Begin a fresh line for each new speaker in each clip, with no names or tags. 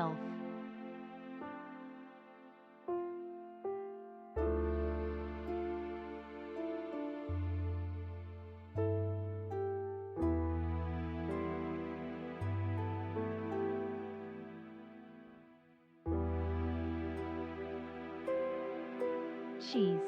Elf. Cheese.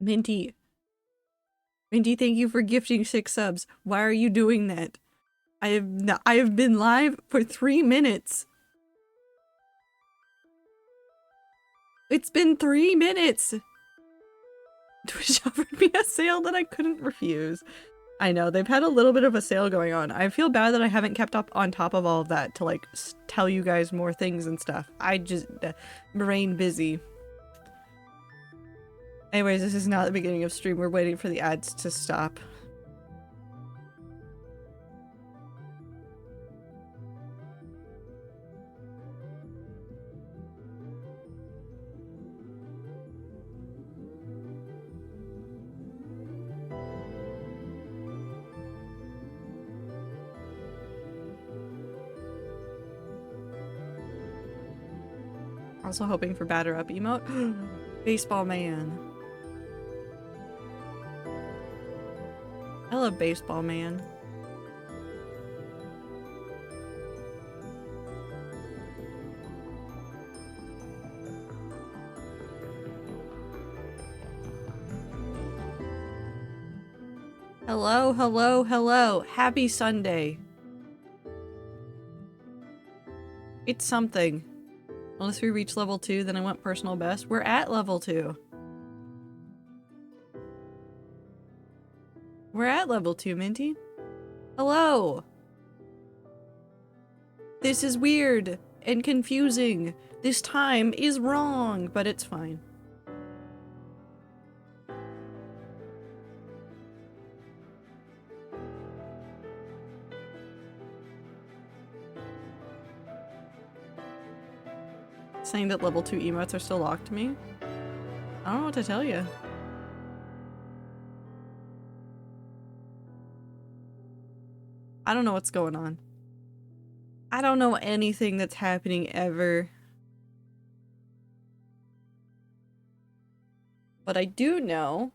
Minty. Minty, thank you for gifting 6 subs. Why are you doing that? I have been live for 3 minutes. It's been 3 minutes. Twitch offered me a sale that I couldn't refuse. I know, they've had a little bit of a sale going on. I feel bad that I haven't kept up on top of all of that to like tell you guys more things and stuff. I just brain busy. Anyways, this is not the beginning of stream. We're waiting for the ads to stop. Also hoping for batter up emote. Baseball man. I love baseball man. Hello, hello, hello. Happy Sunday. It's something. Unless we reach level 2, then I want personal best. We're at level 2. We're at level 2, Minty. Hello! This is weird and confusing. This time is wrong, but it's fine. Saying that level 2 emotes are still locked to me? I don't know what to tell you. I don't know what's going on. I don't know anything that's happening ever. But I do know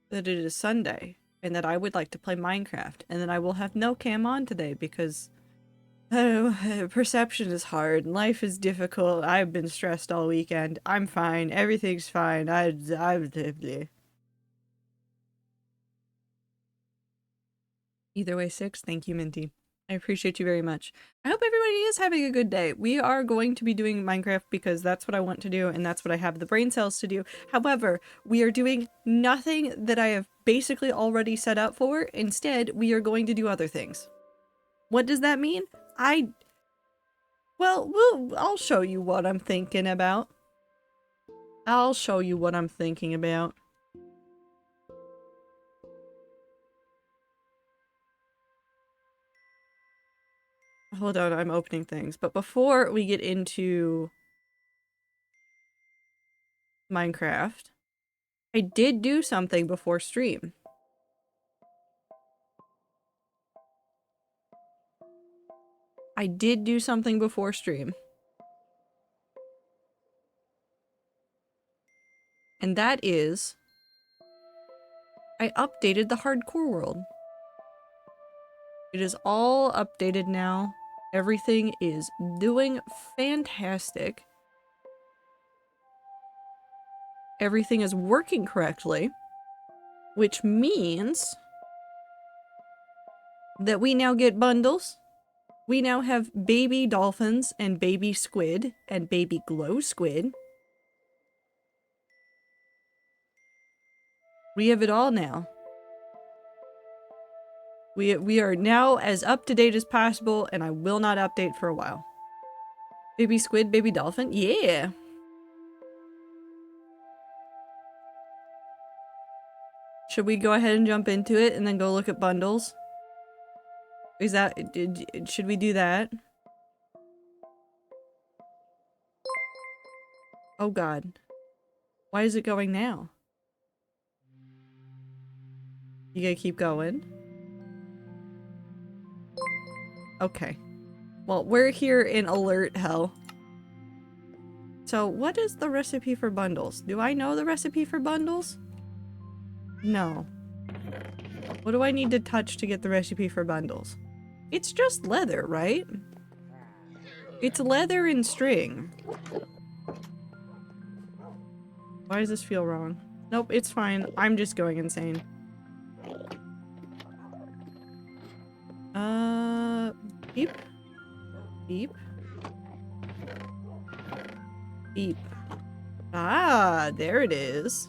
that it is Sunday and that I would like to play Minecraft and that I will have no cam on today because perception is hard and life is difficult. I've been stressed all weekend. I'm fine. Everything's fine. Either way, 6. Thank you, Minty. I appreciate you very much. I hope everybody is having a good day. We are going to be doing Minecraft because that's what I want to do and that's what I have the brain cells to do. However, we are doing nothing that I have basically already set up for. Instead, we are going to do other things. What does that mean? Well, I'll show you what I'm thinking about. I'll show you what I'm thinking about. Hold on, I'm opening things. But before we get into Minecraft, I did do something before stream. I did do something before stream. And that is... I updated the hardcore world. It is all updated now. Everything is doing fantastic. Everything is working correctly. Which means that we now get bundles. We now have baby dolphins and baby squid and baby glow squid. We have it all now. We are now as up to date as possible, and I will not update for a while. Baby squid, baby dolphin? Yeah! Should we go ahead and jump into it and then go look at bundles? Is that... should we do that? Oh god. Why is it going now? You gotta keep going? Okay. Well, we're here in alert hell. So, what is the recipe for bundles? Do I know the recipe for bundles? No. What do I need to touch to get the recipe for bundles? It's just leather, right? It's leather and string. Why does this feel wrong? Nope, it's fine. I'm just going insane. Beep. Beep. Beep. Ah, there it is.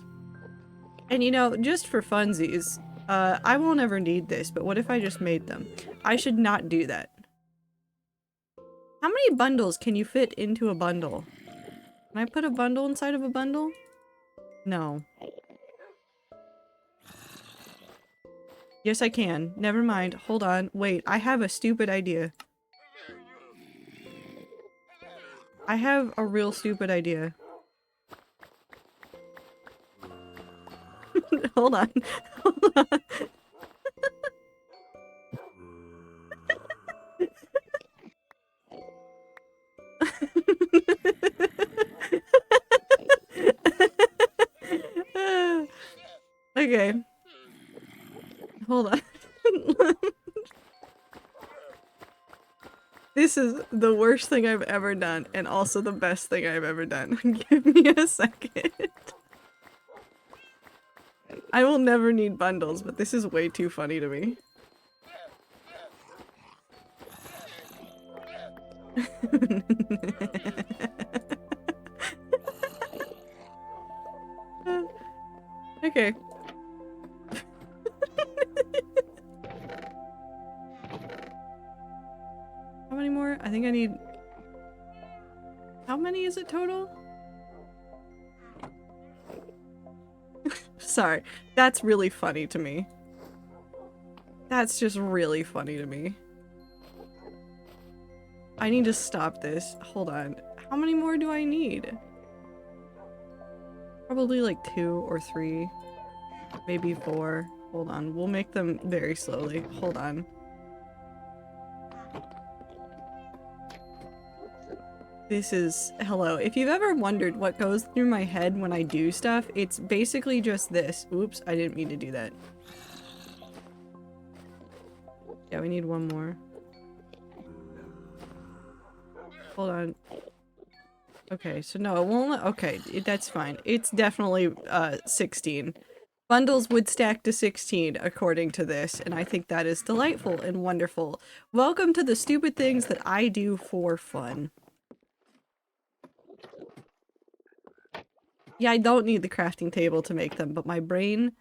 And you know, just for funsies, I won't ever need this, but what if I just made them? I should not do that. How many bundles can you fit into a bundle? Can I put a bundle inside of a bundle? No. Yes, I can. Never mind. Hold on. Wait, I have a stupid idea. I have a real stupid idea. Hold on. Hold on. Okay. Hold on. This is the worst thing I've ever done, and also the best thing I've ever done. Give me a second. I will never need bundles, but this is way too funny to me. Okay. How many more? I think I need... How many is it total? Sorry. That's really funny to me. That's just really funny to me. I need to stop this. Hold on. How many more do I need? Probably like 2 or 3. Maybe 4. Hold on. We'll make them very slowly. Hold on. This is... Hello. If you've ever wondered what goes through my head when I do stuff, it's basically just this. Oops, I didn't mean to do that. Yeah, we need 1 more. Hold on. Okay, so no, it won't... Okay, that's fine. It's definitely 16. Bundles would stack to 16 according to this, and I think that is delightful and wonderful. Welcome to the stupid things that I do for fun. Yeah, I don't need the crafting table to make them, but my brain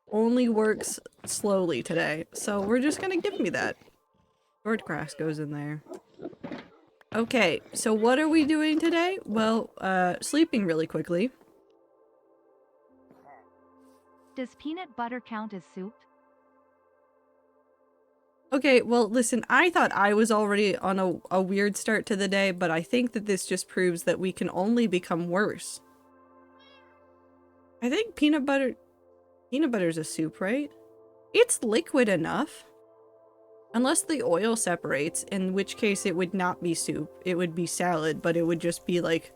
only works slowly today, so we're just gonna give me that. Sword grass goes in there. Okay, so what are we doing today? Well, sleeping really quickly.
Does peanut butter count as soup?
Okay, well, listen, I thought I was already on a weird start to the day, but I think that this just proves that we can only become worse. I think peanut butter is a soup, right? It's liquid enough. Unless the oil separates, in which case it would not be soup. It would be salad, but it would just be like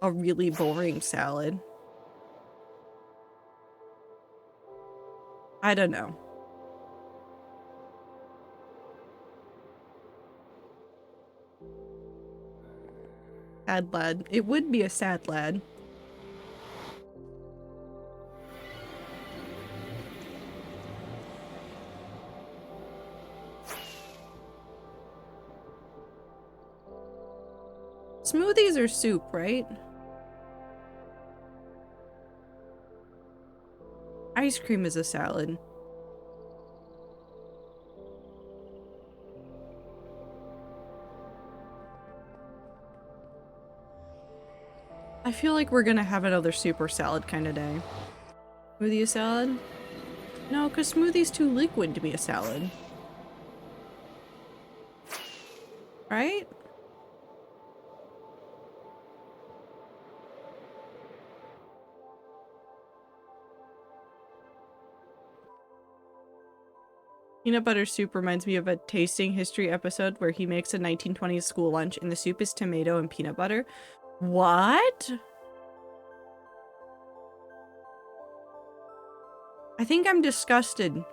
a really boring salad. I don't know. Sad lad. It would be a sad lad. Smoothies are soup, right? Ice cream is a salad. I feel like we're gonna have another soup or salad kind of day. Smoothie a salad? No, because smoothie's too liquid to be a salad. Right? Peanut butter soup reminds me of a tasting history episode where he makes a 1920s school lunch and the soup is tomato and peanut butter. What? I think I'm disgusted.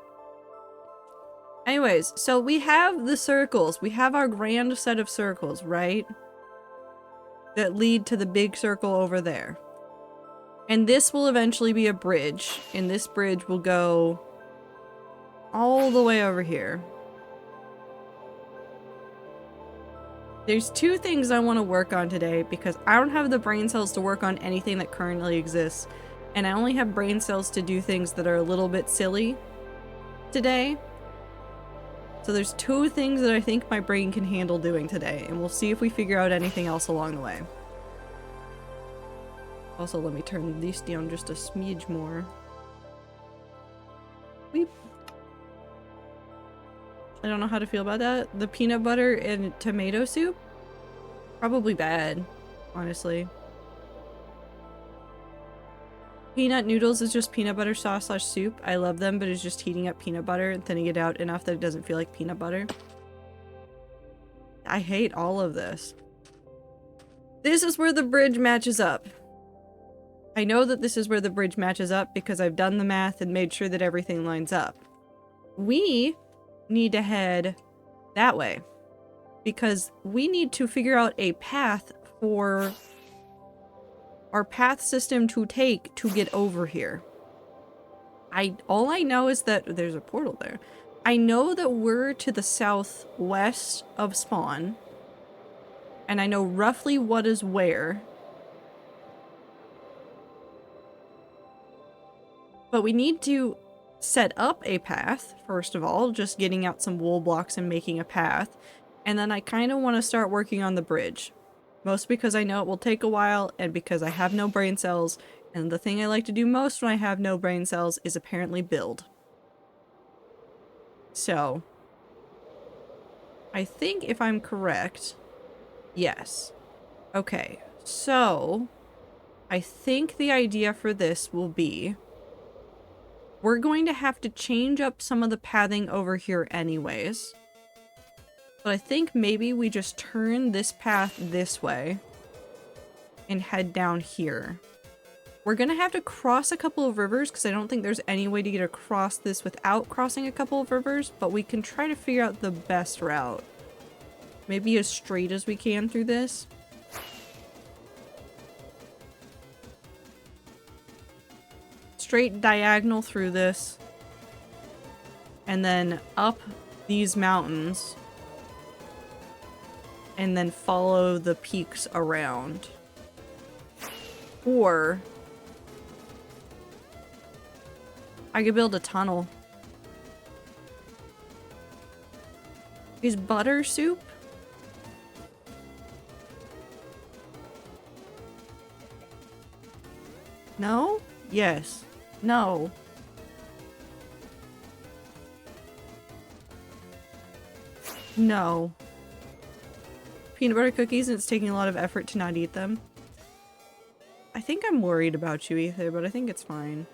Anyways, so we have the circles. We have our grand set of circles, right? That lead to the big circle over there. And this will eventually be a bridge. And this bridge will go all the way over here. There's two things I want to work on today because I don't have the brain cells to work on anything that currently exists. And I only have brain cells to do things that are a little bit silly today. So there's two things that I think my brain can handle doing today, and we'll see if we figure out anything else along the way. Also, let me turn these down just a smidge more. Weep. I don't know how to feel about that. The peanut butter and tomato soup? Probably bad, honestly. Peanut noodles is just peanut butter sauce / soup. I love them, but it's just heating up peanut butter and thinning it out enough that it doesn't feel like peanut butter. I hate all of this. This is where the bridge matches up. I know that this is where the bridge matches up because I've done the math and made sure that everything lines up. We need to head that way because we need to figure out a path for our path system to take to get over here. All I know is that there's a portal there. I know that we're to the southwest of spawn, and I know roughly what is where. But we need to set up a path, first of all, just getting out some wool blocks and making a path. And then I kind of want to start working on the bridge. Most because I know it will take a while, and because I have no brain cells, and the thing I like to do most when I have no brain cells is apparently build. So, I think if I'm correct, yes. Okay, so, I think the idea for this will be, we're going to have to change up some of the pathing over here anyways. But I think maybe we just turn this path this way and head down here. We're gonna have to cross a couple of rivers because I don't think there's any way to get across this without crossing a couple of rivers, but we can try to figure out the best route. Maybe as straight as we can through this. Straight diagonal through this. And then up these mountains. And then follow the peaks around. Or I could build a tunnel. Is butter soup? No? Yes. No. No. Peanut butter cookies, and it's taking a lot of effort to not eat them. I think I'm worried about you, Ether, but I think it's fine.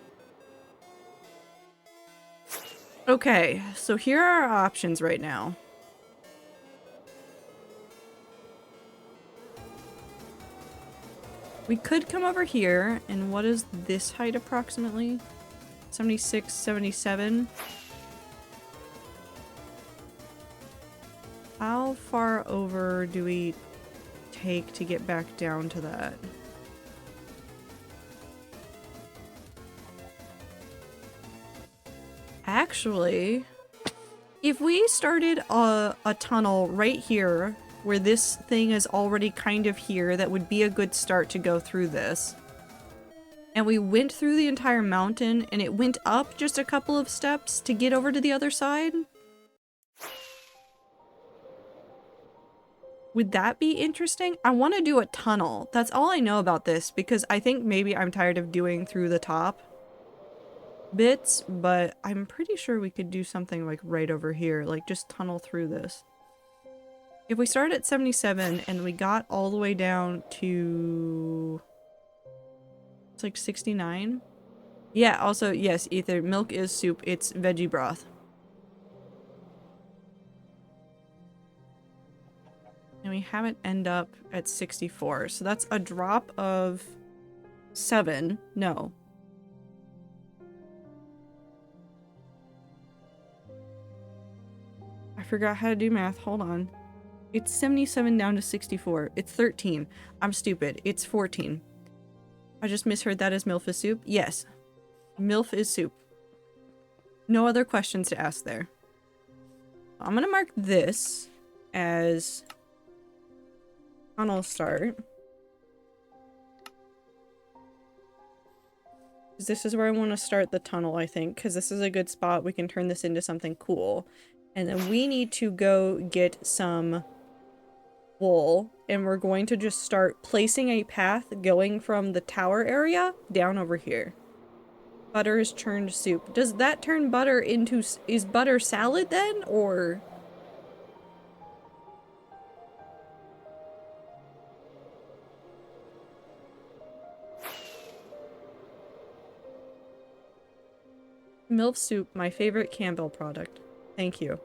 Okay, so here are our options right now. We could come over here, and what is this height approximately? 76, 77. How far over do we take to get back down to that? Actually, if we started a tunnel right here, where this thing is already kind of here, that would be a good start to go through this. And we went through the entire mountain, and it went up just a couple of steps to get over to the other side. Would that be interesting? I want to do a tunnel. That's all I know about this, because I think maybe I'm tired of doing through the top bits, but I'm pretty sure we could do something like right over here, like just tunnel through this. If we start at 77 and we got all the way down to... it's like 69? Yeah, also, yes, Ether, milk is soup, it's veggie broth. And we haven't end up at 64, so that's a drop of 7. No. I forgot how to do math, hold on. It's 77 down to 64. It's 13. I'm stupid. It's 14. I just misheard that as MILF is soup. Yes. MILF is soup. No other questions to ask there. I'm gonna mark this as tunnel start. Because this is where I want to start the tunnel, I think. Because this is a good spot. We can turn this into something cool. And then we need to go get some wool, and we're going to just start placing a path going from the tower area down over here. Butter is churned soup. Does that turn butter into... is butter salad then, or... MILF soup, my favorite Campbell product. Thank you.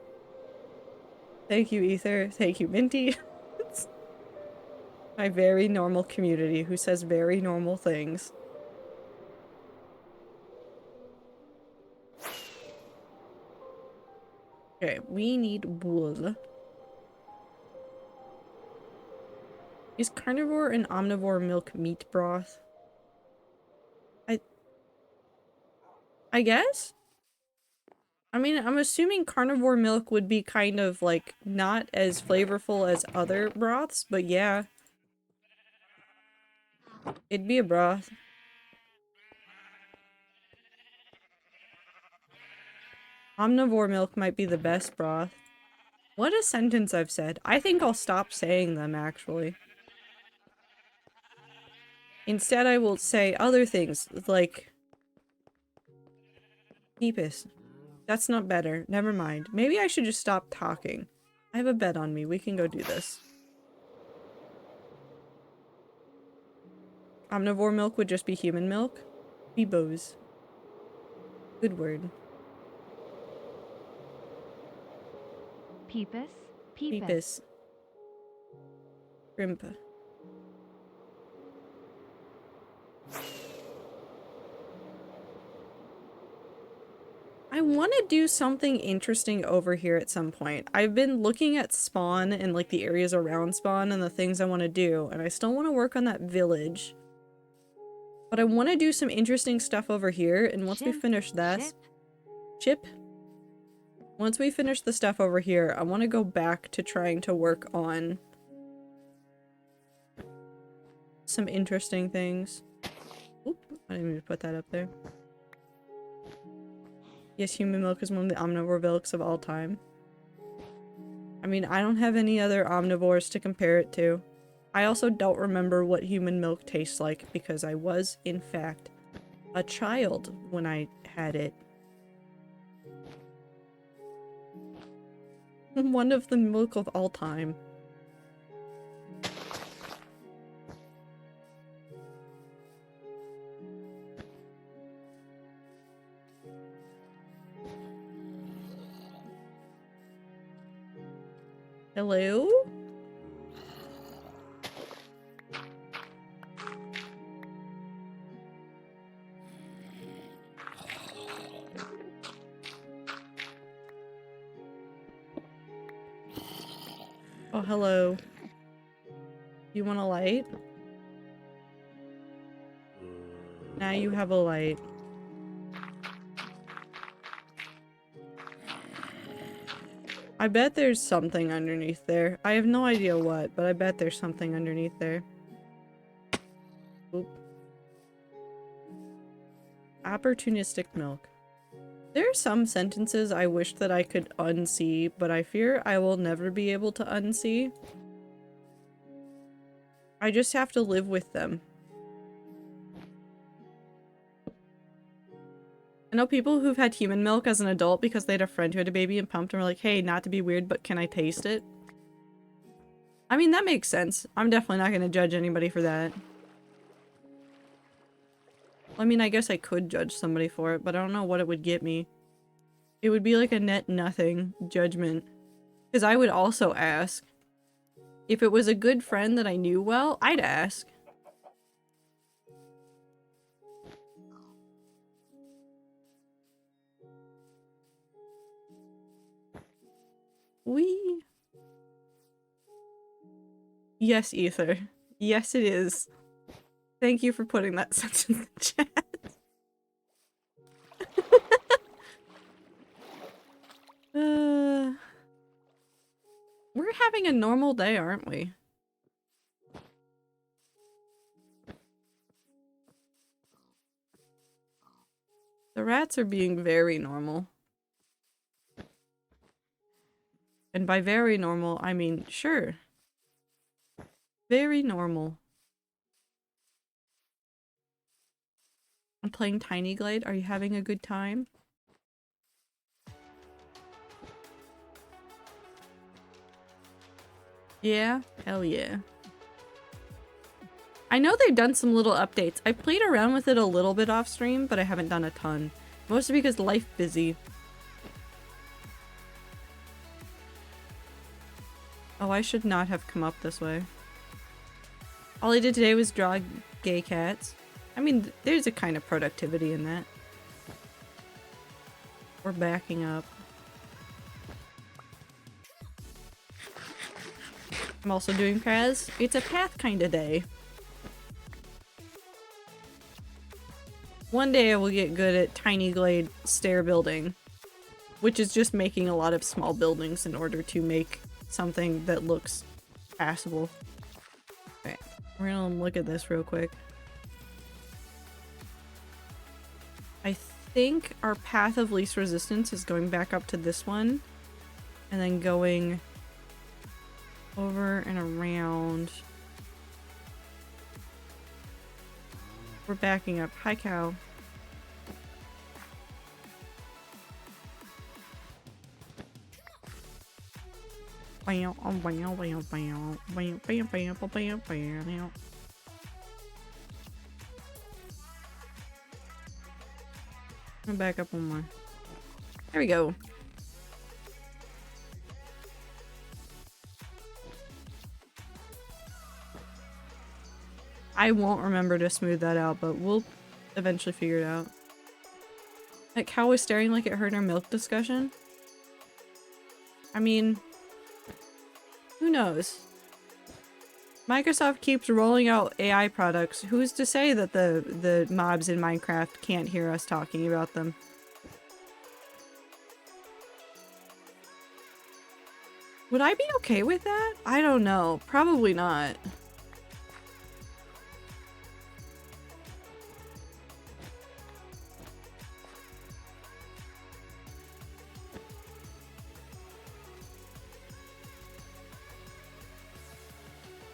Thank you, Ether. Thank you, Minty. My very normal community who says very normal things. Okay, we need wool. Is carnivore and omnivore milk meat broth? I guess? I mean, I'm assuming carnivore milk would be kind of, like, not as flavorful as other broths, but yeah. It'd be a broth. Omnivore milk might be the best broth. What a sentence I've said. I think I'll stop saying them, actually. Instead, I will say other things, like... Peepus. That's not better. Never mind. Maybe I should just stop talking. I have a bet on me. We can go do this. Omnivore milk would just be human milk. Bebos. Good word.
Peepus. Peepus.
Peepus. Shrimp. I want to do something interesting over here at some point. I've been looking at Spawn and like the areas around Spawn and the things I want to do, and I still want to work on that village. But I want to do some interesting stuff over here, and once we finish that... Chip? Once we finish the stuff over here, I want to go back to trying to work on some interesting things. Oop, I didn't mean to put that up there. Yes, human milk is one of the omnivore milks of all time. I mean, I don't have any other omnivores to compare it to. I also don't remember what human milk tastes like because I was, in fact, a child when I had it. One of the milk of all time. Hello? Oh, hello. You want a light? Now you have a light. I bet there's something underneath there. I have no idea what, but I bet there's something underneath there. Oop. Opportunistic milk. There are some sentences I wish that I could unsee, but I fear I will never be able to unsee. I just have to live with them. I know people who've had human milk as an adult because they had a friend who had a baby and pumped and were like, hey, not to be weird, but can I taste it? I mean, that makes sense. I'm definitely not going to judge anybody for that. I mean, I guess I could judge somebody for it, but I don't know what it would get me. It would be like a net nothing judgment. Because I would also ask. If it was a good friend that I knew well, I'd ask. Wee. Yes, Ether. Yes, it is. Thank you for putting that sentence in the chat. We're having a normal day, aren't we? The rats are being very normal. And by very normal, I mean, sure. Very normal. I'm playing Tiny Glade. Are you having a good time? Yeah? Hell yeah. I know they've done some little updates. I played around with it a little bit off stream, but I haven't done a ton. Mostly because life busy. Oh, I should not have come up this way. All I did today was draw gay cats. I mean, there's a kind of productivity in that. We're backing up. I'm also doing Praz. It's a path kind of day. One day I will get good at Tiny Glade stair building, which is just making a lot of small buildings in order to make something that looks passable. Okay, we're gonna look at this real quick. I think our path of least resistance is going back up to this one, and then going over and around. We're backing up. Hi, cow. I'm back up one more. There we go. I won't remember to smooth that out, but we'll eventually figure it out. That cow was staring like it heard our milk discussion. I mean, who knows? Microsoft keeps rolling out AI products. Who's to say that the mobs in Minecraft can't hear us talking about them? Would I be okay with that? I don't know. Probably not.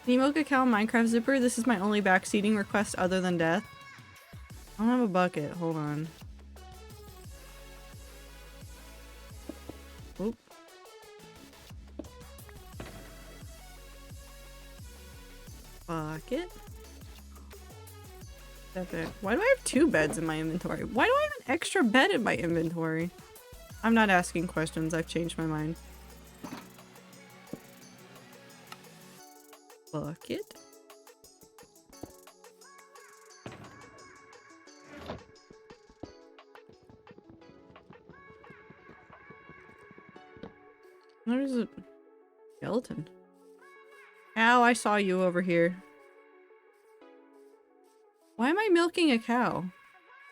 Can you milk a cow in Minecraft Zipper? This is my only backseating request other than death. I don't have a bucket. Hold on. Oop. Bucket. That there. Why do I have 2 beds in my inventory? Why do I have an extra bed in my inventory? I'm not asking questions. I've changed my mind. bucket. What is it? Skeleton. Ow, I saw you over here. Why am I milking a cow?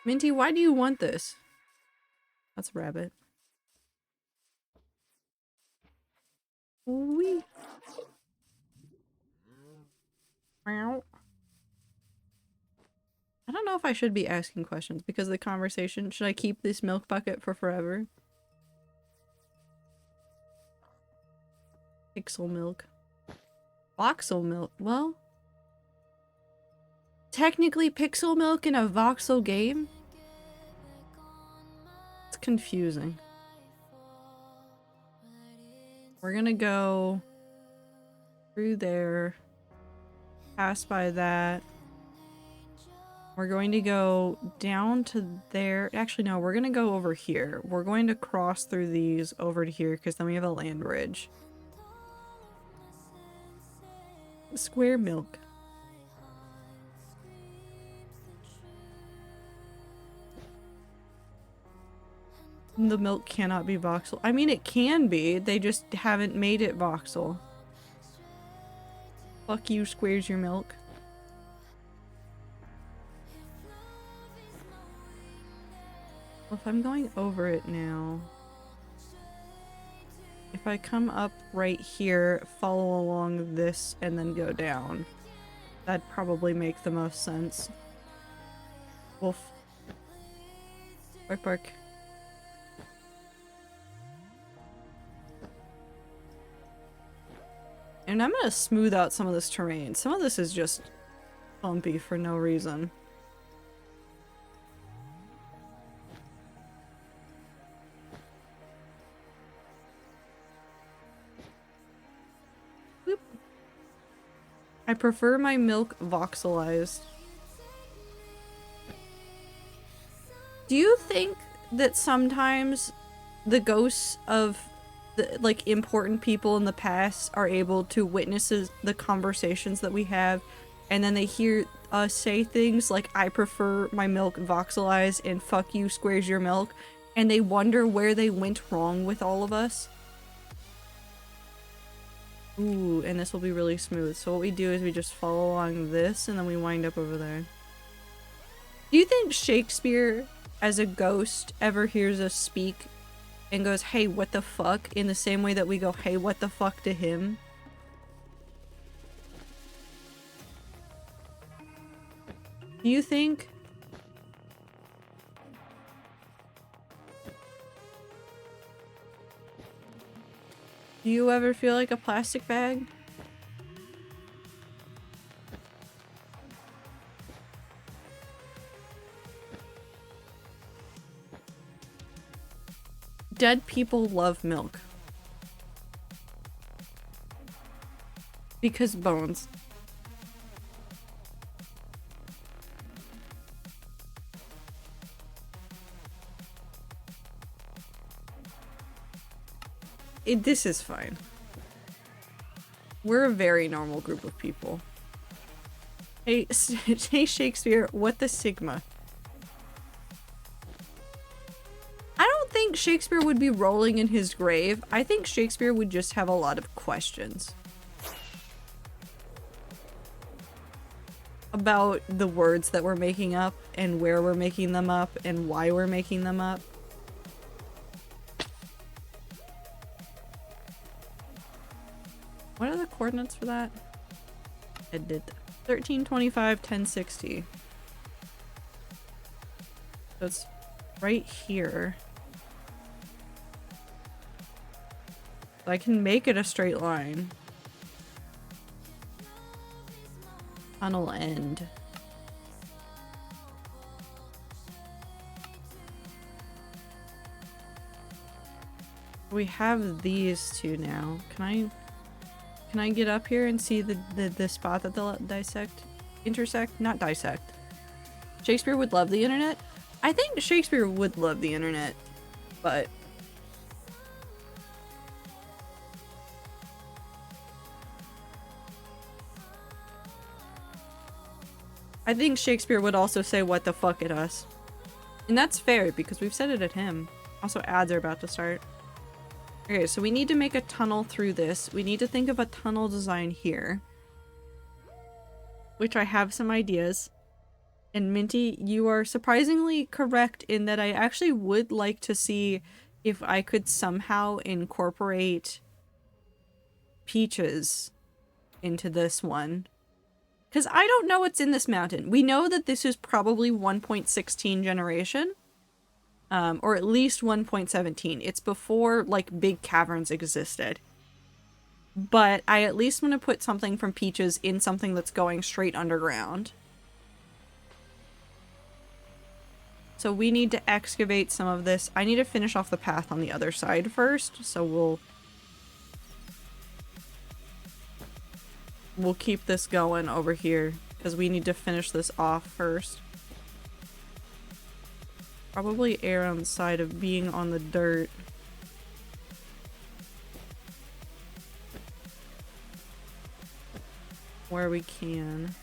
Minty, why do you want this? That's a rabbit. Wee. Meow. I don't know if I should be asking questions because of the conversation. Should I keep this milk bucket for forever? Pixel milk. Voxel milk. Well, technically pixel milk in a voxel game? It's confusing. We're gonna go through there, pass by that. We're going to go down to there. Actually, no, we're gonna go over here. We're going to cross through these over to here because then we have a land bridge. Square milk. The milk cannot be voxel. I mean, it can be. They just haven't made it voxel. Fuck you, squares your milk. Well, if I'm going over it now, if I come up right here, follow along this, and then go down, that'd probably make the most sense. Wolf. Bark, bark. And I'm gonna smooth out some of this terrain. Some of this is just bumpy for no reason. Boop. I prefer my milk voxelized. Do you think that sometimes the ghosts of the, like, important people in the past are able to witness the conversations that we have, and then they hear us say things like, I prefer my milk voxelized and fuck you, squares your milk, and they wonder where they went wrong with all of us? Ooh, and this will be really smooth. So what we do is we just follow along this, and then we wind up over there. Do you think Shakespeare, as a ghost, ever hears us speak and goes, hey, what the fuck, in the same way that we go, hey, what the fuck, to him? Do you think? Do you ever feel like a plastic bag? Dead people love milk. Because bones. This is fine. We're a very normal group of people. Hey, hey Shakespeare, what the Sigma? I don't think Shakespeare would be rolling in his grave. I think Shakespeare would just have a lot of questions about the words that we're making up and where we're making them up and why we're making them up. What are the coordinates for that? I did 1325, 1060. So it's right here. I can make it a straight line. Tunnel end. We have these two now. Can I get up here and see the spot that they'll intersect? Not dissect. Shakespeare would love the internet? I think Shakespeare would love the internet, but I think Shakespeare would also say what the fuck at us. And that's fair because we've said it at him. Also, ads are about to start. Okay, so we need to make a tunnel through this. We need to think of a tunnel design here. Which I have some ideas. And Minty, you are surprisingly correct in that I actually would like to see if I could somehow incorporate Peaches into this one. Because I don't know what's in this mountain. We know that this is probably 1.16 generation. Or at least 1.17. It's before, like, big caverns existed. But I at least want to put something from Peaches in something that's going straight underground. So we need to excavate some of this. I need to finish off the path on the other side first, so we'll keep this going over here, because we need to finish this off first. Probably err on the side of being on the dirt. Where we can.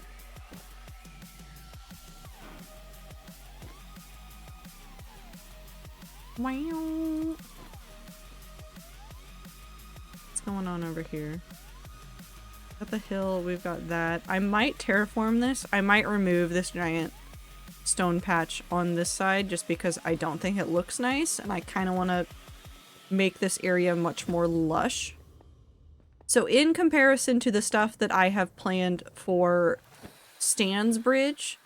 Wow. What's going on over here? At the hill, we've got that. I might terraform this. I might remove this giant stone patch on this side just because I don't think it looks nice, and I kind of want to make this area much more lush. So in comparison to the stuff that I have planned for Stan's Bridge,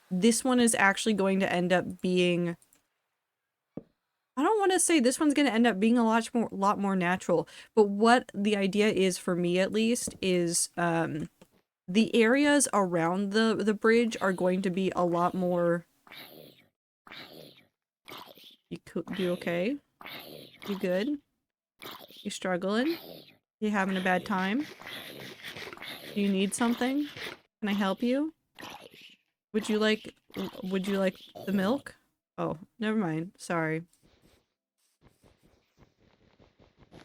this one is actually going to end up being... I don't want to say this one's going to end up being a lot more natural, but what the idea is for me at least is the areas around the bridge are going to be a lot more... You okay? You good? You struggling? You having a bad time? Do you need something? Can I help you? Would you like the milk? Oh, never mind. Sorry.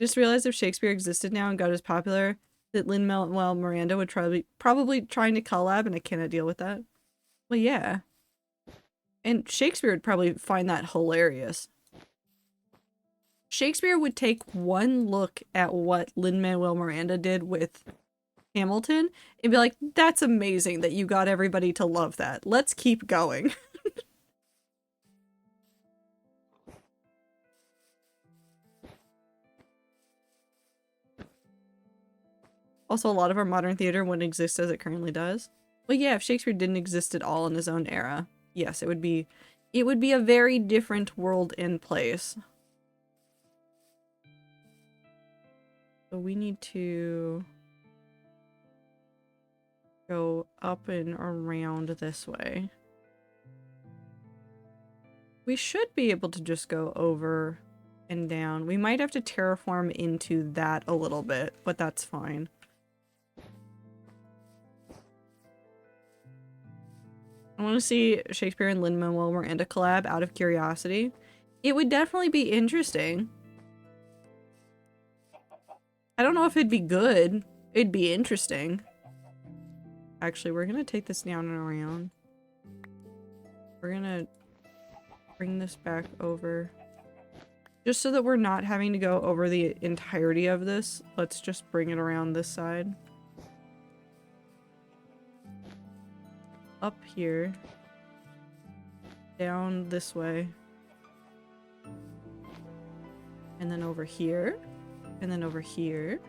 Just realized if Shakespeare existed now and got as popular, that Lin-Manuel Miranda would probably trying to collab, and I cannot deal with that. Well, yeah. And Shakespeare would probably find that hilarious. Shakespeare would take one look at what Lin-Manuel Miranda did with Hamilton and be like, that's amazing that you got everybody to love that. Let's keep going. Also, a lot of our modern theater wouldn't exist as it currently does. Well, yeah, if Shakespeare didn't exist at all in his own era, yes, it would be a very different world and place. So we need to go up and around this way. We should be able to just go over and down. We might have to terraform into that a little bit, but that's fine. I want to see Shakespeare and Lin-Manuel Miranda collab out of curiosity. It would definitely be interesting. I don't know if it'd be good. It'd be interesting. Actually, we're gonna take this down and around. We're gonna bring this back over. Just so that we're not having to go over the entirety of this, let's just bring it around this side. Up here. Down this way. And then over here. And then over here.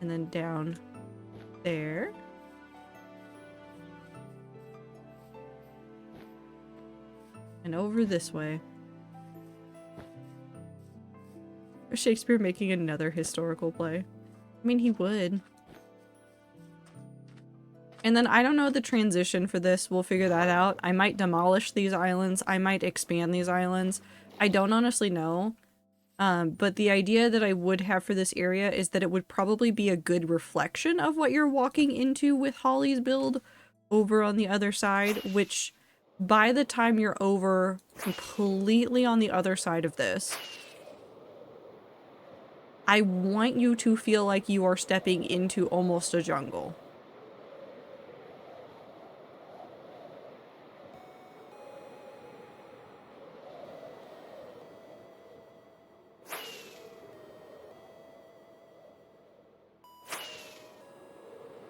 And then down there. And over this way. Or Shakespeare making another historical play. I mean, he would. And then I don't know the transition for this. We'll figure that out. I might demolish these islands. I might expand these islands. I don't honestly know. But the idea that I would have for this area is that it would probably be a good reflection of what you're walking into with Holly's build over on the other side, which by the time you're over completely on the other side of this, I want you to feel like you are stepping into almost a jungle.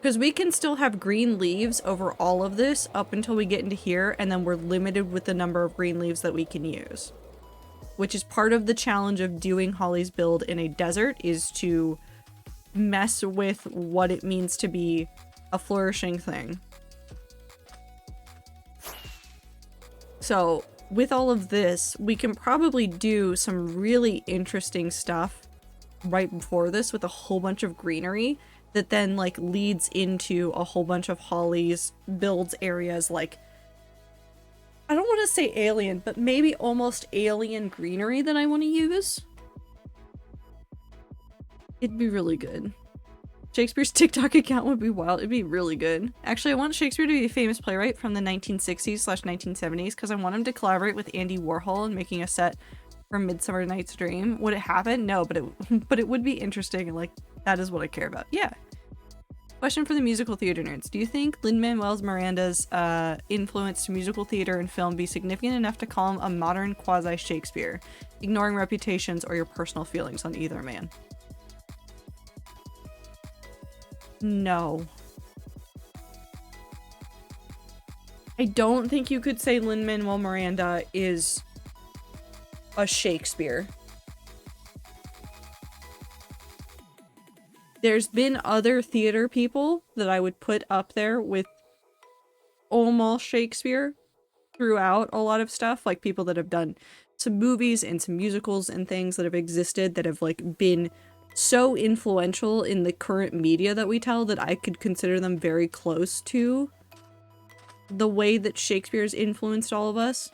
Because we can still have green leaves over all of this up until we get into here, and then we're limited with the number of green leaves that we can use. Which is part of the challenge of doing Holly's build in a desert, is to mess with what it means to be a flourishing thing. So, with all of this, we can probably do some really interesting stuff right before this with a whole bunch of greenery that then like leads into a whole bunch of Holly's builds areas, like, I don't want to say alien, but maybe almost alien greenery that I want to use. It'd be really good. Shakespeare's TikTok account would be wild. It'd be really good. Actually, I want Shakespeare to be a famous playwright from the 1960s/1970s because I want him to collaborate with Andy Warhol in making a set for Midsummer Night's Dream. Would it happen? No, but it would be interesting, and like, that is what I care about. Yeah. Question for the musical theater nerds. Do you think Lin-Manuel Miranda's influence to musical theater and film be significant enough to call him a modern quasi-Shakespeare, ignoring reputations or your personal feelings on either man? No. I don't think you could say Lin-Manuel Miranda is a Shakespeare. There's been other theater people that I would put up there with almost Shakespeare throughout a lot of stuff, like people that have done some movies and some musicals and things that have existed that have like been so influential in the current media that we tell that I could consider them very close to the way that Shakespeare's influenced all of us.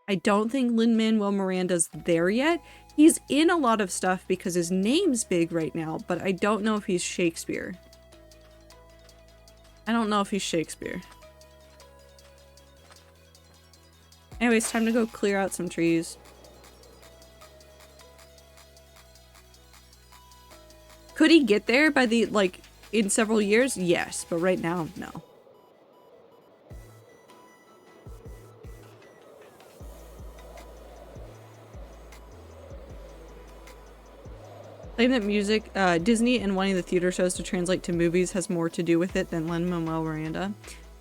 I don't think Lin-Manuel Miranda's there yet. He's in a lot of stuff because his name's big right now, but I don't know if he's Shakespeare. I don't know if he's Shakespeare. Anyways, time to go clear out some trees. Could he get there by the, like, in several years? Yes, but right now, no. Claim that music, Disney and wanting the theater shows to translate to movies has more to do with it than Lin-Manuel Miranda.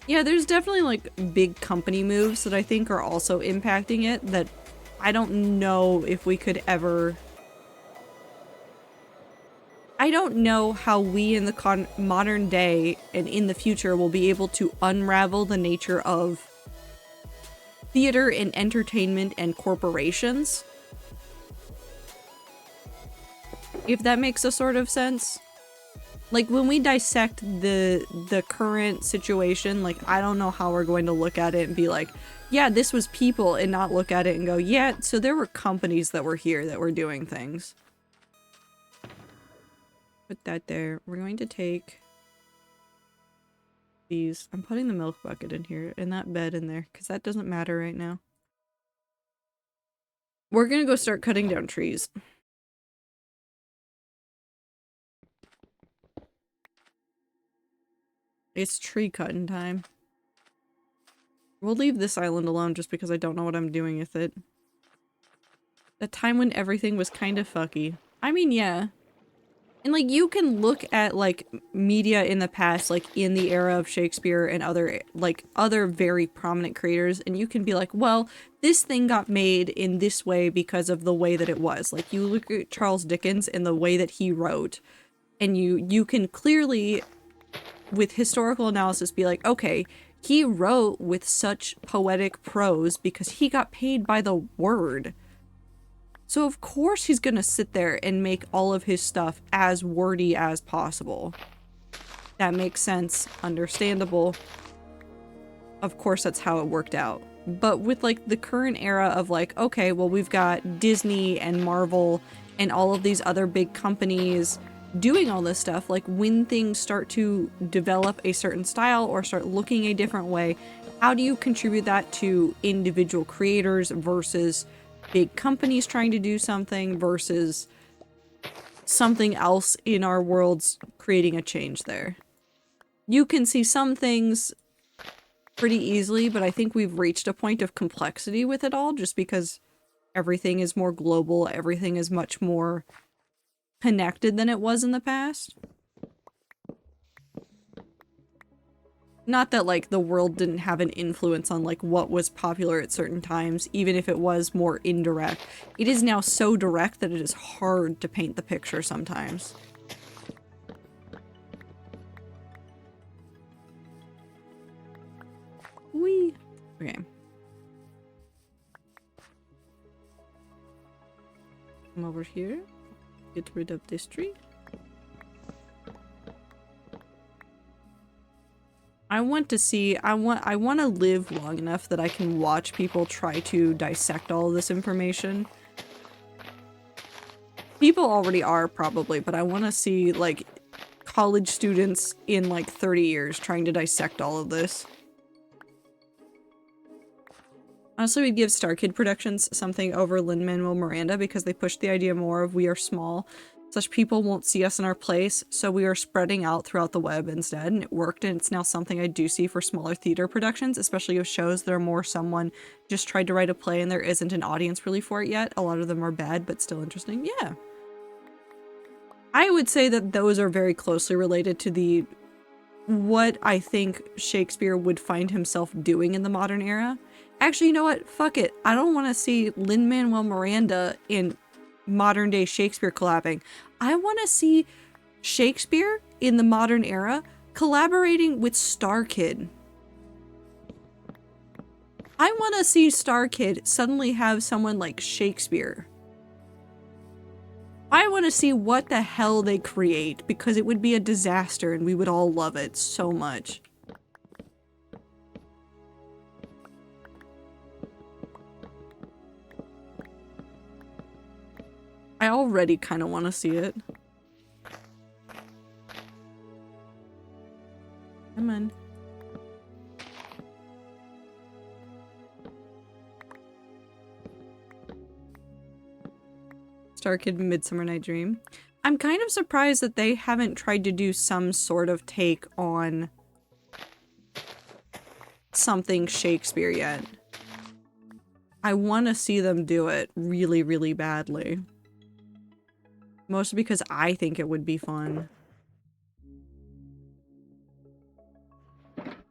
Yeah, there's definitely like big company moves that I think are also impacting it that I don't know if we could ever... I don't know how we in the modern day and in the future will be able to unravel the nature of theater and entertainment and corporations. If that makes a sort of sense. Like, when we dissect the current situation, like, I don't know how we're going to look at it and be like, yeah, this was people, and not look at it and go, yeah, so there were companies that were here that were doing things. Put that there. We're going to take these. I'm putting the milk bucket in here and that bed in there because that doesn't matter right now. We're gonna go start cutting down trees. It's tree cutting time. We'll leave this island alone just because I don't know what I'm doing with it. The time when everything was kind of fucky. I mean, yeah. And like, you can look at like media in the past, like in the era of Shakespeare and other very prominent creators, and you can be like, well, this thing got made in this way because of the way that it was. Like, you look at Charles Dickens and the way that he wrote, and you can clearly, with historical analysis, be like, okay, he wrote with such poetic prose because he got paid by the word. So of course he's gonna sit there and make all of his stuff as wordy as possible. That makes sense, understandable. Of course that's how it worked out. But with like the current era of like, okay, well, we've got Disney and Marvel and all of these other big companies doing all this stuff, like when things start to develop a certain style or start looking a different way, how do you contribute that to individual creators versus big companies trying to do something versus something else in our worlds creating a change there? You can see some things pretty easily, but I think we've reached a point of complexity with it all just because everything is more global, everything is much more connected than it was in the past. Not that, like, the world didn't have an influence on, like, what was popular at certain times, even if it was more indirect. It is now so direct that it is hard to paint the picture sometimes. Whee! Okay. Come over here. Get rid of this tree. I want to see, I want to live long enough that I can watch people try to dissect all of this information. People already are probably, but I want to see like college students in like 30 years trying to dissect all of this. Honestly, we'd give Star Kid Productions something over Lin-Manuel Miranda because they pushed the idea more of we are small. Such people won't see us in our place, so we are spreading out throughout the web instead, and it worked, and it's now something I do see for smaller theater productions, especially with shows that are more someone just tried to write a play and there isn't an audience really for it yet. A lot of them are bad, but still interesting. Yeah. I would say that those are very closely related to the what I think Shakespeare would find himself doing in the modern era. Actually, you know what? Fuck it. I don't want to see Lin-Manuel Miranda in modern day Shakespeare collabing. I want to see Shakespeare in the modern era collaborating with Star Kid. I want to see Star Kid suddenly have someone like Shakespeare. I want to see what the hell they create because it would be a disaster and we would all love it so much. I already kind of want to see it. Come on. Star Kid Midsummer Night Dream. I'm kind of surprised that they haven't tried to do some sort of take on something Shakespeare yet. I want to see them do it really, really badly. Mostly because I think it would be fun.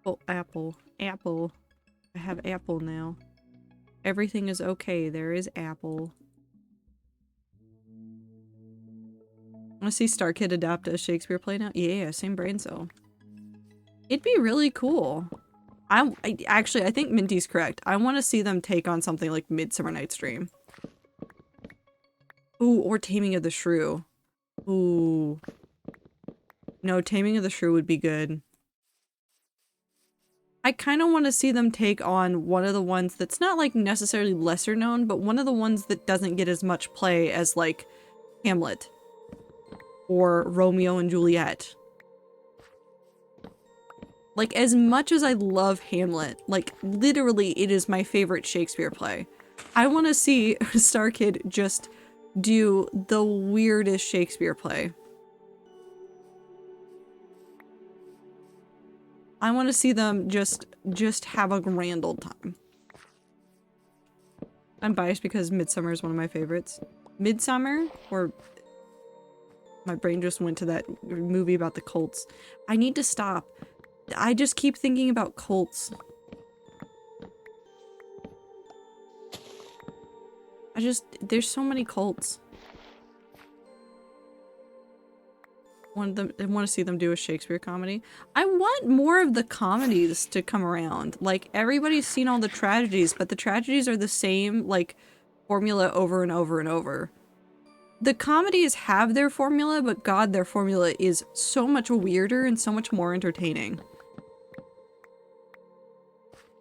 Oh, apple. Apple. I have apple now. Everything is okay. There is apple. I want to see Star Kid adapt a Shakespeare play now? Yeah, same brain cell. It'd be really cool. Actually, I think Minty's correct. I want to see them take on something like Midsummer Night's Dream. Ooh, or Taming of the Shrew. Ooh. No, Taming of the Shrew would be good. I kind of want to see them take on one of the ones that's not like necessarily lesser known, but one of the ones that doesn't get as much play as like Hamlet or Romeo and Juliet. Like, as much as I love Hamlet, like, literally it is my favorite Shakespeare play. I want to see Star Kid just do the weirdest Shakespeare play. I want to see them just have a grand old time. I'm biased because Midsummer is one of my favorites. Midsummer, or my brain just went to that movie about the cults. I need to stop. I just keep thinking about cults. There's so many cults. I want to see them do a Shakespeare comedy. I want more of the comedies to come around. Like, everybody's seen all the tragedies, but the tragedies are the same, like, formula over and over and over. The comedies have their formula, but God, their formula is so much weirder and so much more entertaining.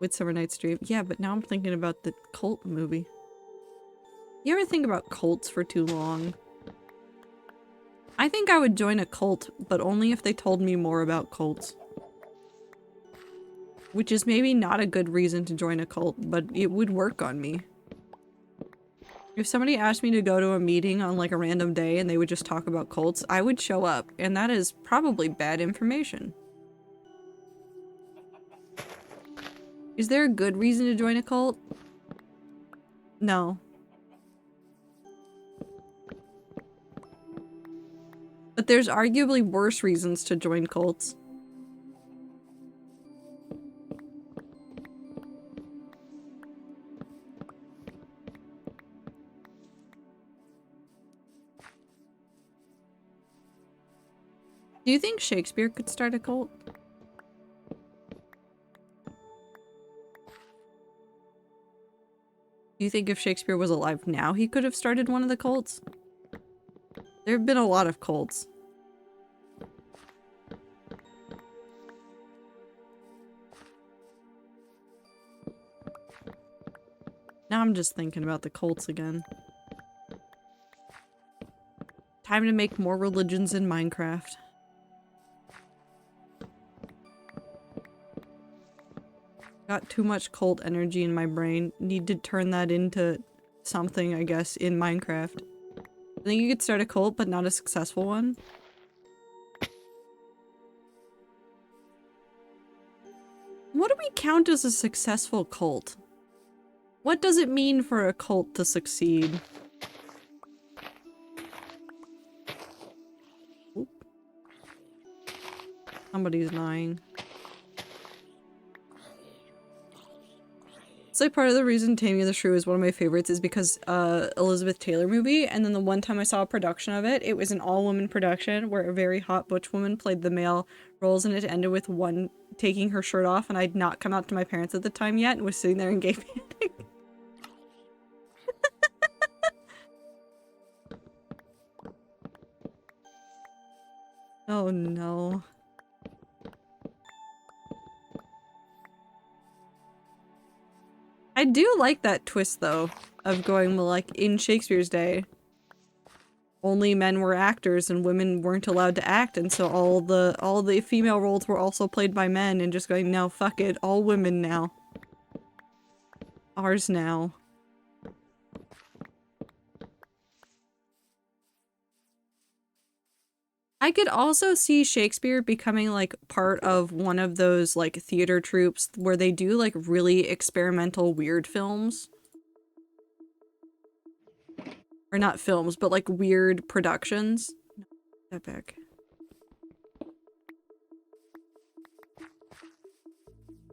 Midsummer Night's Dream. Yeah, but now I'm thinking about the cult movie. You ever think about cults for too long? I think I would join a cult, but only if they told me more about cults. Which is maybe not a good reason to join a cult, but it would work on me. If somebody asked me to go to a meeting on like a random day and they would just talk about cults, I would show up, and that is probably bad information. Is there a good reason to join a cult? No. But there's arguably worse reasons to join cults. Do you think Shakespeare could start a cult? Do you think if Shakespeare was alive now, he could have started one of the cults? There have been a lot of cults. Now I'm just thinking about the cults again. Time to make more religions in Minecraft. Got too much cult energy in my brain. Need to turn that into something, I guess, in Minecraft. I think you could start a cult, but not a successful one. What do we count as a successful cult? What does it mean for a cult to succeed? Oop. Somebody's dying. It's like part of the reason Taming of the Shrew is one of my favorites is because Elizabeth Taylor movie, and then the one time I saw a production of it, it was an all-woman production where a very hot butch woman played the male roles, and it ended with one taking her shirt off, and I'd not come out to my parents at the time yet and was sitting there in gay panic. Oh no. I do like that twist though, of going like in Shakespeare's day. Only men were actors and women weren't allowed to act, and so all the female roles were also played by men, and just going, no, fuck it, all women now. Ours now. I could also see Shakespeare becoming like part of one of those like theater troupes where they do like really experimental weird films. Or not films, but like weird productions. Step back.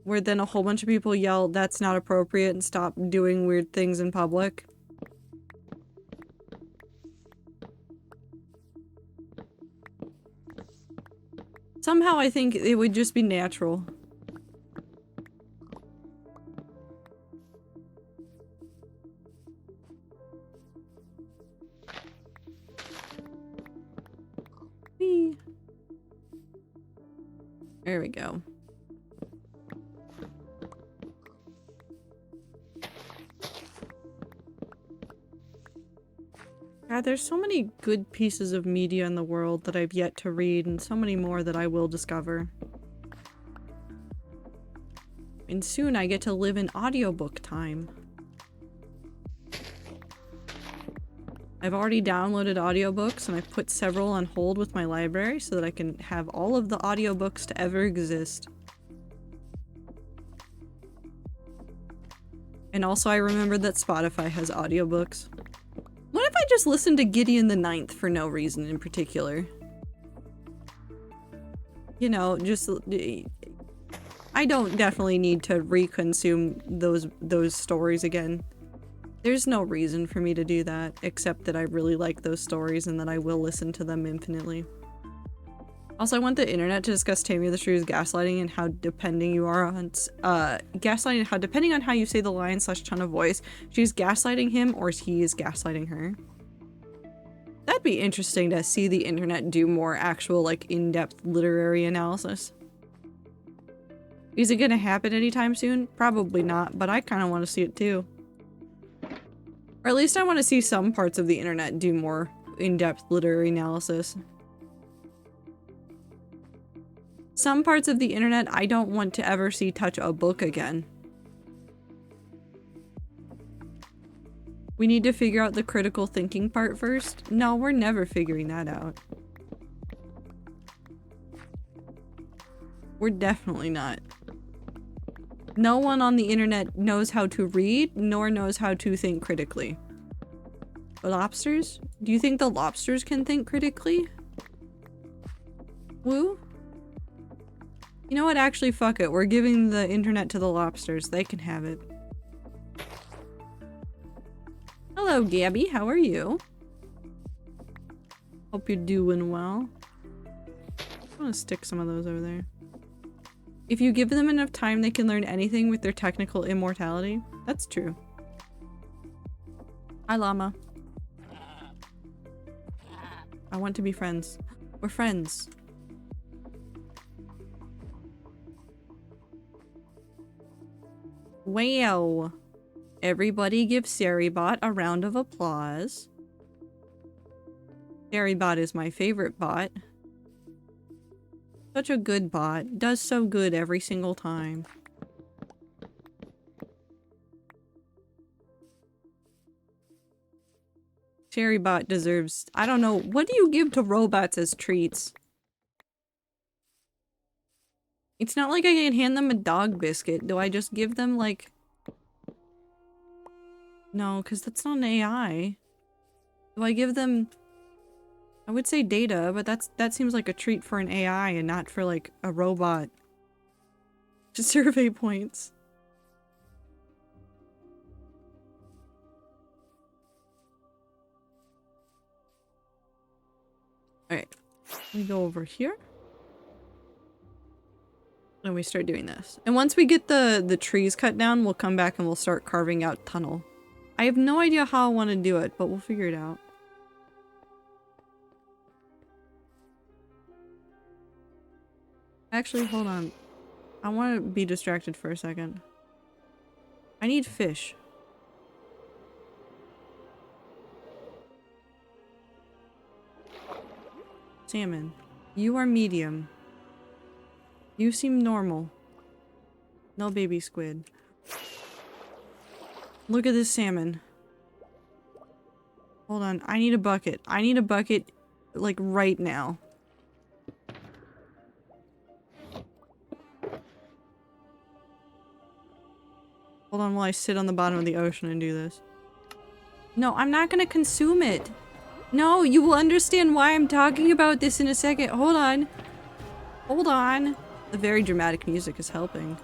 Where then a whole bunch of people yell, "That's not appropriate," and stop doing weird things in public. Somehow I think it would just be natural. Whee. There we go. God, there's so many good pieces of media in the world that I've yet to read, and so many more that I will discover. And soon I get to live in audiobook time. I've already downloaded audiobooks, and I've put several on hold with my library so that I can have all of the audiobooks to ever exist. And also I remembered that Spotify has audiobooks. What if I just listened to Gideon the Ninth for no reason in particular? You know, just... I don't definitely need to reconsume those stories again. There's no reason for me to do that, except that I really like those stories and that I will listen to them infinitely. Also, I want the internet to discuss Taming of the Shrew's gaslighting and how depending you are on gaslighting and how depending on how you say the line / tone of voice, she's gaslighting him or he is gaslighting her. That'd be interesting to see the internet do more actual like in-depth literary analysis. Is it gonna happen anytime soon? Probably not, but I kind of want to see it too. Or at least I want to see some parts of the internet do more in-depth literary analysis. Some parts of the internet I don't want to ever see touch a book again. We need to figure out the critical thinking part first. No, we're never figuring that out. We're definitely not. No one on the internet knows how to read, nor knows how to think critically. The lobsters? Do you think the lobsters can think critically? Woo? You know what? Actually, fuck it. We're giving the internet to the lobsters. They can have it. Hello, Gabby. How are you? Hope you're doing well. I'm gonna stick some of those over there. If you give them enough time, they can learn anything with their technical immortality. That's true. Hi, llama. I want to be friends. We're friends. Wow. Everybody give Sarybot a round of applause. Sarybot is my favorite bot. Such a good bot. Does so good every single time. Sarybot deserves... I don't know. What do you give to robots as treats? It's not like I can hand them a dog biscuit. Do I just give them, like... No, because that's not an AI. Do I give them... I would say data, but that seems like a treat for an AI and not for, like, a robot. Just survey points. Alright. We go over here. And we start doing this. And once we get the trees cut down, we'll come back and we'll start carving out tunnel. I have no idea how I want to do it, but we'll figure it out. Actually, hold on. I want to be distracted for a second. I need fish. Salmon. You are medium. You seem normal. No baby squid. Look at this salmon. Hold on. I need a bucket. I need a bucket, like, right now. Hold on while I sit on the bottom of the ocean and do this. No, I'm not gonna consume it. No, you will understand why I'm talking about this in a second. Hold on. Hold on. The very dramatic music is helping.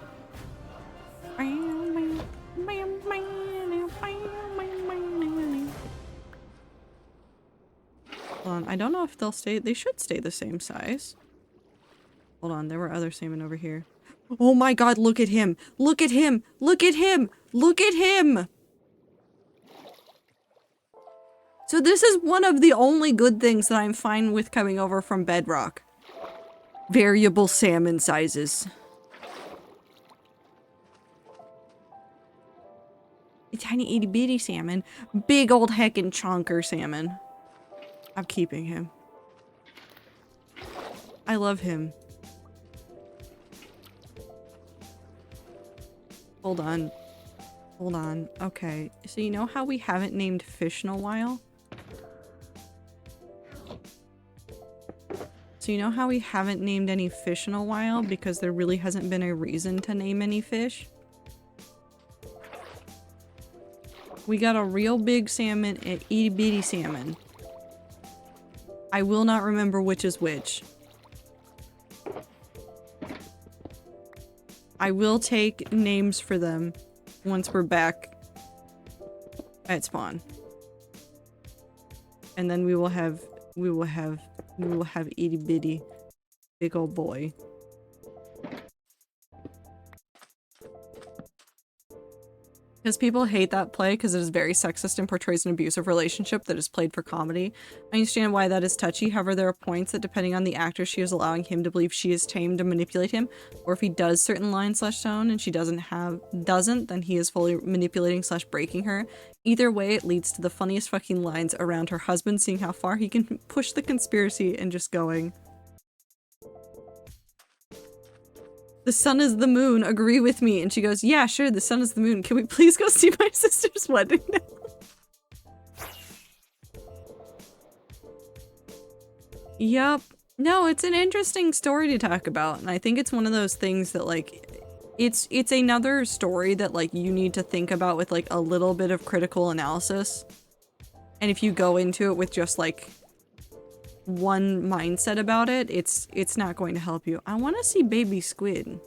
Hold on. I don't know if they'll stay. They should stay the same size. Hold on. There were other salmon over here. Oh my god, look at him! Look at him! Look at him! Look at him! So this is one of the only good things that I'm fine with coming over from Bedrock. Variable salmon sizes. A tiny itty bitty salmon. Big old heckin' chonker salmon. I'm keeping him. I love him. Hold on. Hold on. Okay. So you know how we haven't named fish in a while? So you know how we haven't named any fish in a while because there really hasn't been a reason to name any fish? We got a real big salmon and itty bitty salmon. I will not remember which is which. I will take names for them once we're back at spawn. And then we will have itty bitty big old boy. Because people hate that play because it is very sexist and portrays an abusive relationship that is played for comedy. I understand why that is touchy, however there are points that depending on the actor she is allowing him to believe she is tamed to manipulate him, or if he does certain line/tone and she doesn't, then he is fully manipulating/breaking her. Either way, it leads to the funniest fucking lines around her husband seeing how far he can push the conspiracy and just going, "The sun is the moon, agree with me." And she goes, "Yeah, sure, the sun is the moon. Can we please go see my sister's wedding now?" Yup. No, it's an interesting story to talk about, and I think it's one of those things that, like, it's another story that, like, you need to think about with, like, a little bit of critical analysis. And if you go into it with just, like, one mindset about it, it's not going to help you. I want to see baby squid.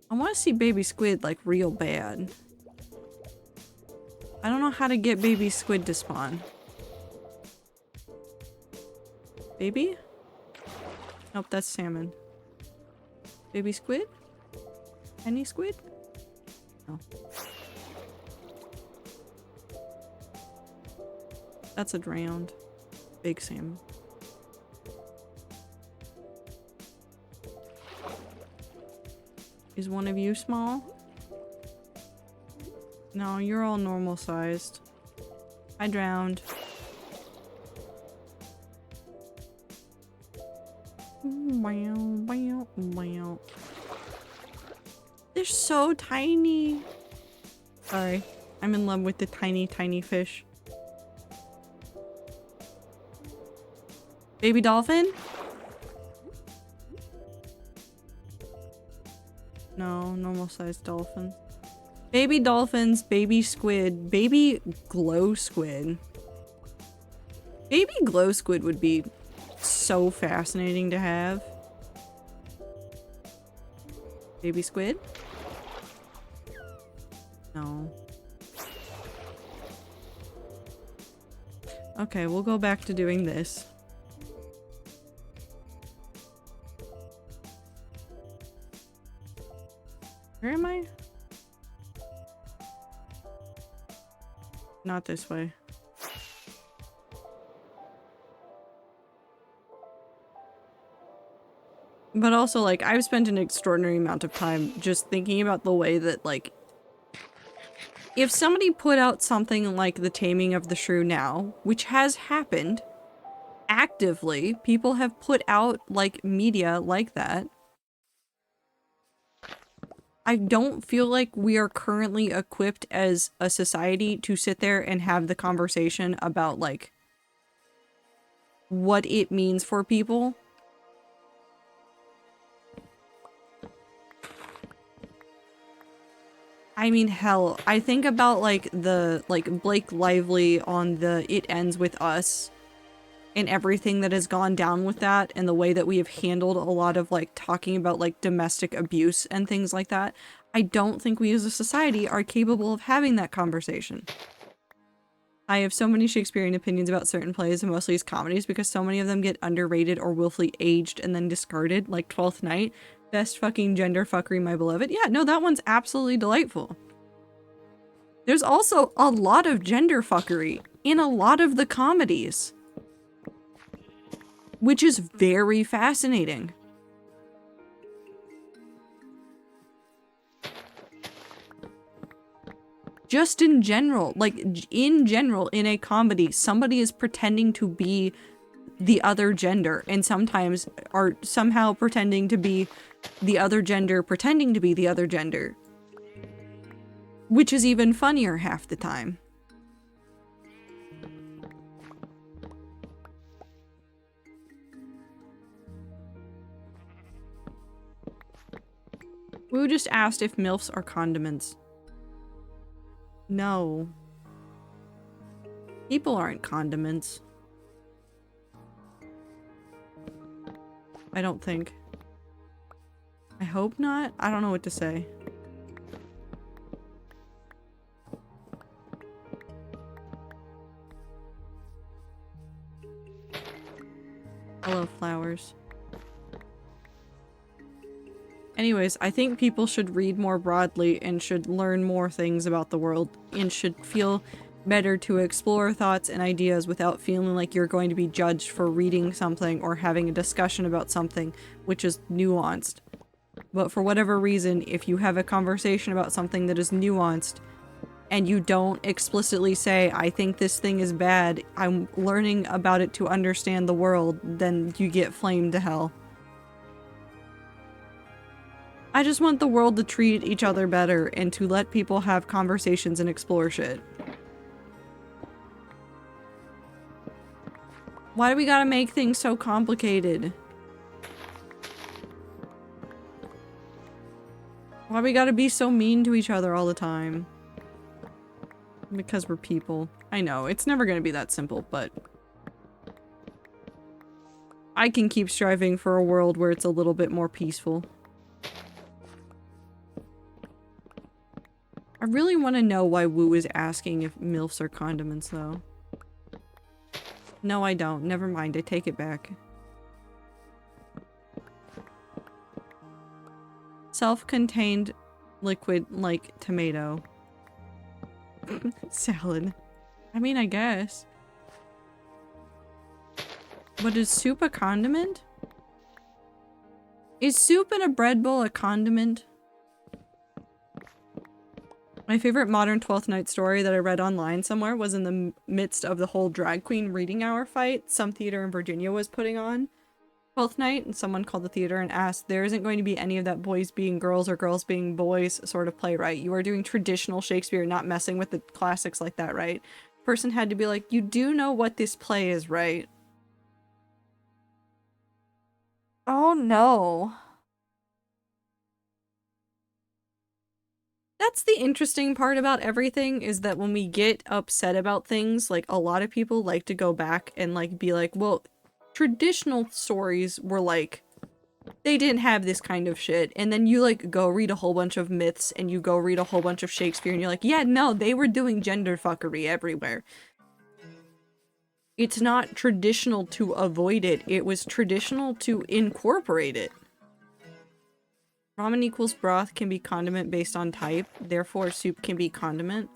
I want to see baby squid, like, real bad. I don't know how to get baby squid to spawn. Baby? Nope, that's salmon. Baby squid? Any squid? No. That's a drowned. Big salmon. Is one of you small? No, you're all normal sized. I drowned. They're so tiny. Sorry, I'm in love with the tiny, tiny fish. Baby dolphin? No, normal sized dolphin. Baby dolphins, baby squid, baby glow squid. Baby glow squid would be so fascinating to have. Baby squid? No. Okay, we'll go back to doing this. Where am I? Not this way. But also, like, I've spent an extraordinary amount of time just thinking about the way that, like, if somebody put out something like The Taming of the Shrew now, which has happened actively, people have put out, like, media like that. I don't feel like we are currently equipped as a society to sit there and have the conversation about, like, what it means for people. I mean, hell, I think about, like, Blake Lively on the It Ends With Us and everything that has gone down with that and the way that we have handled a lot of, like, talking about, like, domestic abuse and things like that. I don't think we as a society are capable of having that conversation. I have so many Shakespearean opinions about certain plays, and mostly as comedies, because so many of them get underrated or willfully aged and then discarded, like Twelfth Night. Best fucking gender fuckery, my beloved. Yeah, no, that one's absolutely delightful. There's also a lot of gender fuckery in a lot of the comedies, which is very fascinating. Just in general, like, in general, in a comedy, somebody is pretending to be the other gender, and sometimes are somehow pretending to be the other gender, pretending to be the other gender. Which is even funnier half the time. Wu just asked if MILFs are condiments. No. People aren't condiments. I don't think. I hope not. I don't know what to say. Hello, flowers. Anyways, I think people should read more broadly and should learn more things about the world and should feel better to explore thoughts and ideas without feeling like you're going to be judged for reading something or having a discussion about something which is nuanced. But for whatever reason, if you have a conversation about something that is nuanced and you don't explicitly say, I think this thing is bad, I'm learning about it to understand the world, then you get flamed to hell. I just want the world to treat each other better and to let people have conversations and explore shit. Why do we gotta make things so complicated? Why we gotta be so mean to each other all the time? Because we're people. I know, it's never gonna be that simple, but I can keep striving for a world where it's a little bit more peaceful. I really want to know why Wu is asking if MILFs are condiments, though. No, I don't. Never mind. I take it back. Self-contained liquid like tomato. Salad. I mean, I guess. But is soup a condiment? Is soup in a bread bowl a condiment? My favorite modern Twelfth Night story that I read online somewhere was in the midst of the whole drag queen reading hour fight some theater in Virginia was putting on Twelfth Night, and someone called the theater and asked, there isn't going to be any of that boys being girls or girls being boys sort of play, right? You are doing traditional Shakespeare, not messing with the classics like that, right? Person had to be like, you do know what this play is, right? Oh no. That's the interesting part about everything, is that when we get upset about things, like, a lot of people like to go back and, like, be like, well, traditional stories were, like, they didn't have this kind of shit. And then you, like, go read a whole bunch of myths, and you go read a whole bunch of Shakespeare, and you're like, yeah, no, they were doing gender fuckery everywhere. It's not traditional to avoid it. It was traditional to incorporate it. Ramen equals broth can be condiment based on type, therefore soup can be condiment.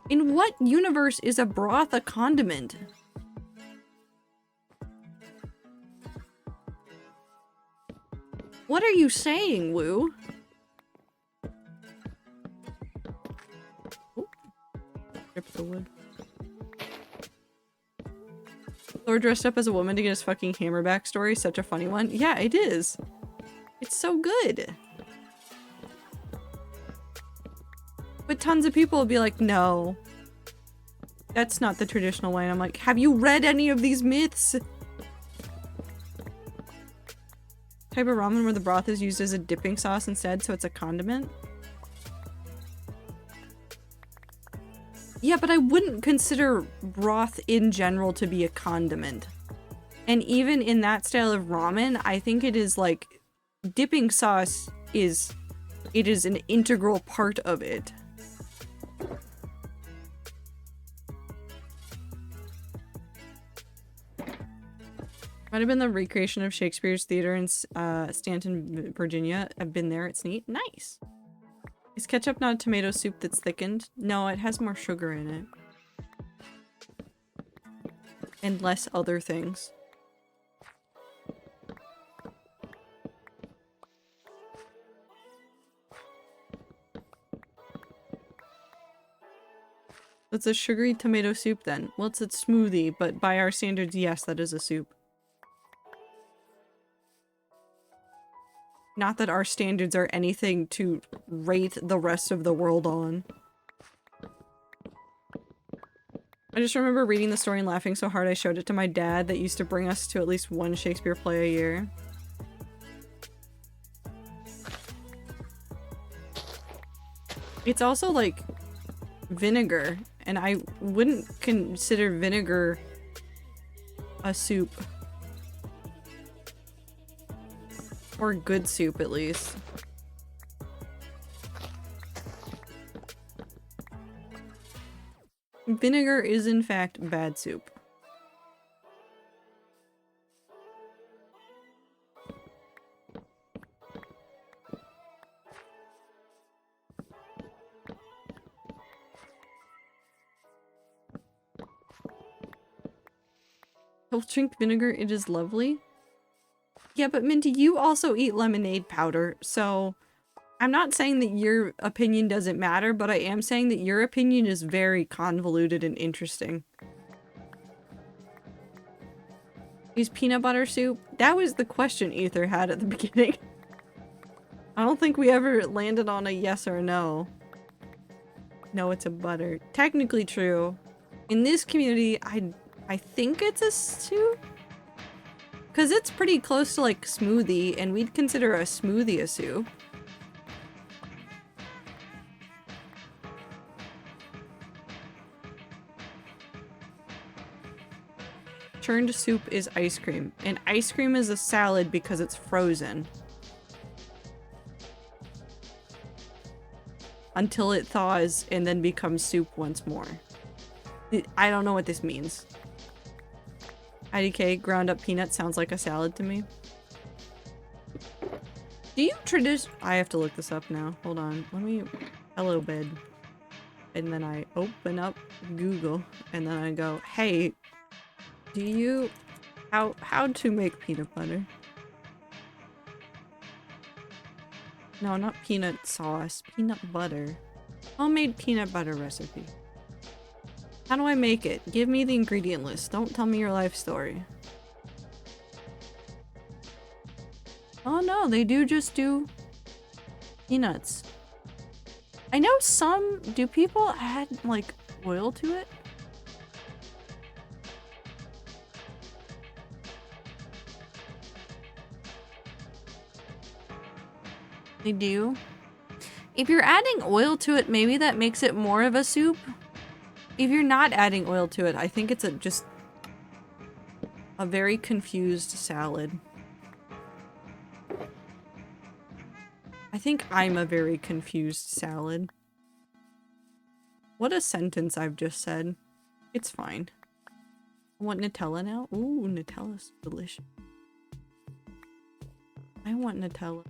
In what universe is a broth a condiment? What are you saying, Woo? Oh. Rip the wood. Thor dressed up as a woman to get his fucking hammer backstory. Such a funny one. Yeah, it is. It's so good. But tons of people will be like, no. That's not the traditional way. And I'm like, have you read any of these myths? Type of ramen where the broth is used as a dipping sauce instead, so it's a condiment? Yeah, but I wouldn't consider broth in general to be a condiment. And even in that style of ramen, I think it is like dipping sauce is an integral part of it. Might have been the recreation of Shakespeare's theater in Stanton, Virginia. I've been there. It's neat. Nice. Is ketchup not a tomato soup that's thickened? No, it has more sugar in it. And less other things. It's a sugary tomato soup then. Well, it's a smoothie, but by our standards, yes, that is a soup. Not that our standards are anything to rate the rest of the world on. I just remember reading the story and laughing so hard I showed it to my dad that used to bring us to at least one Shakespeare play a year. It's also like vinegar, and I wouldn't consider vinegar a soup. Or good soup, at least. Vinegar is, in fact, bad soup. Don't drink vinegar, it is lovely. Yeah, but Minty, you also eat lemonade powder, so I'm not saying that your opinion doesn't matter, but I am saying that your opinion is very convoluted and interesting. Is peanut butter soup? That was the question Ether had at the beginning. I don't think we ever landed on a yes or no. No, it's a butter. Technically true. In this community, I think it's a soup? Because it's pretty close to, like, smoothie, and we'd consider a smoothie a soup. Churned soup is ice cream, and ice cream is a salad because it's frozen. Until it thaws and then becomes soup once more. I don't know what this means. IDK, ground up peanut sounds like a salad to me. Do Do you I have to look this up now. Hold on. Let me... Hello, bed. And then I open up Google, and then I go, hey, do you... How to make peanut butter? No, not peanut sauce. Peanut butter. Homemade peanut butter recipe. How do I make it? Give me the ingredient list. Don't tell me your life story. Oh no, they do just do peanuts. I know some... Do people add, like, oil to it? They do? If you're adding oil to it, maybe that makes it more of a soup. If you're not adding oil to it, I think it's just a very confused salad. I think I'm a very confused salad. What a sentence I've just said. It's fine. I want Nutella now? Ooh, Nutella's delicious. I want Nutella.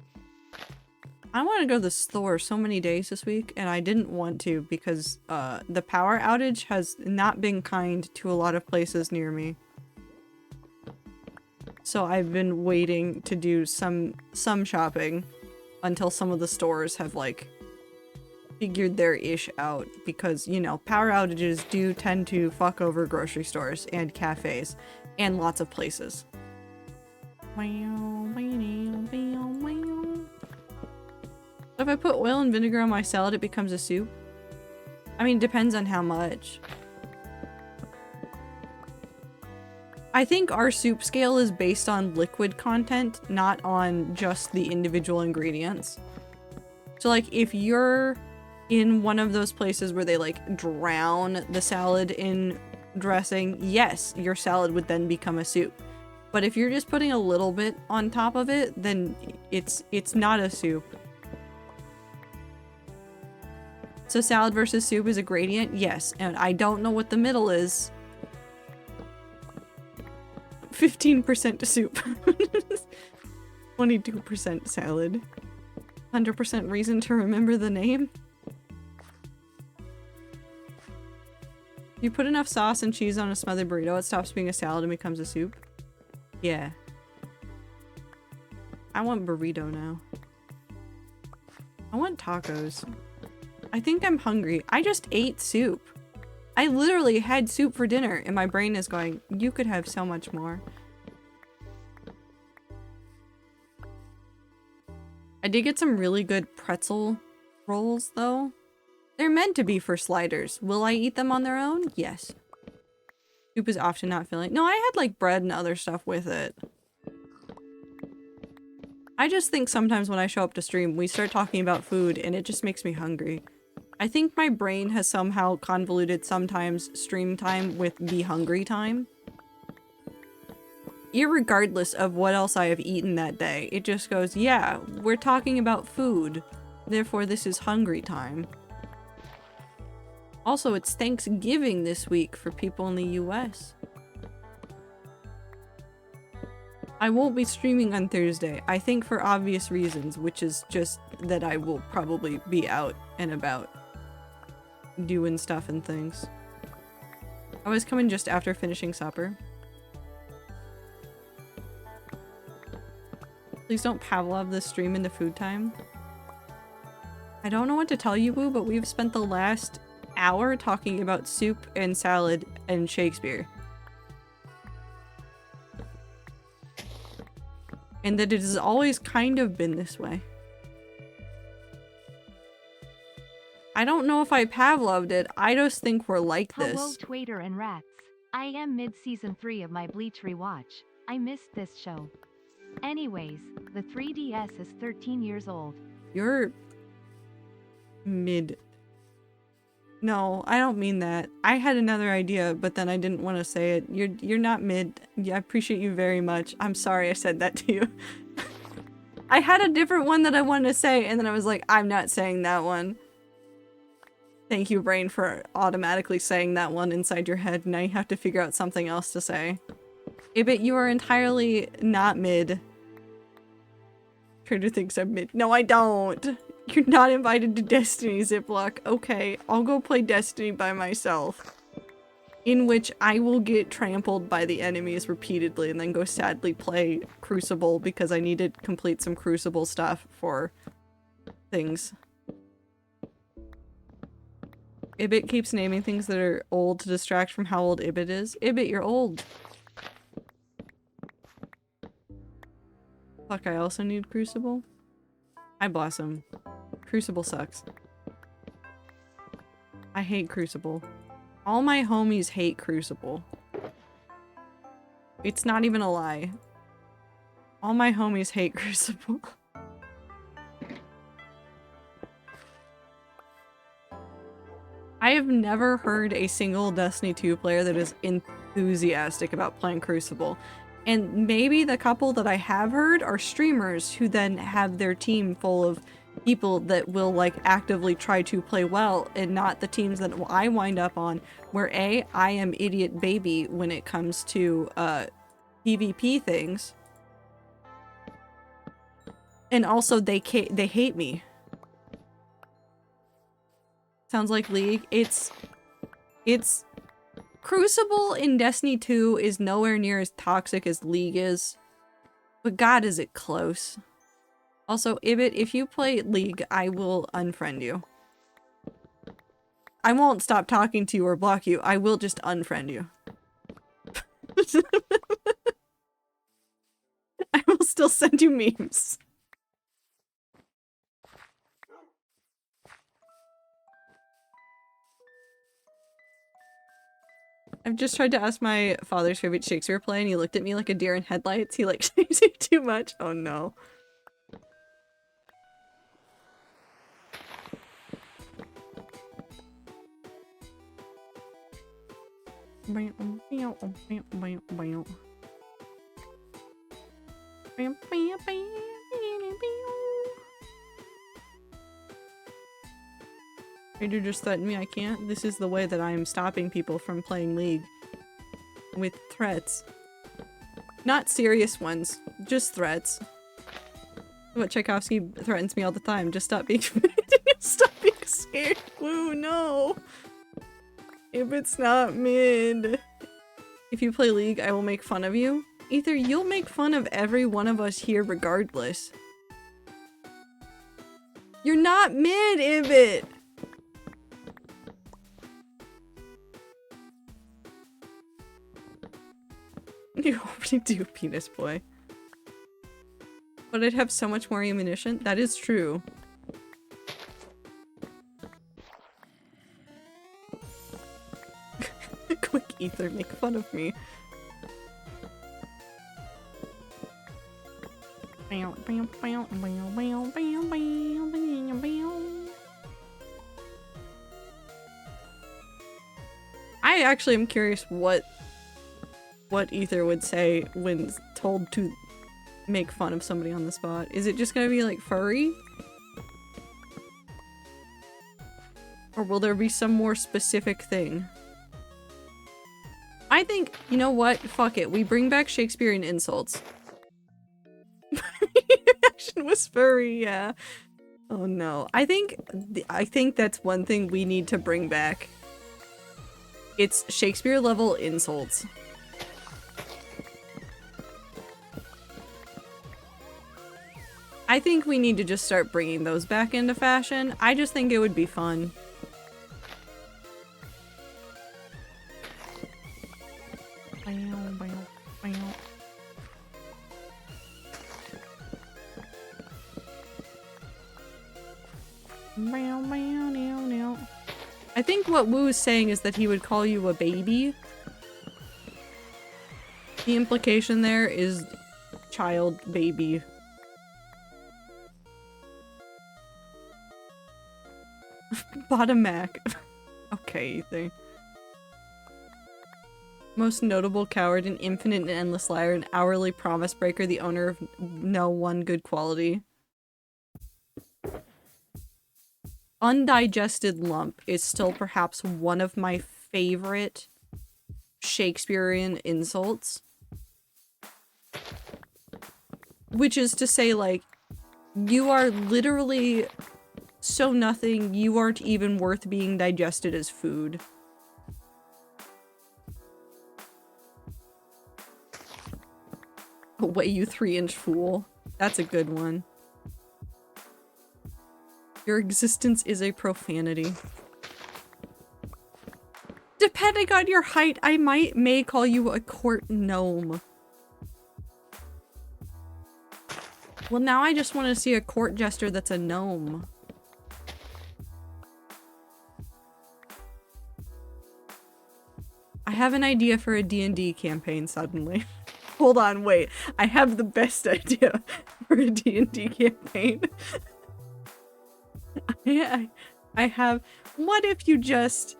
I want to go to the store so many days this week, and I didn't want to because the power outage has not been kind to a lot of places near me. So I've been waiting to do some shopping until some of the stores have, like, figured their ish out because, you know, power outages do tend to fuck over grocery stores and cafes and lots of places. If I put oil and vinegar on my salad, it becomes a soup? I mean, depends on how much. I think our soup scale is based on liquid content, not on just the individual ingredients. So, like, if you're in one of those places where they, like, drown the salad in dressing, yes, your salad would then become a soup. But if you're just putting a little bit on top of it, then it's not a soup. So salad versus soup is a gradient? Yes. And I don't know what the middle is. 15% to soup. 22% salad. 100% reason to remember the name. You put enough sauce and cheese on a smothered burrito, it stops being a salad and becomes a soup. Yeah. I want burrito now. I want tacos. I think I'm hungry. I just ate soup. I literally had soup for dinner and my brain is going, you could have so much more. I did get some really good pretzel rolls though. They're meant to be for sliders. Will I eat them on their own? Yes. Soup is often not filling. No, I had like bread and other stuff with it. I just think sometimes when I show up to stream, we start talking about food and it just makes me hungry. I think my brain has somehow convoluted sometimes stream time with be hungry time. Irregardless of what else I have eaten that day, it just goes, yeah, we're talking about food, therefore this is hungry time. Also, it's Thanksgiving this week for people in the US. I won't be streaming on Thursday, I think for obvious reasons, which is just that I will probably be out and about doing stuff and things. I was coming just after finishing supper. Please don't Pavlov this stream into food time. I don't know what to tell you, Woo, but we've spent the last hour talking about soup and salad and Shakespeare. And that it has always kind of been this way. I don't know if I Pavloved it, I just think we're like this.
Hello, Twader and Rats. I am mid-season 3 of my Bleach rewatch. I missed this show. Anyways, the 3DS is 13 years old.
You're... mid. No, I don't mean that. I had another idea, but then I didn't want to say it. You're not mid. Yeah, I appreciate you very much. I'm sorry I said that to you. I had a different one that I wanted to say, and then I was like, I'm not saying that one. Thank you, brain, for automatically saying that one inside your head. Now you have to figure out something else to say. Ibit, you are entirely not mid. Critter thinks I'm mid. No, I don't. You're not invited to Destiny, Ziploc. Okay, I'll go play Destiny by myself. In which I will get trampled by the enemies repeatedly and then go sadly play Crucible because I need to complete some Crucible stuff for things. Ibit keeps naming things that are old to distract from how old Ibit is. Ibit, you're old. Fuck, I also need Crucible. Hi, Blossom. Crucible sucks. I hate Crucible. All my homies hate Crucible. It's not even a lie. All my homies hate Crucible. I have never heard a single Destiny 2 player that is enthusiastic about playing Crucible. And maybe the couple that I have heard are streamers who then have their team full of people that will like actively try to play well, and not the teams that I wind up on where A, I am idiot baby when it comes to PvP things. And also they hate me. Sounds like League. It's Crucible in Destiny 2 is nowhere near as toxic as League is. But God, is it close. Also, Ibit, if you play League, I will unfriend you. I won't stop talking to you or block you. I will just unfriend you. I will still send you memes. I've just tried to ask my father's favorite Shakespeare play and he looked at me like a deer in headlights. He like shames me too much. Oh no. Raider just threatened me. I can't. This is the way that I am stopping people from playing League. With threats. Not serious ones. Just threats. What Tchaikovsky threatens me all the time. Just stop being stop being scared. Woo, no. If it's not mid. If you play League, I will make fun of you. Ether, you'll make fun of every one of us here regardless. You're not mid, Ibit! You already do, penis boy. But I'd have so much more ammunition. That is true. Quick, Ether, make fun of me. I actually am curious what Ether would say when told to make fun of somebody on the spot. Is it just gonna be like furry? Or will there be some more specific thing? I think, you know what? Fuck it. We bring back Shakespearean insults. Reaction was furry, yeah. Oh no. I think that's one thing we need to bring back. It's Shakespeare level insults. I think we need to just start bringing those back into fashion. I just think it would be fun. I think what Woo is saying is that he would call you a baby. The implication there is child, baby. Bottom Mac. Okay, Ethan. Most notable coward, an infinite and endless liar, an hourly promise breaker, the owner of no one good quality. Undigested lump is still perhaps one of my favorite Shakespearean insults. Which is to say, like, You are literally so nothing, you aren't even worth being digested as food. Away, you 3-inch fool. That's a good one. Your existence is a profanity. Depending on your height, I may call you a court gnome. Well, now I just want to see a court jester that's a gnome. I have an idea for a D&D campaign suddenly. Hold on, wait. I have the best idea for a D&D campaign. I have, what if you just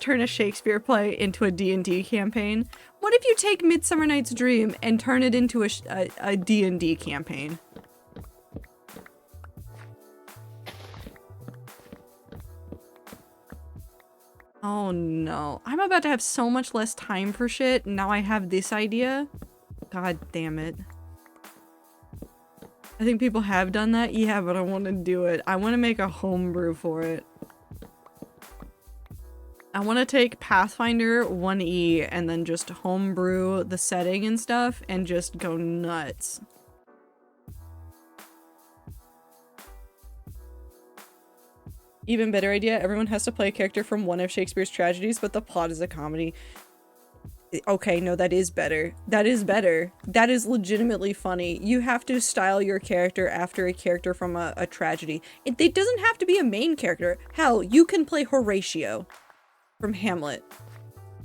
turn a Shakespeare play into a D&D campaign? What if you take Midsummer Night's Dream and turn it into a D&D campaign? Oh no. I'm about to have so much less time for shit. Now I have this idea. God damn it. I think people have done that. Yeah, but I want to do it. I want to make a homebrew for it. I want to take Pathfinder 1E and then just homebrew the setting and stuff and just go nuts. Even better idea, everyone has to play a character from one of Shakespeare's tragedies, but the plot is a comedy. Okay, no, that is better. That is better. That is legitimately funny. You have to style your character after a character from a tragedy. It doesn't have to be a main character. Hell, you can play Horatio from Hamlet,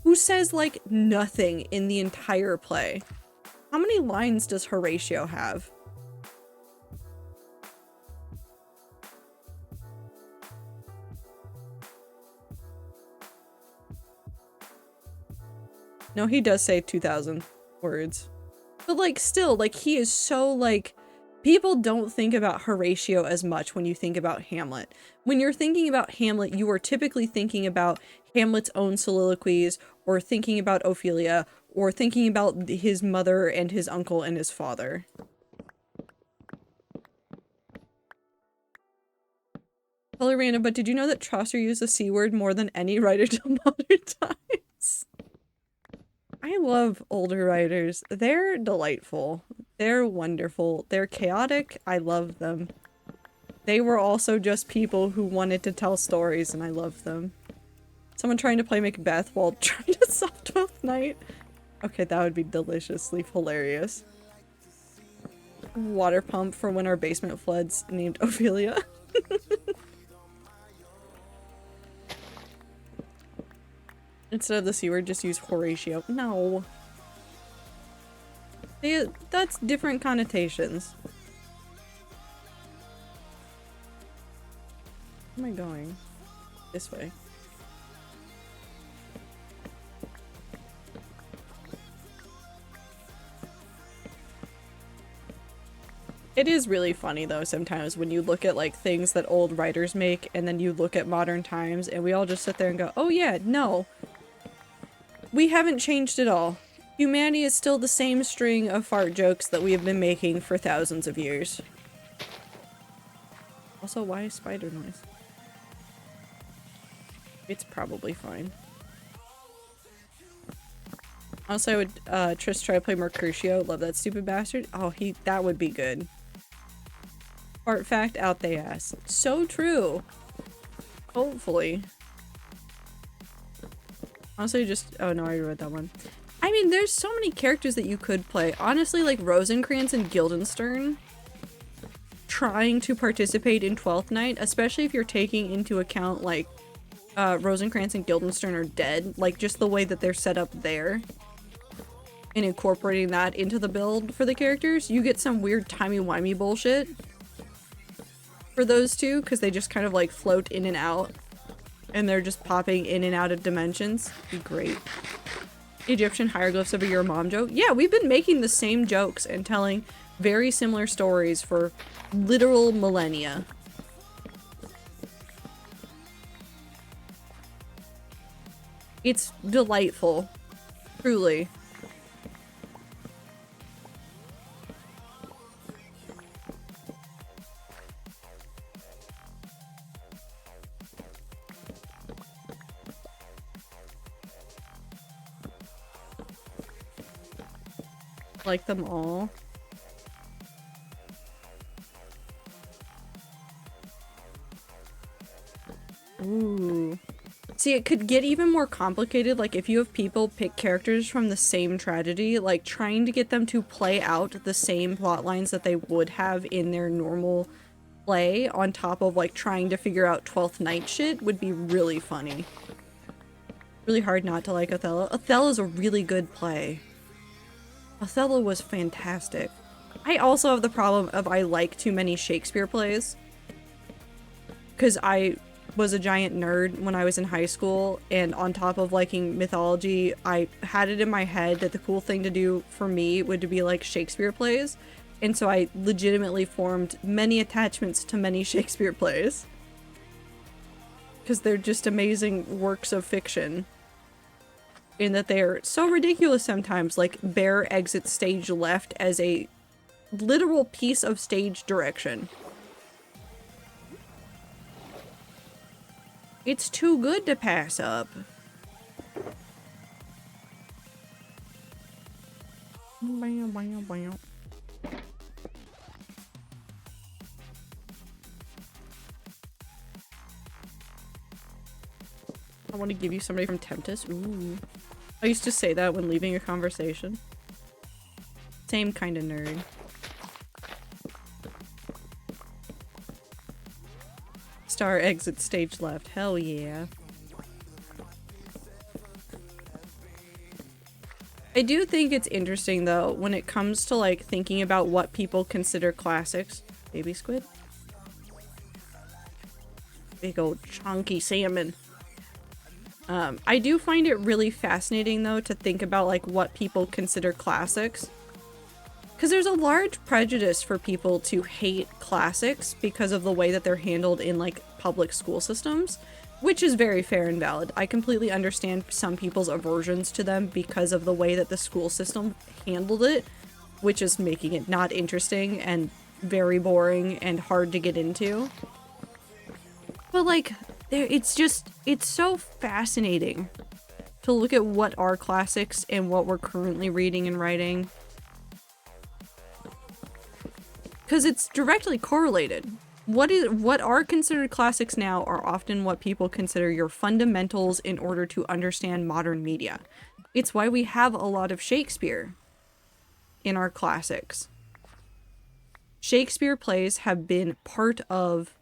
who says, like, nothing in the entire play. How many lines does Horatio have? No, he does say 2,000 words. But, like, still, like, he is so, like... People don't think about Horatio as much when you think about Hamlet. When you're thinking about Hamlet, you are typically thinking about Hamlet's own soliloquies, or thinking about Ophelia, or thinking about his mother and his uncle and his father. Totally random, but did you know that Chaucer used the C word more than any writer till modern times? I love older writers. They're delightful. They're wonderful. They're chaotic. I love them. They were also just people who wanted to tell stories, and I love them. Someone trying to play Macbeth while trying to solve Twelfth Night. Okay, that would be deliciously hilarious. Water pump for when our basement floods, named Ophelia. Instead of the C word, just use Horatio. No. That's different connotations. Where am I going? This way. It is really funny though sometimes when you look at like things that old writers make and then you look at modern times and we all just sit there and go, oh yeah, no. We haven't changed at all. Humanity is still the same string of fart jokes that we have been making for thousands of years. Also, why is spider noise? It's probably fine. Also, I would Trish try to play Mercutio. Love that stupid bastard. Oh, that would be good. Fart fact out the ass. So true. Hopefully. Honestly, just oh no, I already read that one. I mean, there's so many characters that you could play. Honestly, like Rosencrantz and Guildenstern trying to participate in Twelfth Night, especially if you're taking into account like Rosencrantz and Guildenstern are dead, like just the way that they're set up there and incorporating that into the build for the characters, you get some weird timey-wimey bullshit for those two because they just kind of like float in and out and they're just popping in and out of dimensions. Be great. Egyptian hieroglyphs over your mom joke. Yeah, we've been making the same jokes and telling very similar stories for literal millennia. It's delightful. Truly. Like them all. Ooh. See, it could get even more complicated, like if you have people pick characters from the same tragedy, like trying to get them to play out the same plot lines that they would have in their normal play on top of like trying to figure out 12th Night shit would be really funny. Really hard not to like Othello. Othello's a really good play. Othello was fantastic. I also have the problem of I like too many Shakespeare plays. Because I was a giant nerd when I was in high school, and on top of liking mythology, I had it in my head that the cool thing to do for me would be like Shakespeare plays, and so I legitimately formed many attachments to many Shakespeare plays. Because they're just amazing works of fiction. In that they are so ridiculous sometimes, like Bear exits stage left as a literal piece of stage direction. It's too good to pass up. Bam, bam, bam. I want to give you somebody from Tempest. Ooh. I used to say that when leaving a conversation. Same kind of nerd. Star exit stage left. Hell yeah. I do think it's interesting though when it comes to like thinking about what people consider classics. Baby squid? Big old chunky salmon. I do find it really fascinating though to think about like what people consider classics. Because there's a large prejudice for people to hate classics because of the way that they're handled in like public school systems, which is very fair and valid. I completely understand some people's aversions to them because of the way that the school system handled it, which is making it not interesting and very boring and hard to get into. But like, it's so fascinating to look at what are classics and what we're currently reading and writing. Because it's directly correlated. What are considered classics now are often what people consider your fundamentals in order to understand modern media. It's why we have a lot of Shakespeare in our classics. Shakespeare plays have been part of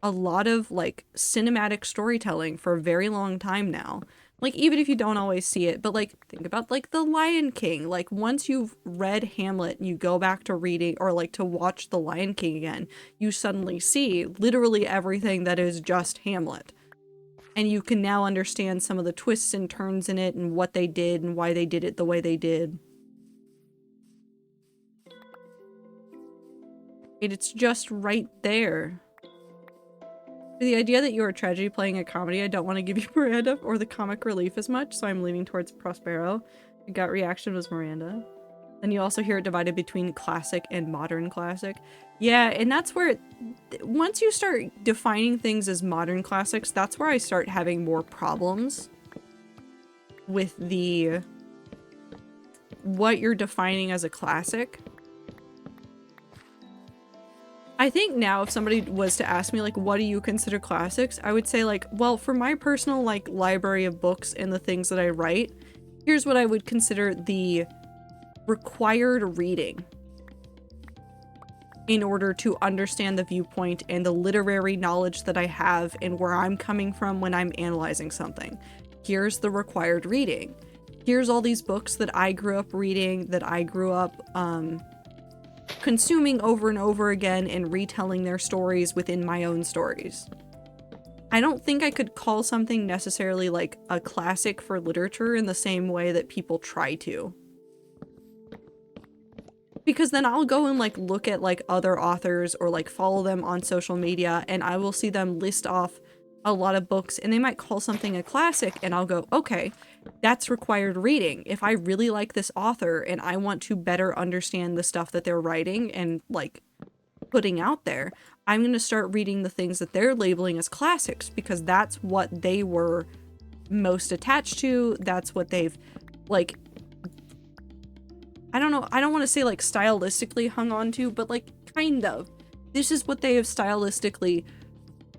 a lot of like cinematic storytelling for a very long time now. Like, even if you don't always see it, but like, think about like The Lion King. Like, once you've read Hamlet and you go back to reading or like to watch The Lion King again, you suddenly see literally everything that is just Hamlet. And you can now understand some of the twists and turns in it and what they did and why they did it the way they did. And it's just right there. For the idea that you're a tragedy playing a comedy, I don't want to give you Miranda or the comic relief as much, so I'm leaning towards Prospero. The gut reaction was Miranda. Then you also hear it divided between classic and modern classic. Yeah, and that's where, once you start defining things as modern classics, that's where I start having more problems with what you're defining as a classic. I think now if somebody was to ask me like, what do you consider classics? I would say like, well, for my personal like library of books and the things that I write, here's what I would consider the required reading in order to understand the viewpoint and the literary knowledge that I have and where I'm coming from when I'm analyzing something. Here's the required reading. Here's all these books that I grew up reading, that I grew up, consuming over and over again and retelling their stories within my own stories. I don't think I could call something necessarily like a classic for literature in the same way that people try to. Because then I'll go and like look at like other authors or like follow them on social media and I will see them list off a lot of books and they might call something a classic and I'll go, okay, that's required reading. If I really like this author and I want to better understand the stuff that they're writing and like putting out there, I'm going to start reading the things that they're labeling as classics because that's what they were most attached to. That's what they've like, I don't know, I don't want to say like stylistically hung on to, but like kind of. This is what they have stylistically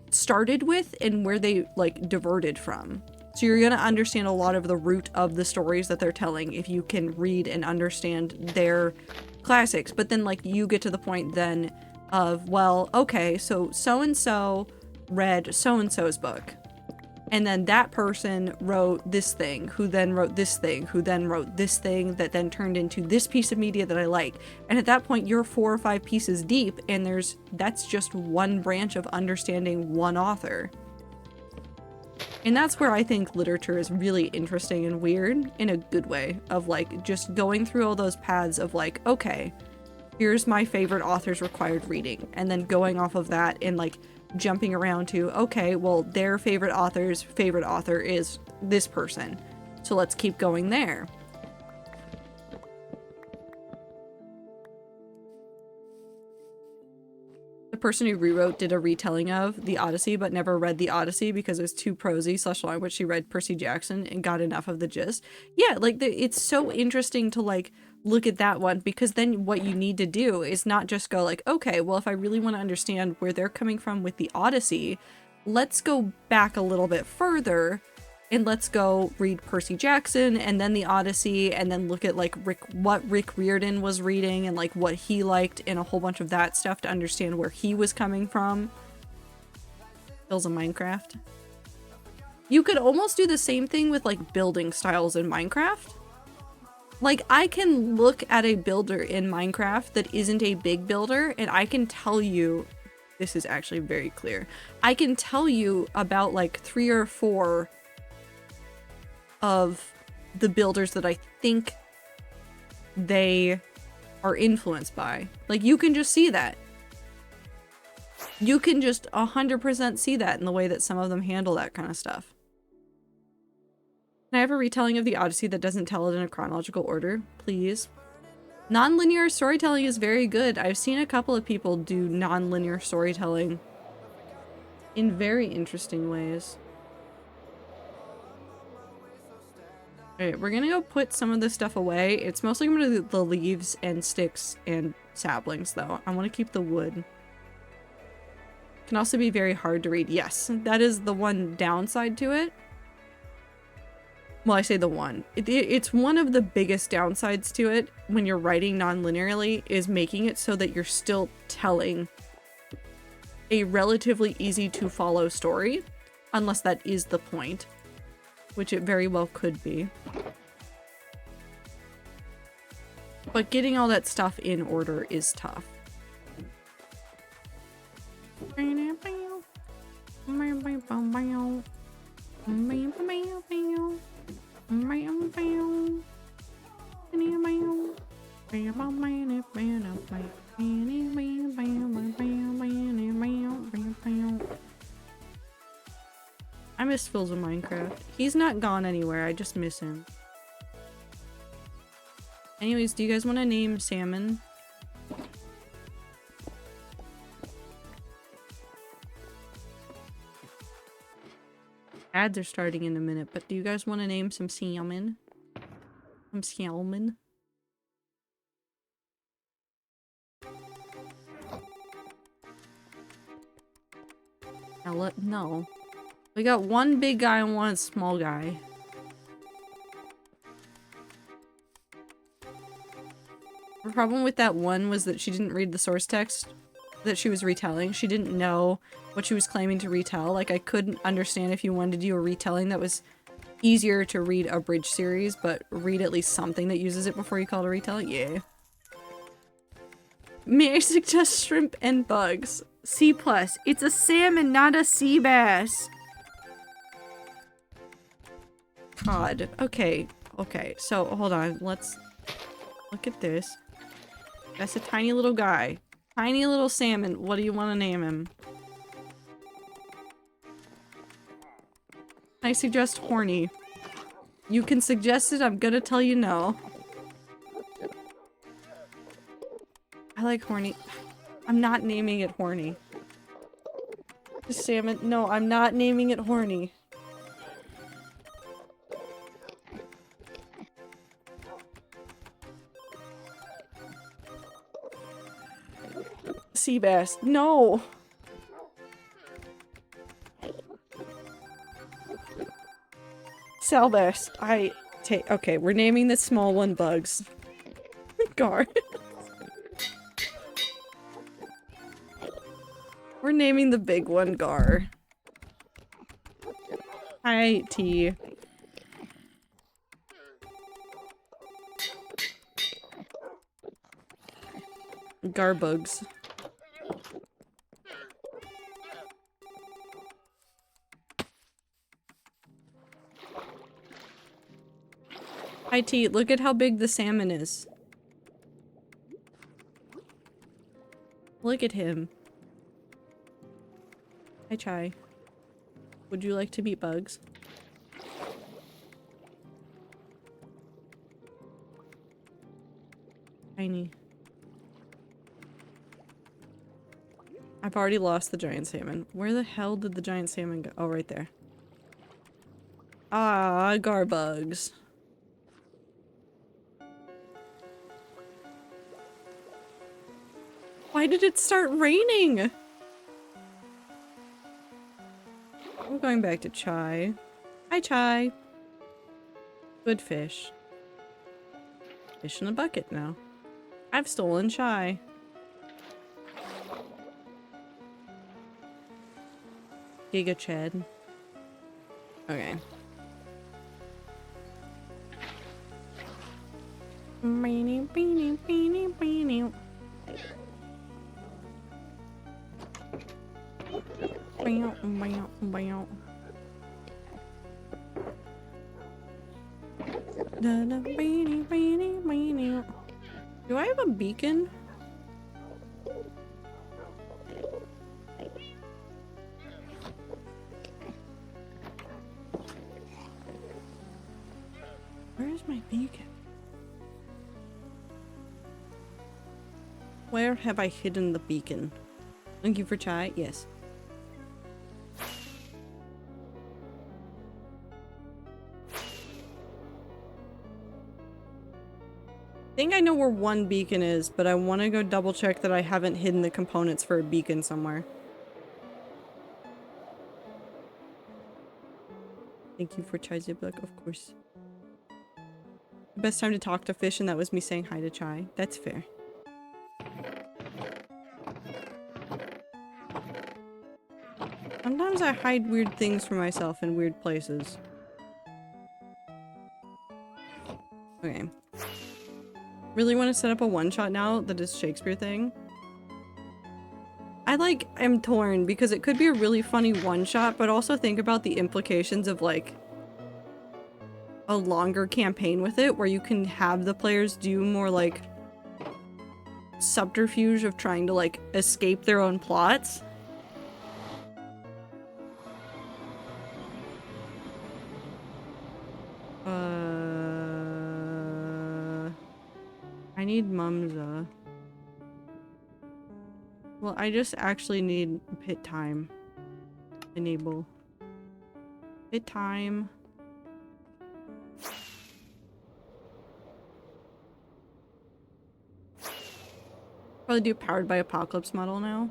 started with and where they like diverted from. So you're gonna understand a lot of the root of the stories that they're telling if you can read and understand their classics. But then like you get to the point then of, well, okay, so so-and-so read so-and-so's book. And then that person wrote this thing, who then wrote this thing, who then wrote this thing that then turned into this piece of media that I like. And at that point, you're 4 or 5 pieces deep, and that's just one branch of understanding one author. And that's where I think literature is really interesting and weird in a good way, of like just going through all those paths of like, okay, here's my favorite author's required reading, and then going off of that and like jumping around to, okay, well, their favorite author's favorite author is this person, so let's keep going there. The person who rewrote did a retelling of The Odyssey but never read The Odyssey because it was too prosy / long, but she read Percy Jackson and got enough of the gist. Yeah, like it's so interesting to like look at that one, because then what you need to do is not just go like, okay, well, if I really want to understand where they're coming from with The Odyssey, let's go back a little bit further and let's go read Percy Jackson and then The Odyssey, and then look at like what Rick Riordan was reading and like what he liked and a whole bunch of that stuff to understand where he was coming from. Builds a Minecraft. You could almost do the same thing with like building styles in Minecraft. Like, I can look at a builder in Minecraft that isn't a big builder, and I can tell you, this is actually very clear, I can tell you about like 3 or 4 of the builders that I think they are influenced by. Like, you can just see that. You can just 100% see that in the way that some of them handle that kind of stuff. Can I have a retelling of The Odyssey that doesn't tell it in a chronological order, please? Non-linear storytelling is very good. I've seen a couple of people do non-linear storytelling in very interesting ways. Alright, we're gonna go put some of this stuff away. It's mostly gonna be the leaves and sticks and saplings, though. I want to keep the wood. Can also be very hard to read. Yes, that is the one downside to it. Well, I say the one. It's one of the biggest downsides to it when you're writing non-linearly, is making it so that you're still telling a relatively easy to follow story, unless that is the point, which it very well could be. But getting all that stuff in order is tough. I miss Phil's in Minecraft. He's not gone anywhere, I just miss him. Anyways, do you guys want to name Salmon? Ads are starting in a minute, but do you guys want to name some salmon? Some salmon? No. We got one big guy and one small guy. The problem with that one was that she didn't read the source text that she was retelling. She didn't know what she was claiming to retell. Like, I couldn't understand if you wanted to do a retelling that was easier to read a bridge series, but read at least something that uses it before you call it a retelling. Yeah. May I suggest shrimp and bugs? C+. It's a salmon, not a sea bass. God. Okay. Okay. So, hold on. Let's look at this. That's a tiny little guy. Tiny little salmon. What do you want to name him? I suggest horny. You can suggest it. I'm gonna tell you no. I like horny. I'm not naming it horny. Salmon. No, I'm not naming it horny. Sea bass. No! Sal bass. Okay, we're naming the small one Bugs. Gar. We're naming the big one Gar. Hi, T. Garbugs. Hi, T. Look at how big the salmon is. Look at him. Hi, Chai. Would you like to meet Bugs? Tiny. I've already lost the giant salmon. Where the hell did the giant salmon go? Oh, right there. Ah, Garbugs. Why did it start raining? I'm going back to Chai. Hi, Chai. Good fish. Fish in a bucket now. I've stolen Chai. Giga Chad. Okay. Beanie, beanie, beanie, beanie. Bow, bow, bow. Da da beanie, beanie, beanie. Do I have a beacon? Where is my beacon? Where have I hidden the beacon? Thank you for Chai. Yes. I think I know where one beacon is, but I want to go double check that I haven't hidden the components for a beacon somewhere. Thank you for Chai Ziblock, of course. Best time to talk to fish, and that was me saying hi to Chai. That's fair. Sometimes I hide weird things from myself in weird places. Okay. Really want to set up a one-shot now that is Shakespeare thing. I'm torn because it could be a really funny one-shot, but also think about the implications of like a longer campaign with it where you can have the players do more like subterfuge of trying to like escape their own plots. I need Mumza. Well, I just actually need pit time. Enable. Pit time. Probably do powered by Apocalypse model now.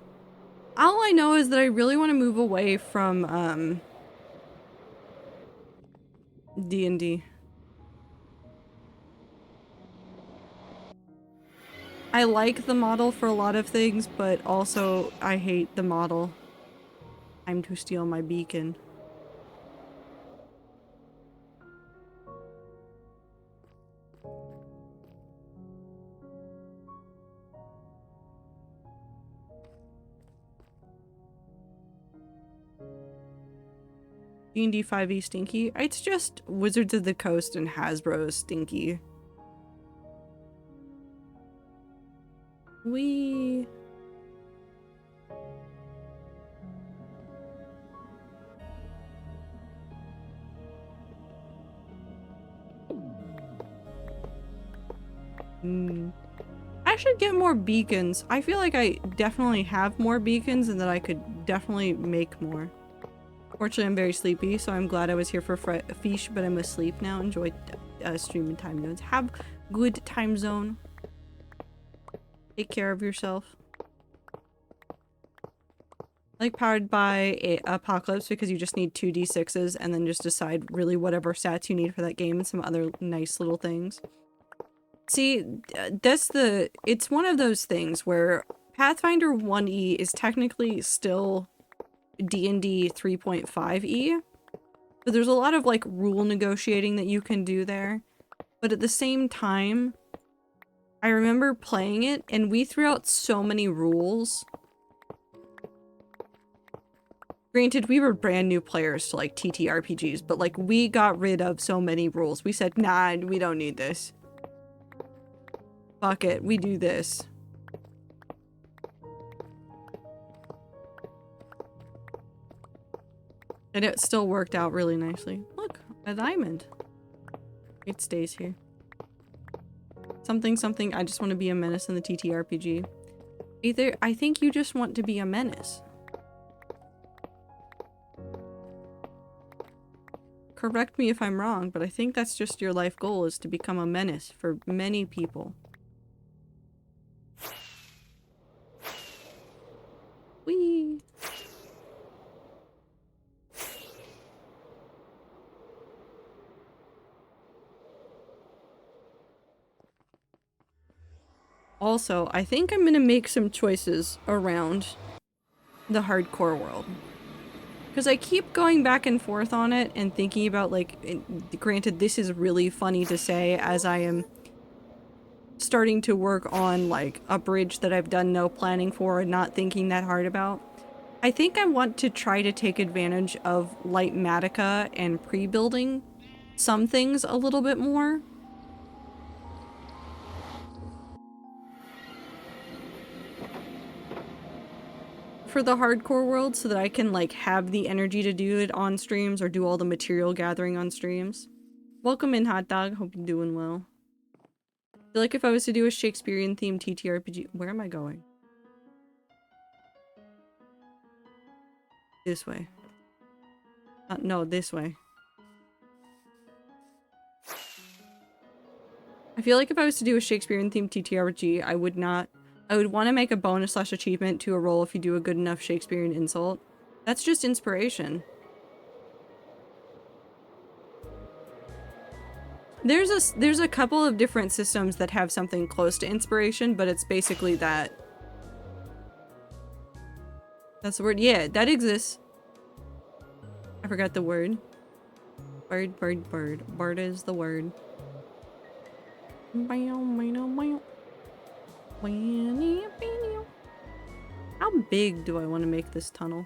All I know is that I really want to move away from D&D. I like the model for a lot of things, but also I hate the model. Time to steal my beacon. D&D 5e stinky? It's just Wizards of the Coast and Hasbro is stinky. We... I should get more beacons. I feel like I definitely have more beacons and that I could definitely make more. Fortunately, I'm very sleepy, so I'm glad I was here for fish, but I'm asleep now. Enjoy streaming time zones. Have good time zone. Take care of yourself. Like Powered by Apocalypse because you just need 2d6s and then just decide really whatever stats you need for that game and some other nice little things. See, it's one of those things where Pathfinder 1e is technically still D&D 3.5e, but there's a lot of like rule negotiating that you can do there. But at the same time, I remember playing it and we threw out so many rules. Granted, we were brand new players to like TTRPGs, but like we got rid of so many rules. We said, nah, we don't need this. Fuck it, we do this. And it still worked out really nicely. Look, a diamond. It stays here. Something, something, I just want to be a menace in the TTRPG. I think you just want to be a menace. Correct me if I'm wrong, but I think that's just your life goal, is to become a menace for many people. Whee! Also, I think I'm gonna make some choices around the hardcore world. Because I keep going back and forth on it and thinking about, like, granted, this is really funny to say as I am starting to work on, like, a bridge that I've done no planning for and not thinking that hard about. I think I want to try to take advantage of Lightmatica and pre-building some things a little bit more. For the hardcore world, so that I can like have the energy to do it on streams or do all the material gathering on streams. Welcome in, Hot Dog. Hope you're doing well. I feel like if I was to do a Shakespearean themed TTRPG, where am I going? This way. No, this way. I feel like if I was to do a Shakespearean themed TTRPG, I would want to make a bonus / achievement to a roll if you do a good enough Shakespearean insult. That's just inspiration. There's a couple of different systems that have something close to inspiration, but it's basically that. That's the word. Yeah, that exists. I forgot the word. Bird, bird, bird. Bird is the word. How big do I want to make this tunnel?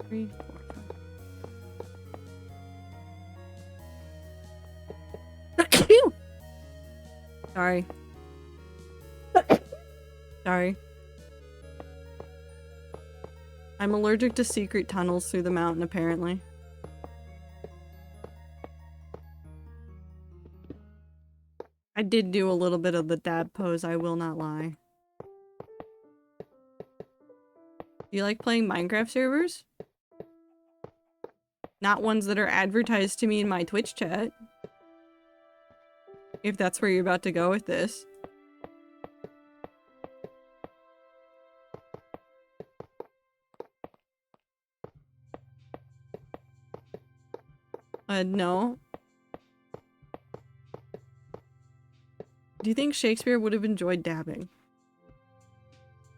Three, 4, 5. Sorry. Sorry. I'm allergic to secret tunnels through the mountain, apparently. I did do a little bit of the dab pose, I will not lie. Do you like playing Minecraft servers? Not ones that are advertised to me in my Twitch chat. If that's where you're about to go with this. No. Do you think Shakespeare would have enjoyed dabbing?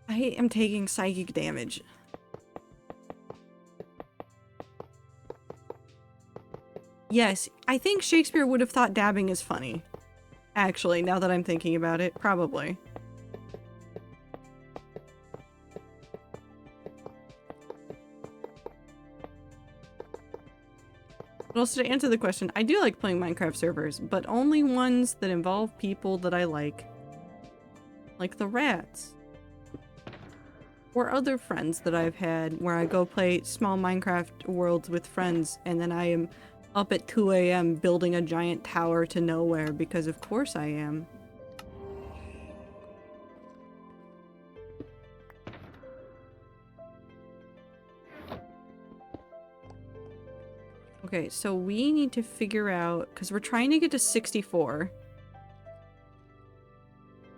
I am taking psychic damage. Yes, I think Shakespeare would have thought dabbing is funny. Actually, now that I'm thinking about it, probably. But also, to answer the question, I do like playing Minecraft servers, but only ones that involve people that I like. Like the rats. Or other friends that I've had, where I go play small Minecraft worlds with friends, and then I am up at 2 AM building a giant tower to nowhere, because of course I am. Okay, so we need to figure out, because we're trying to get to 64.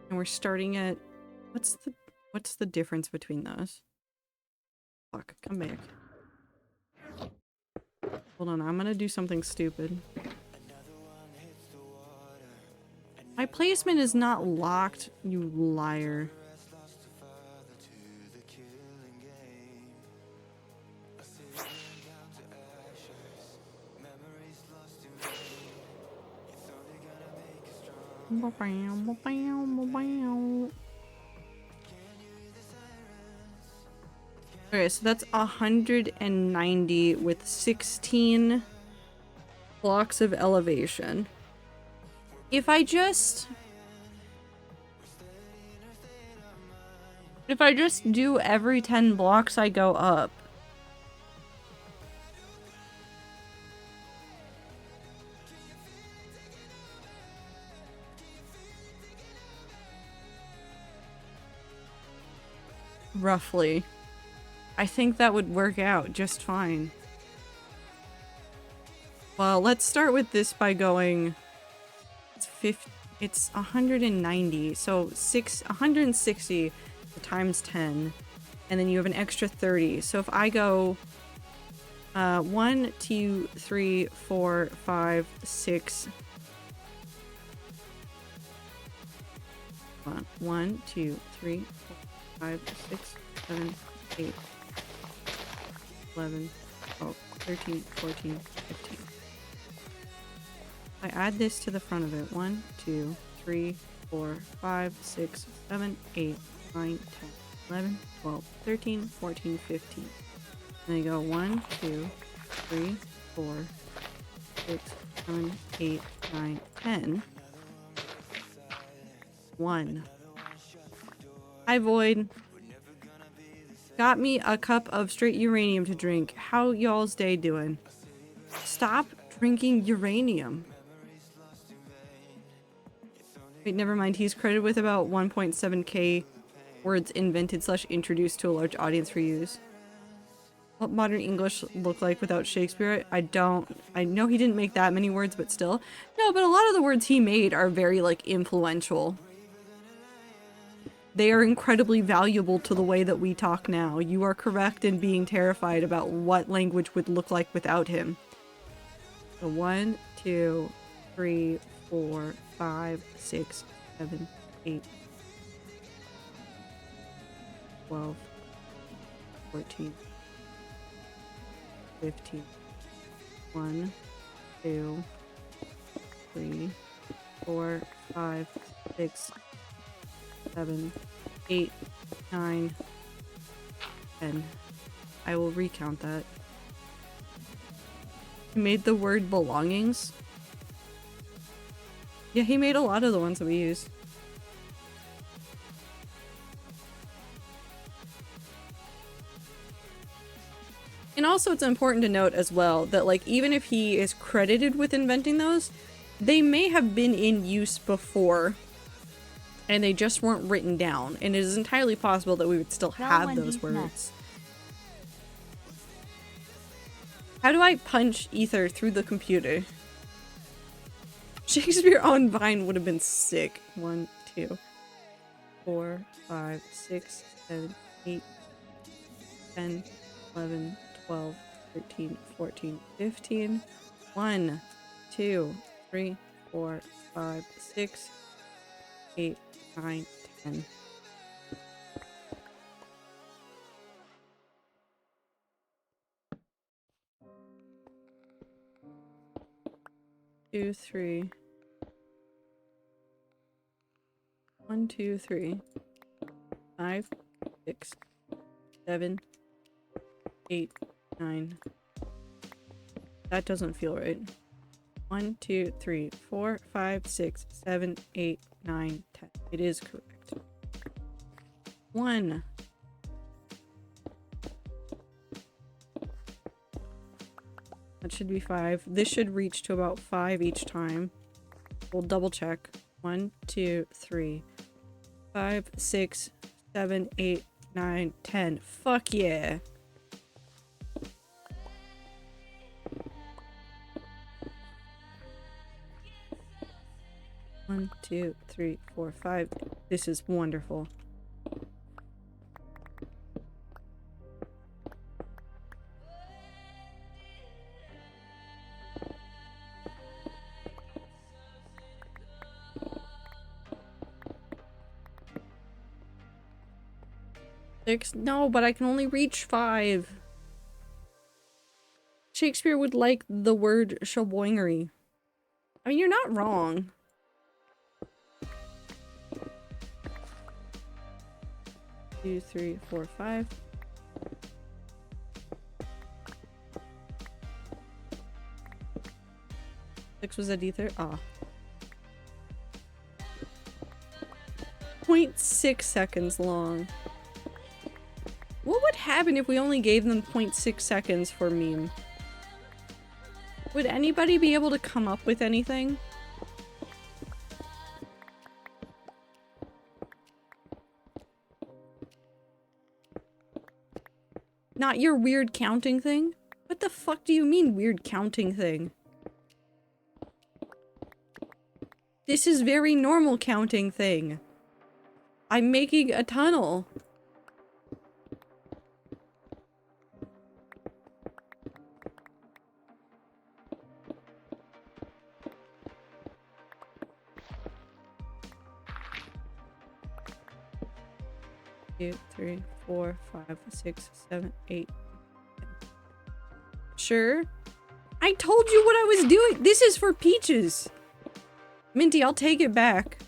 And we're starting at, what's the difference between those? Fuck, come back. Hold on, I'm gonna do something stupid. My placement is not locked, you liar. Okay, so that's 190 with 16 blocks of elevation. If I just do every 10 blocks I go up. Roughly. I think that would work out just fine. Well, let's start with this by going... It's 190, so 160 times 10, and then you have an extra 30. So if I go 1, 2, 3, 4, 5, 6... 1, 2, 3, 4, 5, 6, 7, 8, 11, 12, 13, 14, 15. I add this to the front of it. 1, 2, 3, 4, 5, 6, 7, 8, 9, 10, 11, 12, 13, 14, 15. And I go 1, 2, 3, 4, 6, 7, 8, 9, 10. 1. Hi, Void. Got me a cup of straight uranium to drink. How y'all's day doing? Stop drinking uranium. Wait, never mind. He's credited with about 1.7k words invented / introduced to a large audience for use. What modern English look like without Shakespeare? I know he didn't make that many words, but still. No, but a lot of the words he made are very, like, influential. They are incredibly valuable to the way that we talk now. You are correct in being terrified about what language would look like without him. So 1, 2, 3, 4, 5, 6, 7, 8, 12, 14, 15. 1, 2, 3, 4, 5, 6, 7, 8, 9, 10. I will recount that. He made the word belongings. Yeah, he made a lot of the ones that we use. And also it's important to note as well that, like, even if he is credited with inventing those, they may have been in use before and they just weren't written down, and it is entirely possible that we would still have those words. How do I punch ether through the computer? Shakespeare on Vine would have been sick. 1, 2, 4, 5, 6, 7, 8, 10, 11, 12, 13, 14, 15. 1, 2, 3, 4, 5, 6, 8, 9, 10. Two, 3. 1, 2, 3. 5, 6, 7, 8, 9. That doesn't feel right. 1, 2, 3, 4, 5, 6, 7, 8, 9, 10. It is correct. 1. That should be 5. This should reach to about 5 each time. We'll double check. 1, 2, 3, 5, 6, 7, 8, 9, 10. Fuck yeah. 1, 2, 3, 4, 5. This is wonderful. Six? No, but I can only reach 5. Shakespeare would like the word sheboingery. I mean, you're not wrong. Two, 3, 4, 5. Six was at ether. Ah. 0.6 seconds long. What would happen if we only gave them 0.6 seconds for meme? Would anybody be able to come up with anything? Not your weird counting thing? What the fuck do you mean weird counting thing? This is very normal counting thing. I'm making a tunnel. Two, 3, 4, 5, 6, 7, 8. Sure. I told you what I was doing. This is for Peaches. Minty, I'll take it back.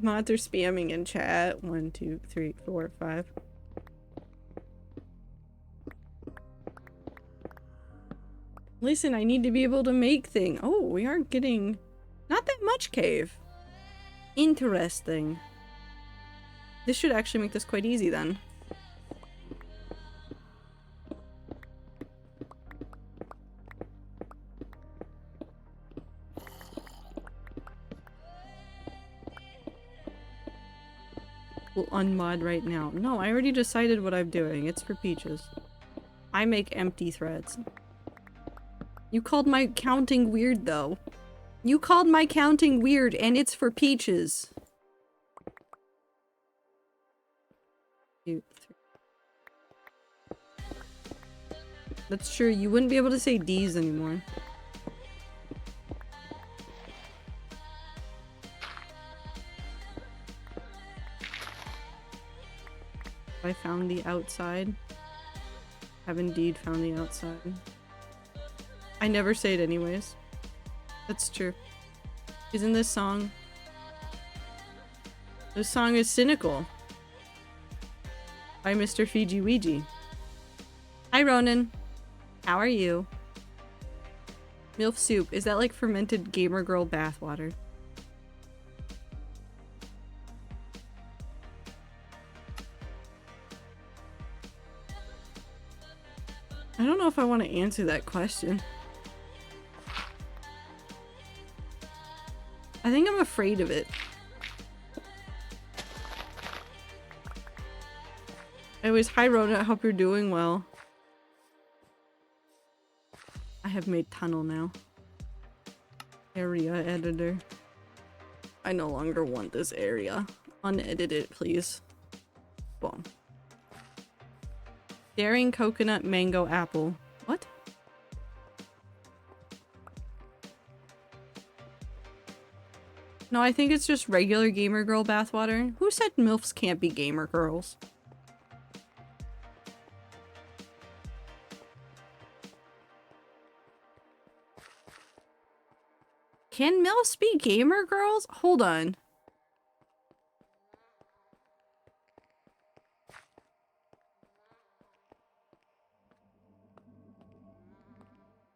Mods are spamming in chat. 1, 2, 3, 4, 5. Listen, I need to be able to make things. Oh, we aren't getting not that much cave. Interesting. This should actually make this quite easy then. We'll unmod right now. No, I already decided what I'm doing. It's for Peaches. I make empty threads. You called my counting weird, though. You called my counting weird, and it's for Peaches. 2, 3. That's true. You wouldn't be able to say D's anymore. I found the outside. Have indeed found the outside. I never say it anyways. That's true. Isn't this song? This song is Cynical by Mr. Fiji Ouija. Hi Ronan. How are you? MILF soup. Is that like fermented gamer girl bathwater? I don't know if I want to answer that question. I think I'm afraid of it. Anyways, hi Rona, I hope you're doing well. I have made tunnel now. Area editor. I no longer want this area. Unedit it, please. Boom. Daring coconut mango apple. What? No, I think it's just regular gamer girl bathwater. Who said MILFs can't be gamer girls? Can MILFs be gamer girls? Hold on.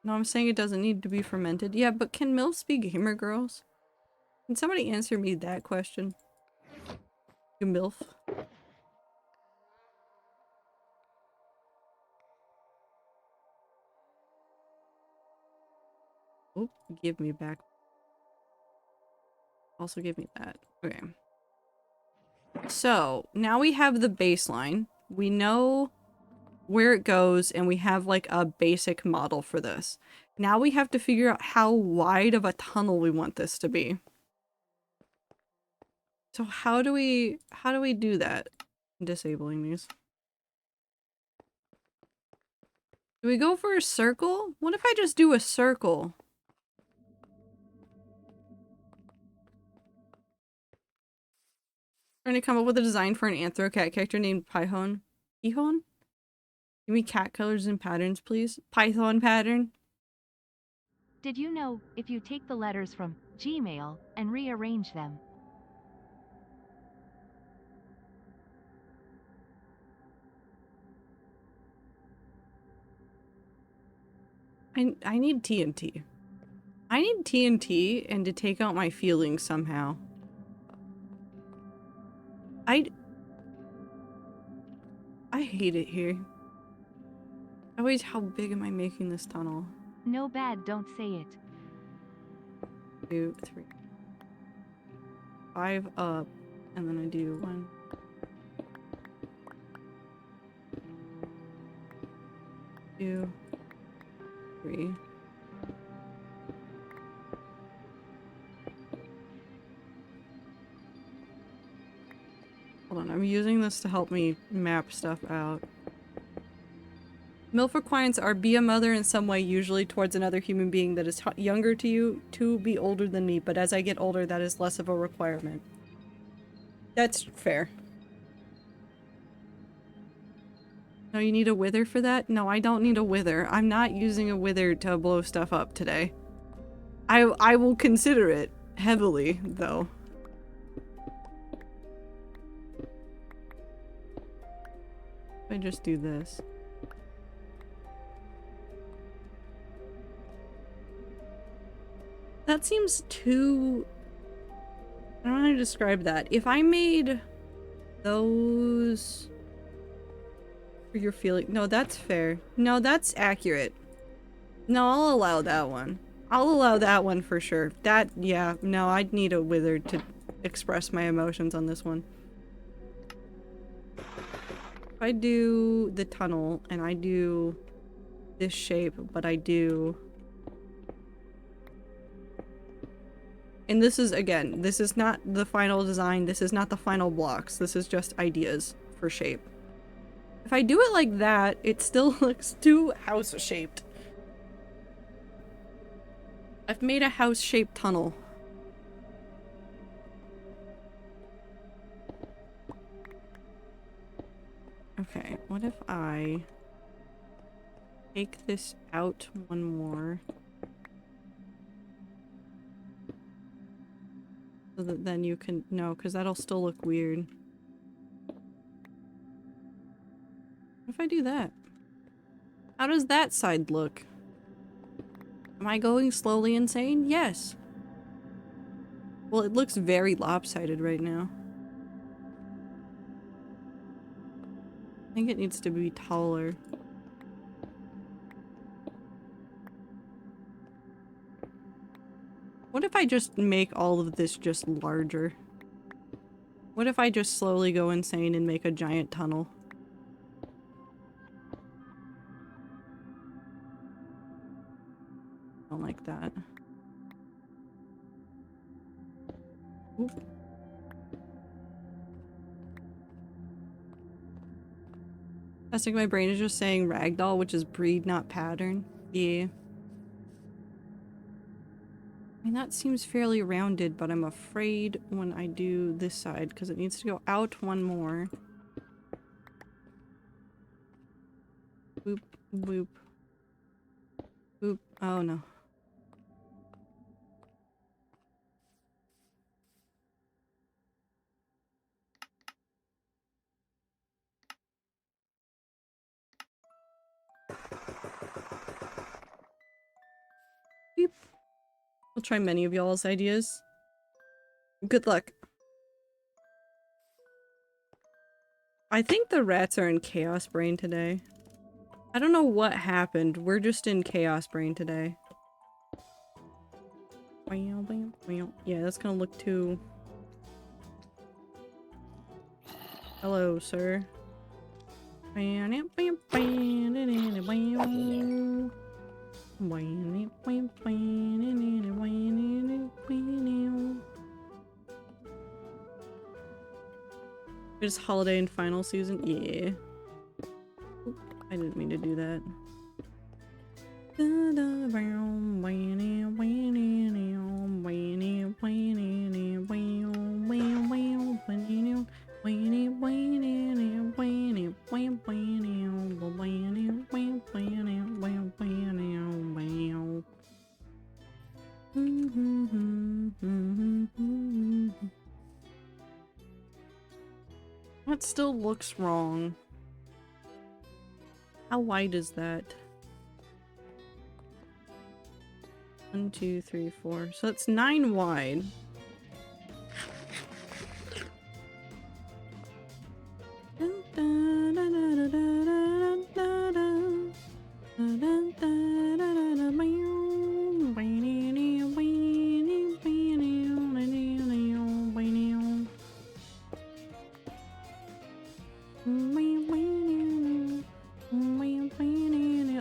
No, I'm saying it doesn't need to be fermented. Yeah, but can MILFs be gamer girls? Can somebody answer me that question? You MILF? Oh, give me back. Also give me that. Okay. So, now we have the baseline. We know where it goes, and we have like a basic model for this. Now we have to figure out how wide of a tunnel we want this to be. So how do we do that? Disabling these. Do we go for a circle? What if I just do a circle? Trying to come up with a design for an Anthro cat character named Python. Python? Give me cat colors and patterns, please. Python pattern.
Did you know, if you take the letters from Gmail and rearrange them,
I need TNT. I need TNT and to take out my feelings somehow. I hate it here. Always, how big am I making this tunnel?
no bad, don't say it.
2, 3, 5 up, and then I do 1, 2, 3. Hold on, I'm using this to help me map stuff out. MILF requirements are be a mother in some way, usually towards another human being that is younger to you, to be older than me, but as I get older, that is less of a requirement. That's fair. No, you need a wither for that? No, I don't need a wither. I'm not using a wither to blow stuff up today. I will consider it heavily, though. I just do this. That seems too... I don't know how to describe that. If I made those... for your feeling... No, that's fair. No, that's accurate. No, I'll allow that one. I'll allow that one for sure. That, yeah, no, I'd need a wither to express my emotions on this one. If I do the tunnel and I do this shape, but I do... And this is, again, this is not the final design, this is not the final blocks, this is just ideas for shape. If I do it like that, it still looks too house-shaped. I've made a house-shaped tunnel. Okay, what if I take this out one more? So that then you can... No, because that'll still look weird. What if I do that? How does that side look? Am I going slowly insane? Yes. Well, it looks very lopsided right now. I think it needs to be taller. What if I just make all of this just larger? What if I just slowly go insane and make a giant tunnel? I don't like that. Oop. I think my brain is just saying ragdoll, which is breed, not pattern. Yeah. I mean, that seems fairly rounded, but I'm afraid when I do this side, because it needs to go out one more. Boop, boop. Boop. Oh no. Beep. I'll try many of y'all's ideas. Good luck. I think the rats are in Chaos Brain today. I don't know what happened. We're just in Chaos Brain today. Yeah, that's gonna look too... Hello, sir. It's holiday and final season? Yeah. Oop, I didn't mean to do that. That still looks wrong. How wide is that? 1, 2, 3, 4. So that's 9 wide.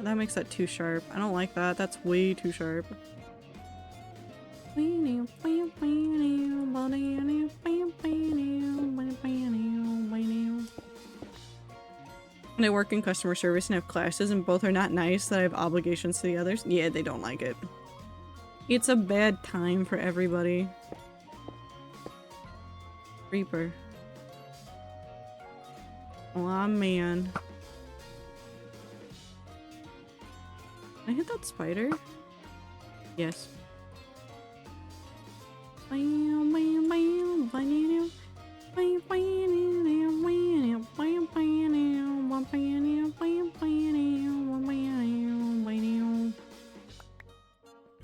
That makes that too sharp. I don't like that. That's way too sharp. And I work in customer service and have classes and both are not nice that I have obligations to the others. Yeah, they don't like it. It's a bad time for everybody. Reaper. Aw, man. Can I hit that spider? Yes. I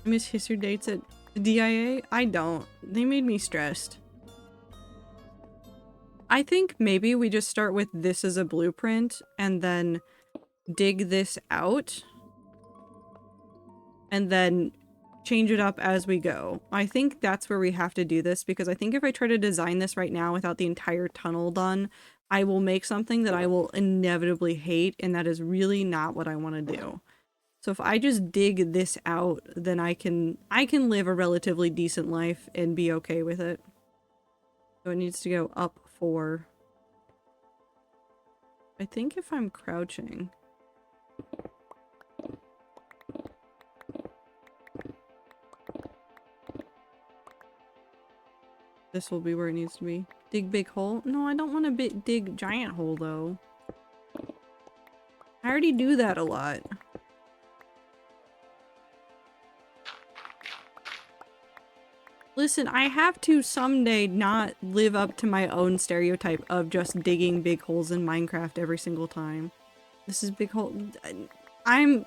miss history dates at DIA? I don't. They made me stressed. I think maybe we just start with this as a blueprint and then dig this out and then change it up as we go. I think that's where we have to do this because I think if I try to design this right now without the entire tunnel done, I will make something that I will inevitably hate, and that is really not what I want to do. So if I just dig this out, then I can live a relatively decent life and be okay with it. So it needs to go up 4. I think if I'm crouching. This will be where it needs to be. Dig big hole? No, I don't want to dig giant hole though. I already do that a lot. Listen, I have to someday not live up to my own stereotype of just digging big holes in Minecraft every single time. This is big hole. I'm...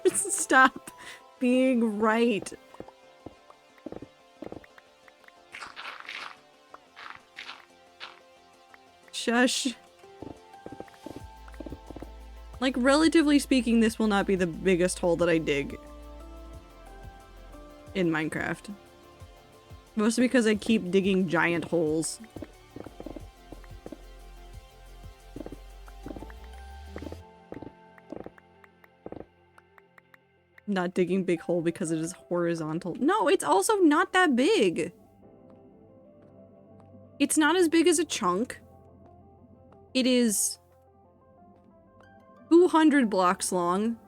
Stop being right. Shush. Like, relatively speaking, this will not be the biggest hole that I dig in Minecraft. Mostly because I keep digging giant holes. Not digging big hole because it is horizontal. No, it's also not that big. It's not as big as a chunk. It is 200 blocks long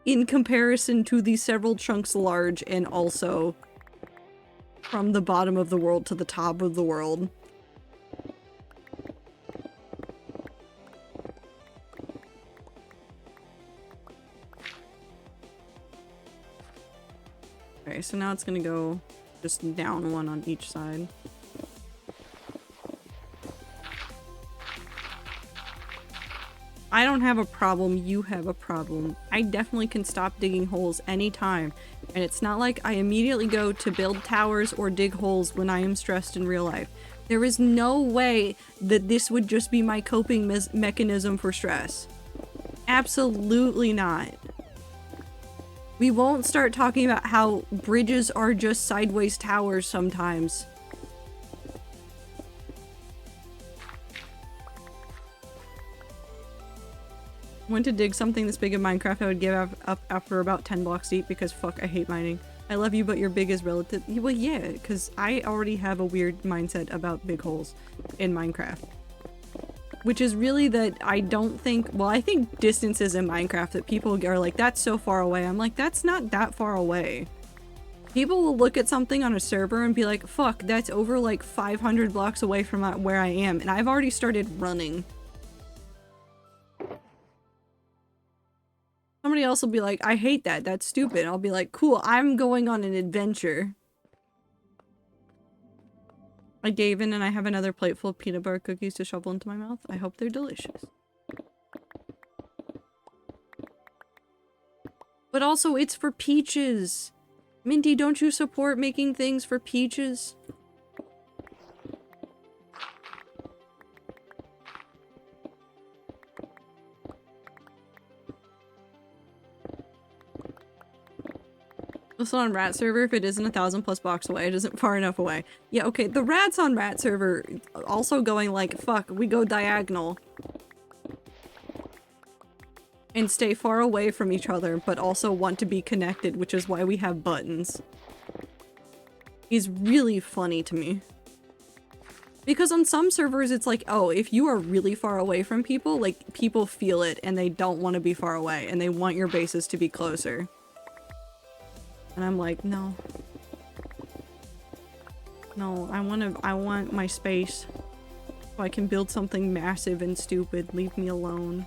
in comparison to the several chunks large and also from the bottom of the world to the top of the world. Okay, so now it's gonna go just down 1 on each side. I don't have a problem, you have a problem. I definitely can stop digging holes anytime. And it's not like I immediately go to build towers or dig holes when I am stressed in real life. There is no way that this would just be my coping mechanism for stress. Absolutely not. We won't start talking about how bridges are just sideways towers sometimes. Went to dig something this big in Minecraft, I would give up after about 10 blocks deep because fuck, I hate mining. I love you, but you're big is relative. Well, yeah, because I already have a weird mindset about big holes in Minecraft. Which is really that I don't think, well, I think distances in Minecraft that people are like, that's so far away. I'm like, that's not that far away. People will look at something on a server and be like, fuck, that's over like 500 blocks away from where I am. And I've already started running. Somebody else will be like, I hate that. That's stupid. I'll be like, cool, I'm going on an adventure. I gave in and I have another plate full of peanut butter cookies to shovel into my mouth. I hope they're delicious. But also, it's for Peaches. Minty, don't you support making things for Peaches? Also on Rat server, if it isn't 1,000+ blocks away, it isn't far enough away. Yeah, okay, the rats on Rat server also going like, fuck, we go diagonal. And stay far away from each other, but also want to be connected, which is why we have buttons. Is really funny to me. Because on some servers, it's like, oh, if you are really far away from people, like, people feel it and they don't want to be far away, and they want your bases to be closer. And I'm like, no. No, I want my space. So I can build something massive and stupid. Leave me alone.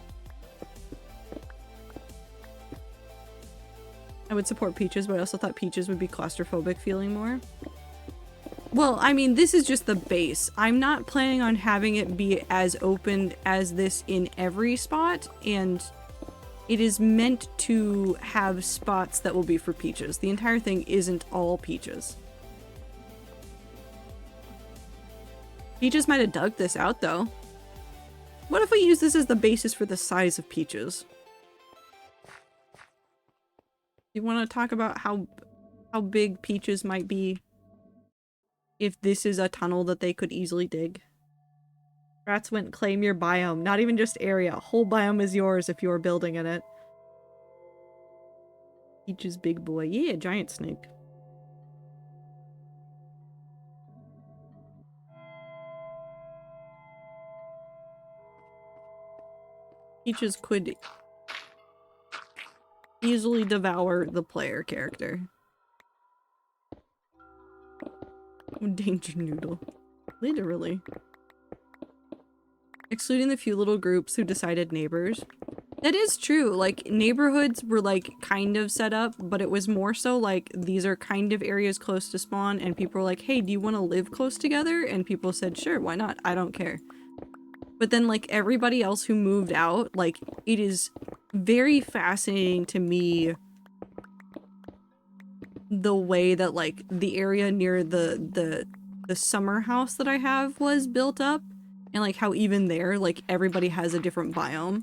I would support Peaches, but I also thought Peaches would be claustrophobic feeling more. Well, I mean, this is just the base. I'm not planning on having it be as open as this in every spot, and it is meant to have spots that will be for Peaches. The entire thing isn't all Peaches. Peaches might have dug this out, though. What if we use this as the basis for the size of Peaches? You want to talk about how big Peaches might be if this is a tunnel that they could easily dig? Rats went claim your biome. Not even just area. Whole biome is yours if you're building in it. Peaches big boy. Yeah, giant snake. Peaches could easily devour the player character. Danger noodle. Literally. Excluding the few little groups who decided neighbors. That is true. Like, neighborhoods were, like, kind of set up, but it was more so, like, these are kind of areas close to spawn, and people were like, hey, do you want to live close together? And people said, sure, why not? I don't care. But then, like, everybody else who moved out, like, it is very fascinating to me the way that, like, the area near the summer house that I have was built up. And, like, how even there, like, everybody has a different biome.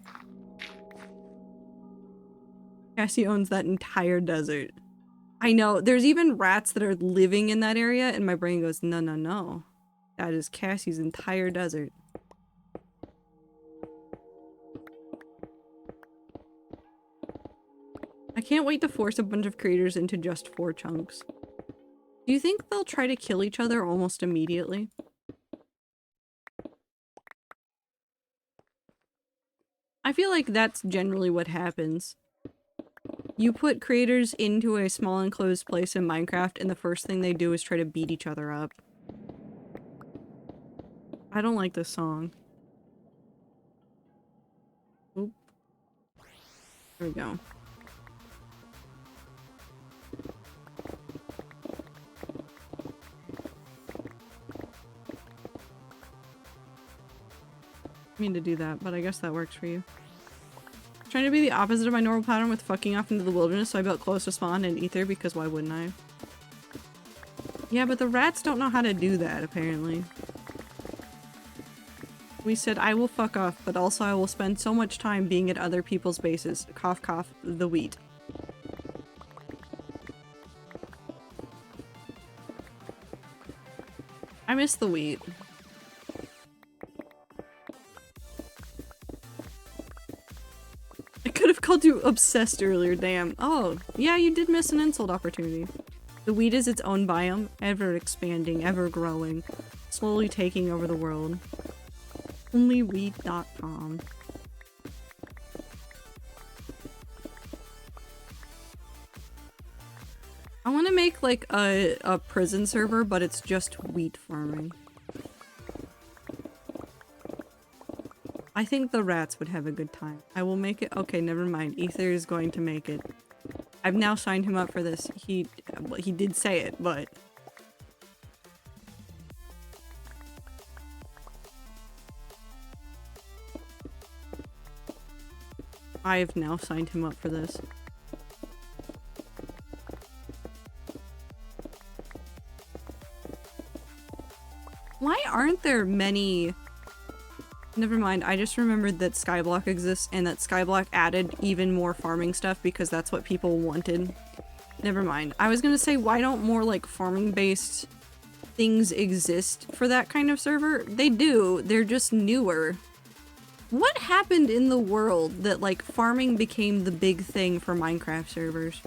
Cassie owns that entire desert. I know, there's even rats that are living in that area, and my brain goes, no, no, no. That is Cassie's entire desert. I can't wait to force a bunch of creators into just 4 chunks. Do you think they'll try to kill each other almost immediately? I feel like that's generally what happens. You put creators into a small enclosed place in Minecraft, and the first thing they do is try to beat each other up. I don't like this song. Oop. There we go. I mean to do that, but I guess that works for you. Trying to be the opposite of my normal pattern with fucking off into the wilderness, so I built close to spawn and ether because why wouldn't I? Yeah, but the rats don't know how to do that, apparently. We said I will fuck off, but also I will spend so much time being at other people's bases. Cough cough, the wheat. I miss the wheat. I could have called you obsessed earlier, damn. Oh, yeah, you did miss an insult opportunity. The wheat is its own biome, ever expanding, ever growing, slowly taking over the world. Onlywheat.com. I want to make like a prison server, but it's just wheat farming. I think the rats would have a good time. I will make it. Okay, never mind. Ether is going to make it. I've now signed him up for this. Well, he did say it, but I've now signed him up for this. Why aren't there many? Never mind, I just remembered that Skyblock exists and that Skyblock added even more farming stuff because that's what people wanted. Never mind. I was gonna say, why don't more like farming-based things exist for that kind of server? They do, they're just newer. What happened in the world that like farming became the big thing for Minecraft servers?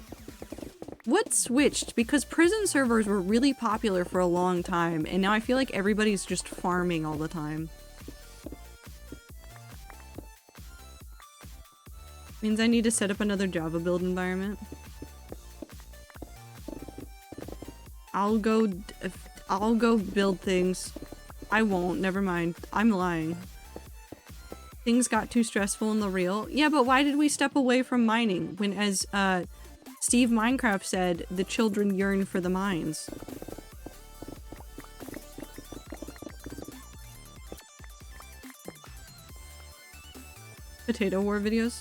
What switched? Because prison servers were really popular for a long time and now I feel like everybody's just farming all the time. Means I need to set up another Java build environment. I'll go build things. I won't, never mind. I'm lying. Things got too stressful in the real. Yeah, but why did we step away from mining when, as Steve Minecraft said, the children yearn for the mines? Potato War videos?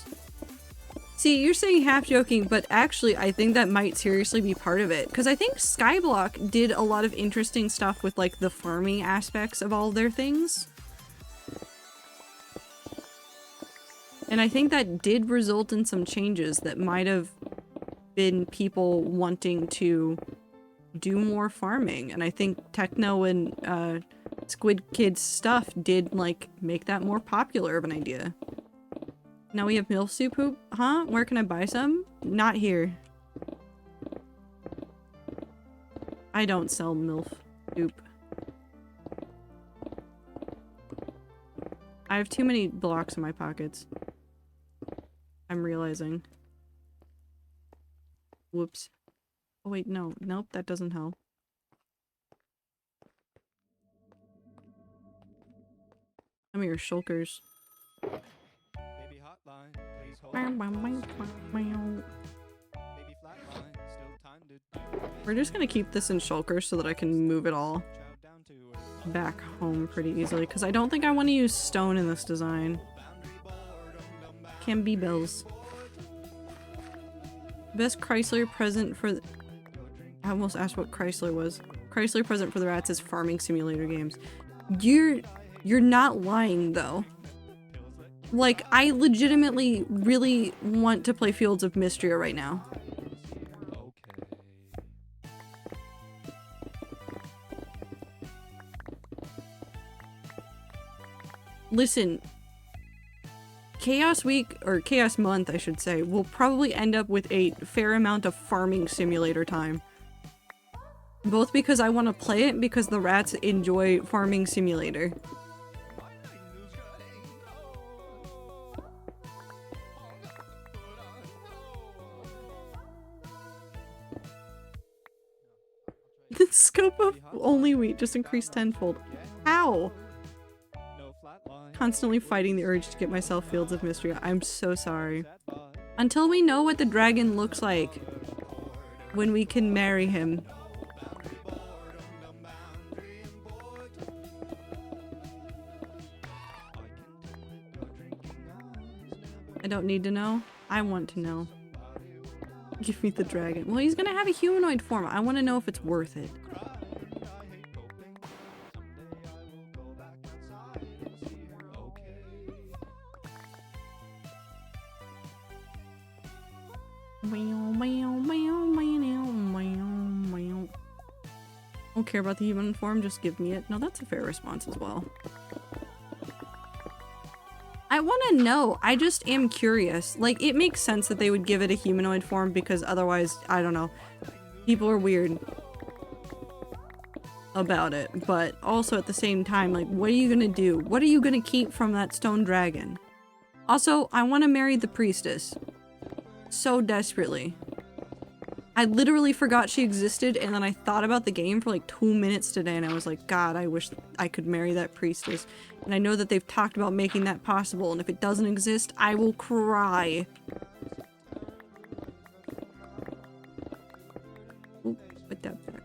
See, you're saying half joking, but actually I think that might seriously be part of it. Because I think Skyblock did a lot of interesting stuff with like the farming aspects of all their things. And I think that did result in some changes that might have been people wanting to do more farming. And I think Techno and Squid Kids stuff did like make that more popular of an idea. Now we have MILF soup hoop? Huh? Where can I buy some? Not here. I don't sell MILF soup. I have too many blocks in my pockets. I'm realizing. Whoops. Oh wait, no. Nope, that doesn't help. Come here, shulkers. We're just gonna keep this in shulker so that I can move it all back home pretty easily, because I don't think I want to use stone in this design. Can be bells. Best Chrysler present for the— I almost asked what Chrysler was. Chrysler present for the rats is farming simulator games. You're not lying though. Like, I legitimately really want to play Fields of Mystria right now. Listen, Chaos Week, or Chaos Month I should say, will probably end up with a fair amount of farming simulator time. Both because I want to play it, because the rats enjoy farming simulator. The scope of only wheat just increased tenfold. How? Constantly fighting the urge to get myself Fields of Mystria. I'm so sorry. Until we know what the dragon looks like, when we can marry him. I don't need to know. I want to know. Give me the dragon. Well, he's gonna have a humanoid form. I want to know if it's worth it. Don't care about the human form, just give me it. No, that's a fair response as well. I want to know. I just am curious. Like, it makes sense that they would give it a humanoid form because otherwise, I don't know. People are weird about it. But also at the same time, like, what are you gonna do? What are you gonna keep from that stone dragon? Also, I want to marry the priestess. So desperately. I literally forgot she existed, and then I thought about the game for like 2 minutes today, and I was like, God, I wish I could marry that priestess. And I know that they've talked about making that possible, and if it doesn't exist, I will cry. Ooh, put that back.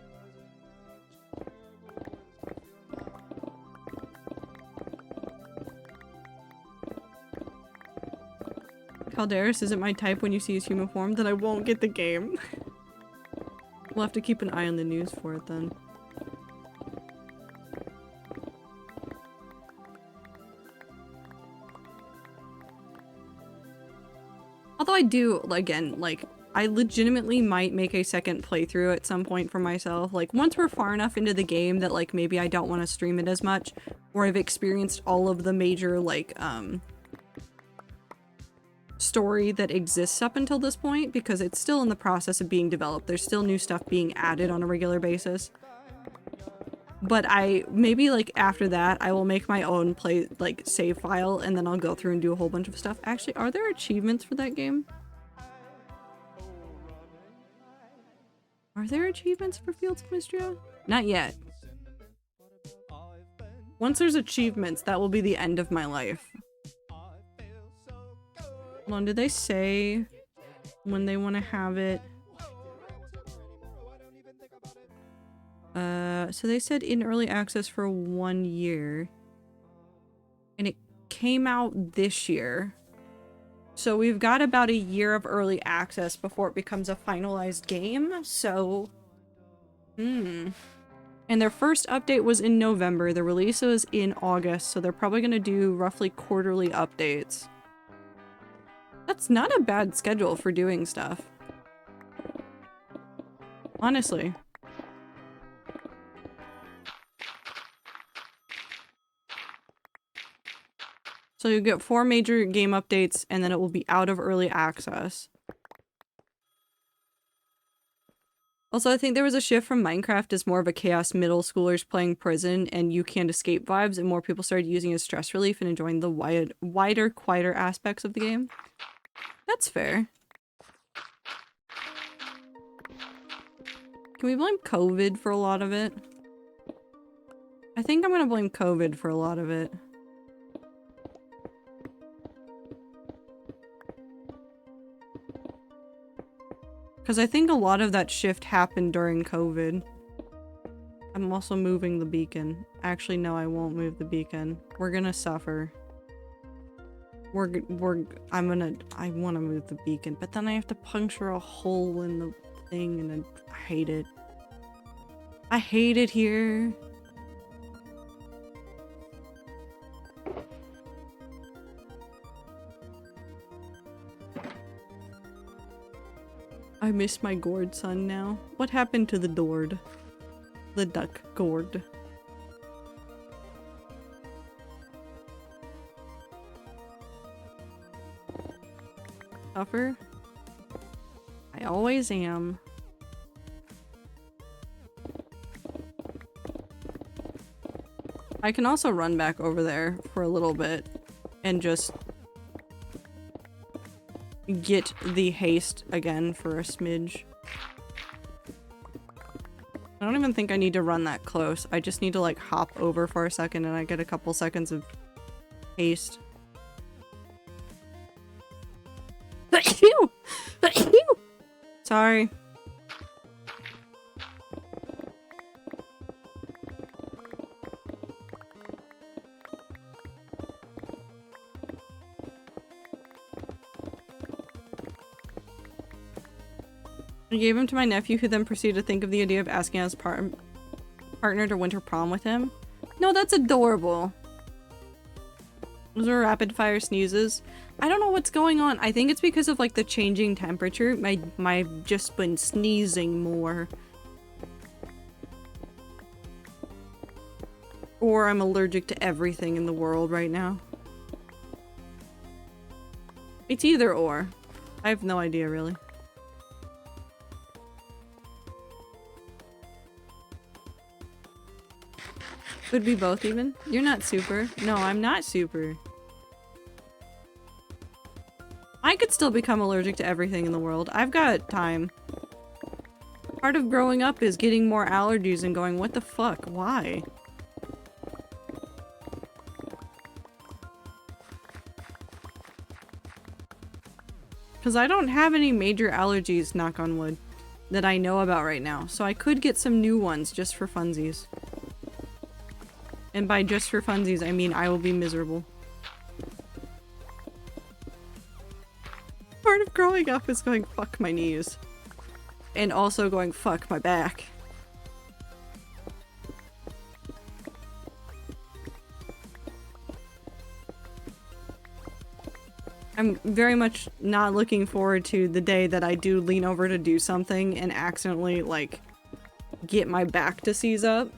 Calderis isn't my type when you see his human form, then I won't get the game. We'll have to keep an eye on the news for it then. Although I do, again, like, I legitimately might make a second playthrough at some point for myself. Like, once we're far enough into the game that, like, maybe I don't want to stream it as much, or I've experienced all of the major, like, story that exists up until this point, because it's still in the process of being developed. There's still new stuff being added on a regular basis. But maybe like after that, I will make my own save file, and then I'll go through and do a whole bunch of stuff. Actually, are there achievements for that game? Are there achievements for Fields of Mystria? Not yet. Once there's achievements, that will be the end of my life. Hold on, did they say when they want to have it? So they said in early access for 1 year. And it came out this year. So we've got about a year of early access before it becomes a finalized game, so... And their first update was in November, the release was in August, so they're probably gonna do roughly quarterly updates. That's not a bad schedule for doing stuff. Honestly. So you get 4 major game updates, and then it will be out of early access. Also, I think there was a shift from Minecraft as more of a chaos middle schoolers playing prison and you can't escape vibes, and more people started using it as stress relief and enjoying the wider, quieter aspects of the game. That's fair. Can we blame COVID for a lot of it? I think I'm gonna blame COVID for a lot of it. Because I think a lot of that shift happened during COVID. I'm also moving the beacon. Actually, no, I won't move the beacon. We're gonna suffer. I want to move the beacon, but then I have to puncture a hole in the thing, and I hate it. I hate it here. I miss my gourd son now. What happened to the Dord? The duck gourd. Tougher? I always am. I can also run back over there for a little bit and just get the haste again for a smidge. I don't even think I need to run that close. I just need to like hop over for a second and I get a couple seconds of haste. Sorry. I gave him to my nephew, who then proceeded to think of the idea of asking his partner to winter prom with him. No, that's adorable. Those are rapid fire sneezes. I don't know what's going on. I think it's because of like the changing temperature. I've just been sneezing more. Or I'm allergic to everything in the world right now. It's either or. I have no idea, really. Could be both, even. You're not super. No, I'm not super. I could still become allergic to everything in the world. I've got time. Part of growing up is getting more allergies and going, what the fuck? Why? Because I don't have any major allergies, knock on wood, that I know about right now. So I could get some new ones just for funsies. And by just for funsies, I mean I will be miserable. Part of growing up is going, fuck my knees. And also going, fuck my back. I'm very much not looking forward to the day that I do lean over to do something and accidentally, like, get my back to seize up.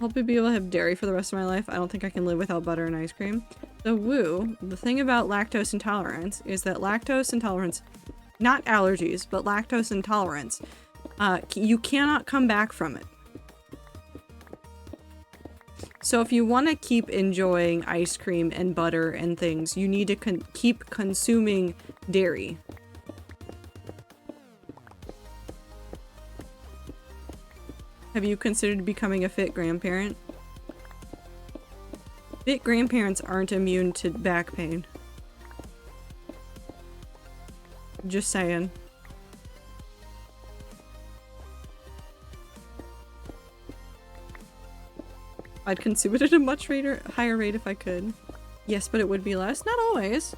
Hope to be able to have dairy for the rest of my life. I don't think I can live without butter and ice cream. So woo, the thing about lactose intolerance is that lactose intolerance, not allergies, but lactose intolerance, you cannot come back from it. So if you want to keep enjoying ice cream and butter and things, you need to keep consuming dairy. Have you considered becoming a fit grandparent? Fit grandparents aren't immune to back pain. Just saying. I'd consume it at a much higher rate if I could. Yes, but it would be less. Not always.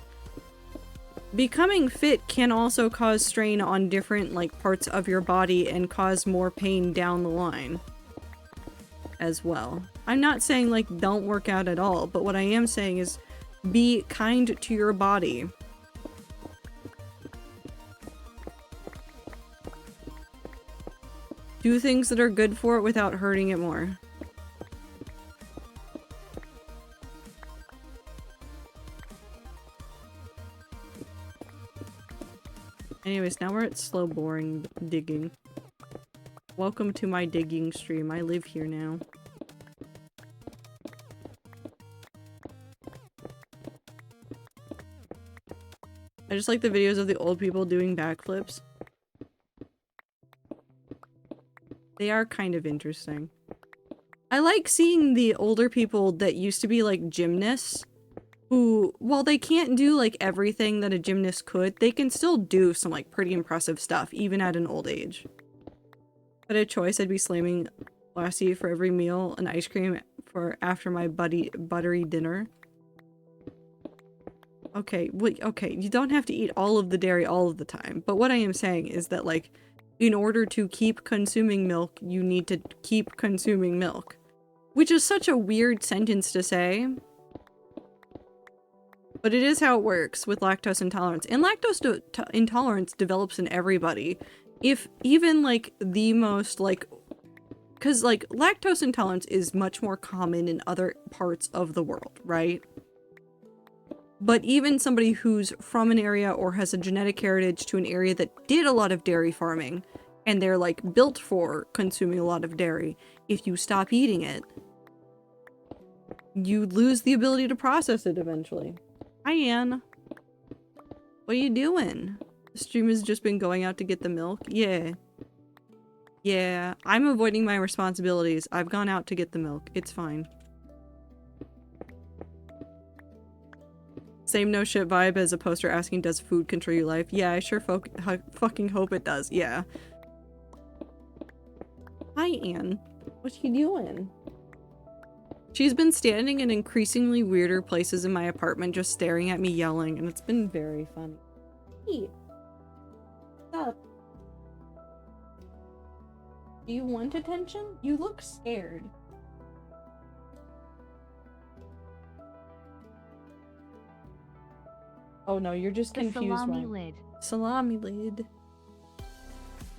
Becoming fit can also cause strain on different, like, parts of your body and cause more pain down the line as well. I'm not saying, like, don't work out at all, but what I am saying is be kind to your body. Do things that are good for it without hurting it more. Anyways, now we're at slow, boring digging. Welcome to my digging stream. I live here now. I just like the videos of the old people doing backflips. They are kind of interesting. I like seeing the older people that used to be like gymnasts who, while they can't do like everything that a gymnast could, they can still do some like pretty impressive stuff even at an old age. If I had a choice, I'd be slamming Lassie for every meal and ice cream for after my buttery dinner. Okay, okay, you don't have to eat all of the dairy all of the time, but what I am saying is that, like, in order to keep consuming milk, you need to keep consuming milk. Which is such a weird sentence to say. But it is how it works with lactose intolerance. And lactose intolerance develops in everybody. If even, like, the most, like... Because, like, lactose intolerance is much more common in other parts of the world, right? But even somebody who's from an area or has a genetic heritage to an area that did a lot of dairy farming, and they're, like, built for consuming a lot of dairy, if you stop eating it, you lose the ability to process it eventually. Hi, Anne. What are you doing? The stream has just been going out to get the milk? Yeah. Yeah, I'm avoiding my responsibilities. I've gone out to get the milk. It's fine. Same no shit vibe as a poster asking, does food control your life? Yeah, I sure fucking hope it does. Yeah. Hi, Anne. What you doing? She's been standing in increasingly weirder places in my apartment just staring at me yelling, and it's been very funny. Hey. What's up? Do you want attention? You look scared. Oh no, you're just
The
confused.
salami lid.
Salami lid.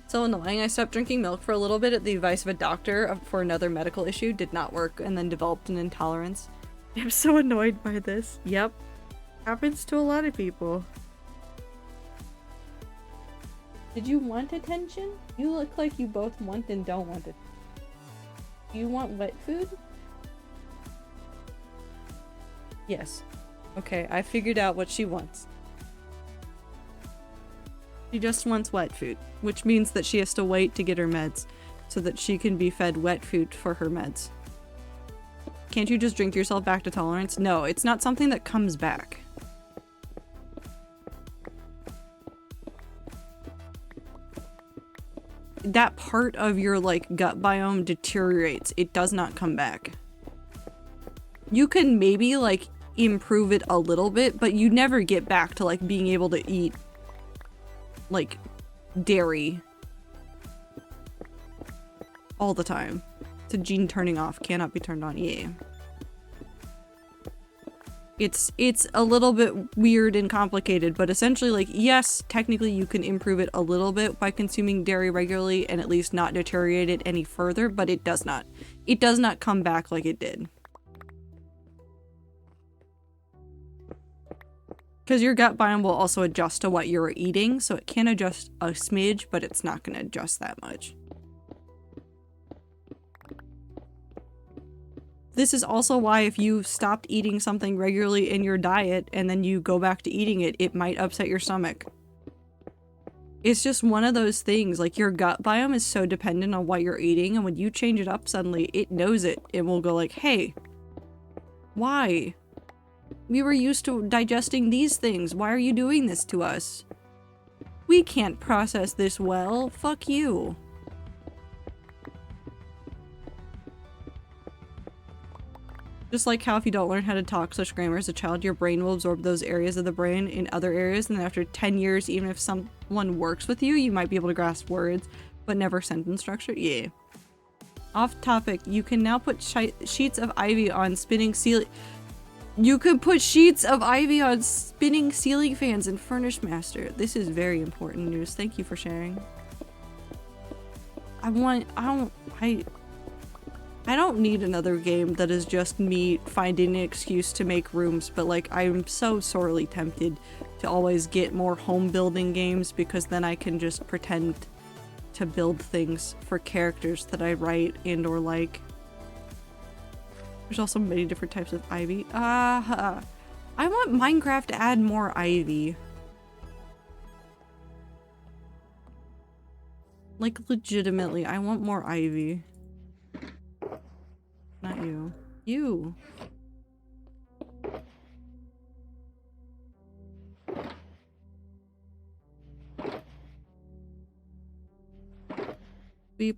So annoying. I stopped drinking milk for a little bit at the advice of a doctor for another medical issue. Did not work and then developed an intolerance. I'm so annoyed by this. Yep. Happens to a lot of people. Did you want attention? You look like you both want and don't want it. You want wet food? Yes. Okay, I figured out what she wants. She just wants wet food, which means that she has to wait to get her meds so that she can be fed wet food for her meds. Can't you just drink yourself back to tolerance? No, it's not something that comes back. That part of your, like, gut biome deteriorates. It does not come back. You can maybe, like, improve it a little bit, but you never get back to, like, being able to eat, like, dairy all the time. It's a gene turning off, cannot be turned on. Yeah. It's a little bit weird and complicated, but essentially, like, yes, technically you can improve it a little bit by consuming dairy regularly and at least not deteriorate it any further, but it does not. It does not come back like it did. Because your gut biome will also adjust to what you're eating, so it can adjust a smidge, but it's not going to adjust that much. This is also why if you stopped eating something regularly in your diet and then you go back to eating it, it might upset your stomach. It's just one of those things, like your gut biome is so dependent on what you're eating, and when you change it up suddenly, it knows it. It will go like, hey, why? We were used to digesting these things. Why are you doing this to us? We can't process this well. Fuck you. Just like how if you don't learn how to talk such grammar as a child, your brain will absorb those areas of the brain in other areas, and then after 10 years, even if someone works with you, you might be able to grasp words, but never sentence structure. Yeah. Off topic, you can now put sheets of ivy on spinning ceiling. You could put sheets of ivy on spinning ceiling fans in Furnish Master. This is very important news. Thank you for sharing. I don't need another game that is just me finding an excuse to make rooms, but like I'm so sorely tempted to always get more home building games because then I can just pretend to build things for characters that I write and or like. There's also many different types of ivy. I want Minecraft to add more ivy. Like legitimately, I want more ivy. Not you. You! Beep.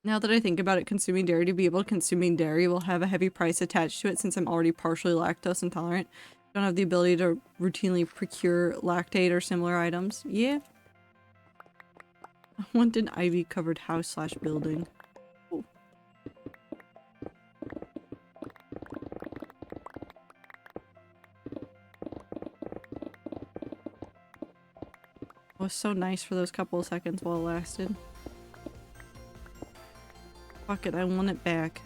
Now that I think about it, consuming dairy to be able to consuming dairy will have a heavy price attached to it since I'm already partially lactose intolerant. Don't have the ability to routinely procure lactate or similar items. Yeah. I want an ivy-covered house / building. Ooh. It was so nice for those couple of seconds while it lasted. Fuck it, I want it back.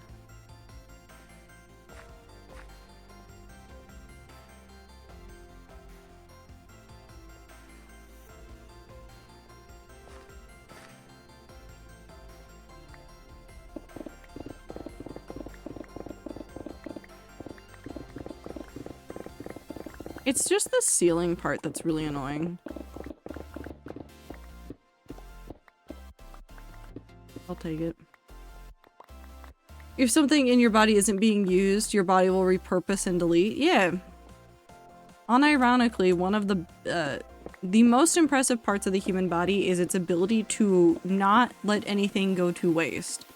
It's just the ceiling part that's really annoying. I'll take it. If something in your body isn't being used, your body will repurpose and delete. Yeah. Unironically, one of the most impressive parts of the human body is its ability to not let anything go to waste.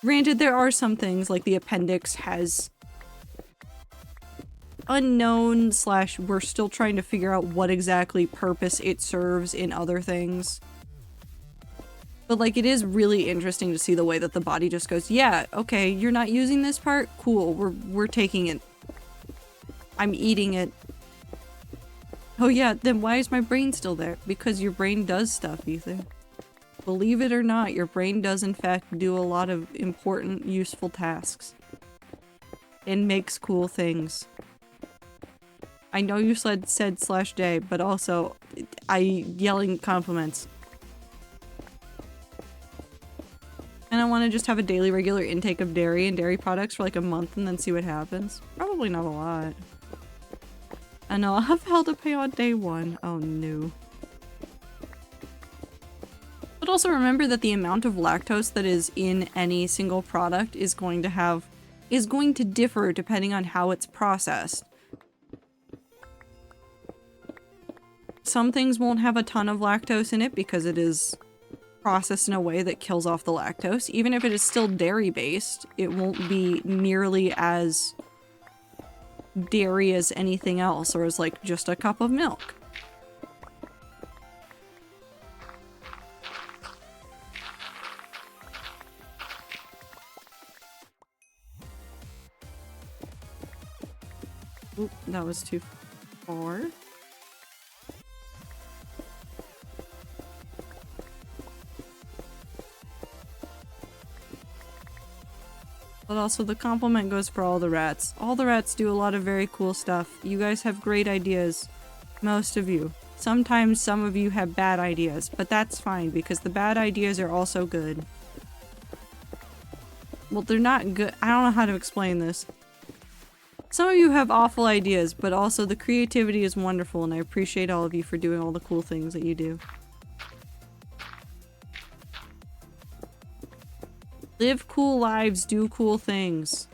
Granted, there are some things like the appendix has unknown / we're still trying to figure out what exactly purpose it serves in other things. But like, it is really interesting to see the way that the body just goes, yeah, okay, you're not using this part? Cool, we're taking it. I'm eating it. Oh yeah, then why is my brain still there? Because your brain does stuff, Ethan. Believe it or not, your brain does in fact do a lot of important, useful tasks. And makes cool things. I know you said /day, but also, yelling compliments. And I want to just have a daily regular intake of dairy and dairy products for like a month and then see what happens. Probably not a lot. I know, I'll have held to pay on day 1. Oh no. But also remember that the amount of lactose that is in any single product is going to differ depending on how it's processed. Some things won't have a ton of lactose in it because it is processed in a way that kills off the lactose. Even if it is still dairy based, it won't be nearly as dairy as anything else or as like just a cup of milk. Oop, that was too far. But also the compliment goes for all the rats. All the rats do a lot of very cool stuff. You guys have great ideas. Most of you. Sometimes some of you have bad ideas, but that's fine because the bad ideas are also good. Well, they're not good. I don't know how to explain this. Some of you have awful ideas, but also the creativity is wonderful and I appreciate all of you for doing all the cool things that you do. Live cool lives, do cool things.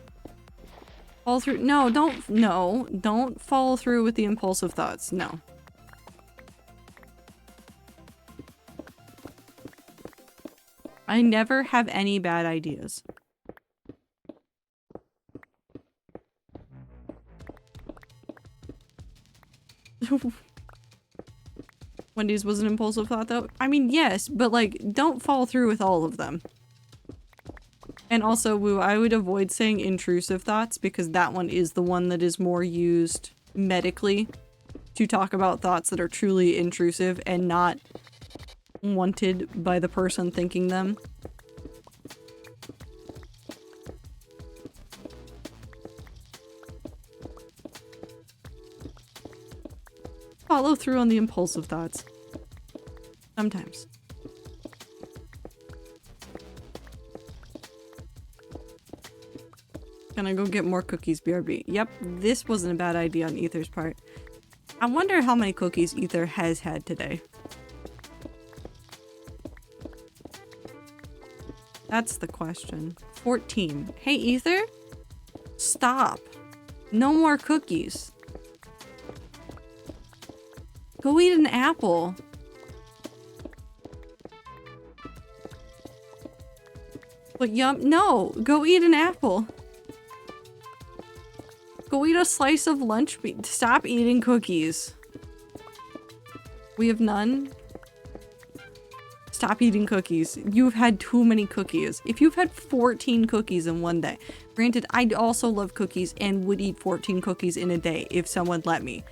Follow through. No, don't follow through with the impulsive thoughts. No. I never have any bad ideas. Wendy's was an impulsive thought though? I mean, yes, but like, don't follow through with all of them. And also, Woo, I would avoid saying intrusive thoughts because that one is the one that is more used medically to talk about thoughts that are truly intrusive and not wanted by the person thinking them. Follow through on the impulsive thoughts. Sometimes. Can I go get more cookies, BRB? Yep, this wasn't a bad idea on Ether's part. I wonder how many cookies Ether has had today. That's the question. 14. Hey, Ether? Stop. No more cookies. Go eat an apple. But no, go eat an apple. Go eat a slice of lunch meat. Stop eating cookies. We have none. Stop eating cookies. You've had too many cookies. If you've had 14 cookies in one day, granted, I also love cookies and would eat 14 cookies in a day if someone let me.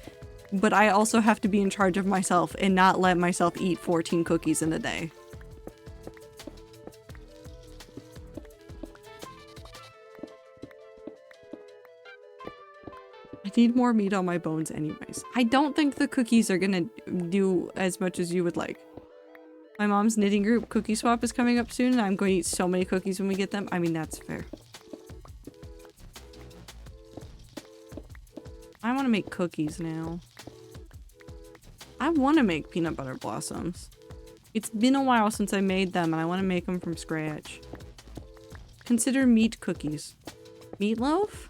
But I also have to be in charge of myself and not let myself eat 14 cookies in a day. I need more meat on my bones anyways. I don't think the cookies are gonna do as much as you would like. My mom's knitting group cookie swap is coming up soon and I'm going to eat so many cookies when we get them. I mean, that's fair. I want to make cookies now. I want to make peanut butter blossoms. It's been a while since I made them and I want to make them from scratch. Consider meat cookies. Meatloaf?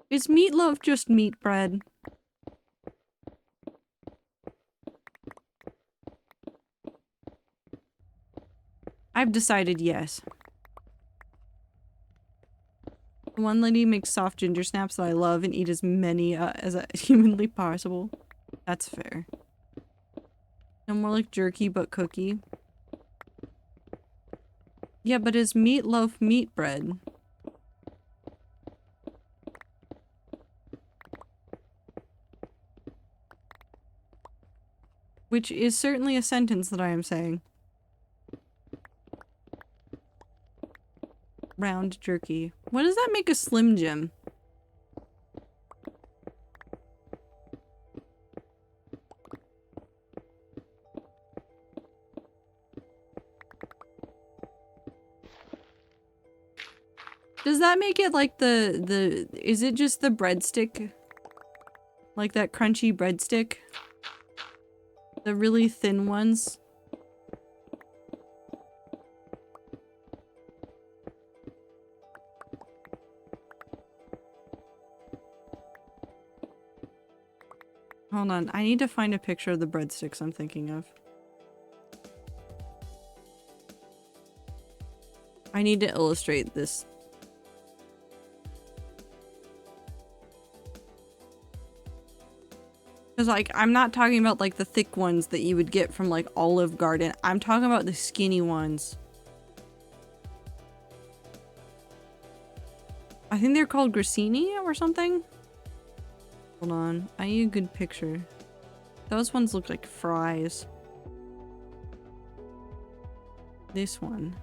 Is meatloaf just meat bread? I've decided yes. One lady makes soft ginger snaps that I love and eat as many as humanly possible. That's fair. No more like jerky, but cookie. Yeah, but is meatloaf meat bread? Which is certainly a sentence that I am saying. Round jerky. What does that make a Slim Jim? Does that make it like is it just the breadstick? Like that crunchy breadstick? The really thin ones? Hold on, I need to find a picture of the breadsticks I'm thinking of. I need to illustrate this. Because, like, I'm not talking about, like, the thick ones that you would get from, like, Olive Garden. I'm talking about the skinny ones. I think they're called grissini or something? Hold on. I need a good picture. Those ones look like fries. This one.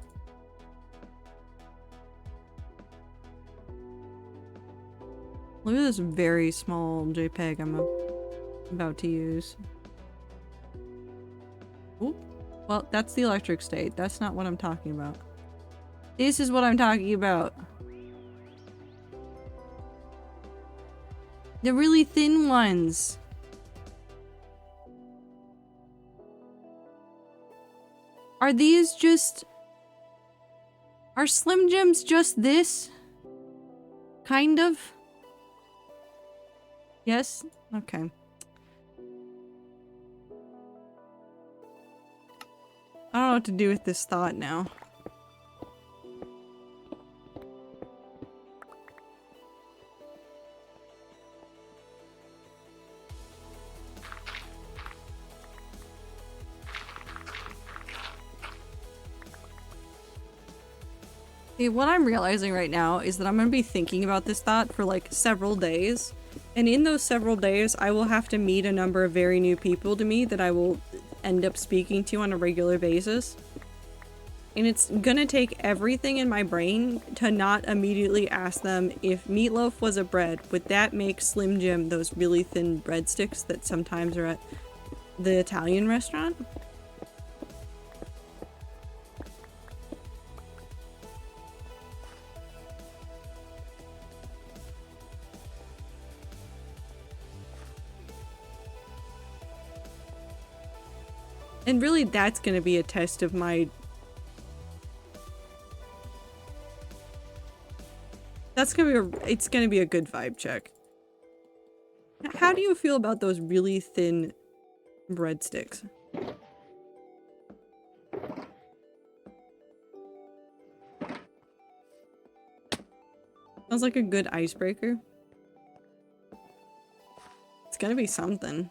Look at this very small JPEG I'm about to use. Oop. Well, that's the electric state. That's not what I'm talking about. This is what I'm talking about. The really thin ones. Are these just... Are Slim Jims just this? Kind of? Yes? Okay. I don't know what to do with this thought now. Okay, what I'm realizing right now is that I'm gonna be thinking about this thought for like several days. And in those several days, I will have to meet a number of very new people to me that I will end up speaking to on a regular basis. And it's gonna take everything in my brain to not immediately ask them if meatloaf was a bread, would that make Slim Jim those really thin breadsticks that sometimes are at the Italian restaurant? And really, that's gonna be a test of my... That's gonna be it's gonna be a good vibe check. How do you feel about those really thin breadsticks? Sounds like a good icebreaker. It's gonna be something.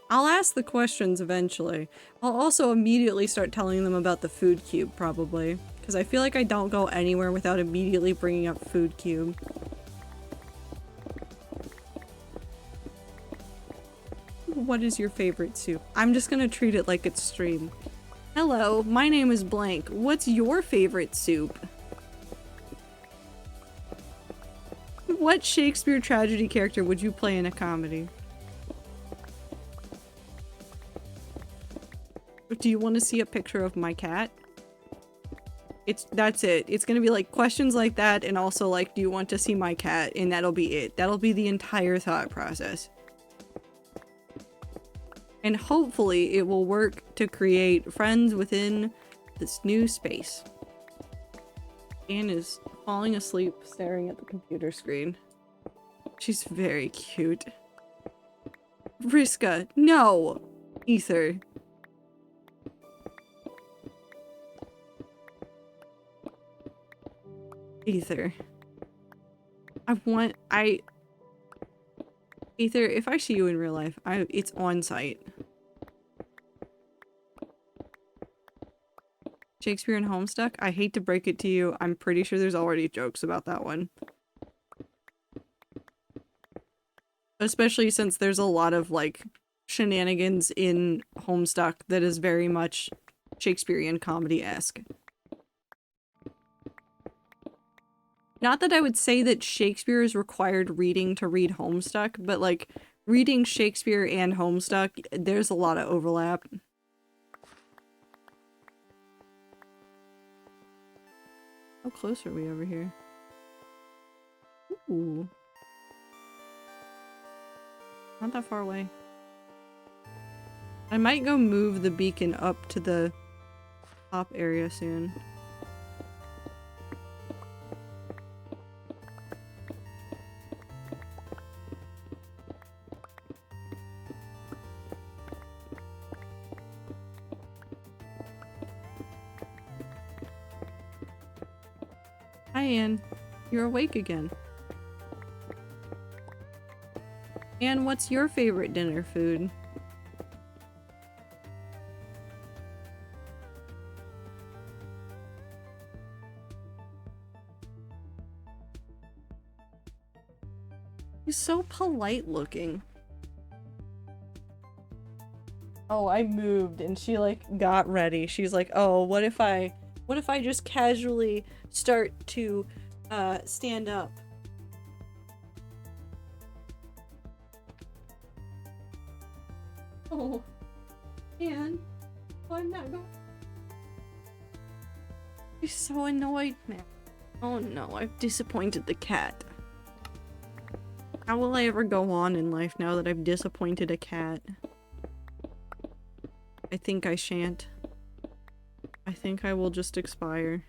I'll ask the questions eventually. I'll also immediately start telling them about the food cube, probably. Because I feel like I don't go anywhere without immediately bringing up food cube. What is your favorite soup? I'm just gonna treat it like it's stream. Hello, my name is blank. What's your favorite soup? What Shakespeare tragedy character would you play in a comedy? Do you want to see a picture of my cat? That's it. It's gonna be like questions like that, and also like, do you want to see my cat? And that'll be it. That'll be the entire thought process. And hopefully it will work to create friends within this new space. Anne is falling asleep staring at the computer screen. She's very cute. Vriska, no! Ether. Ether. Ether, if I see you in real life, it's on site. Shakespeare and Homestuck? I hate to break it to you. I'm pretty sure there's already jokes about that one. Especially since there's a lot of, like, shenanigans in Homestuck that is very much Shakespearean comedy-esque. Not that I would say that Shakespeare is required reading to read Homestuck, but, like, reading Shakespeare and Homestuck, there's a lot of overlap. How close are we over here? Ooh. Not that far away. I might go move the beacon up to the top area soon. Hi, Anne. You're awake again. Anne, what's your favorite dinner food? He's so polite looking. Oh, I moved and she like got ready. She's like, oh, what if I just casually start to stand up? Oh, Anne, I'm not going. She's so annoyed now. Oh no, I've disappointed the cat. How will I ever go on in life now that I've disappointed a cat? I think I shan't. I think I will just expire.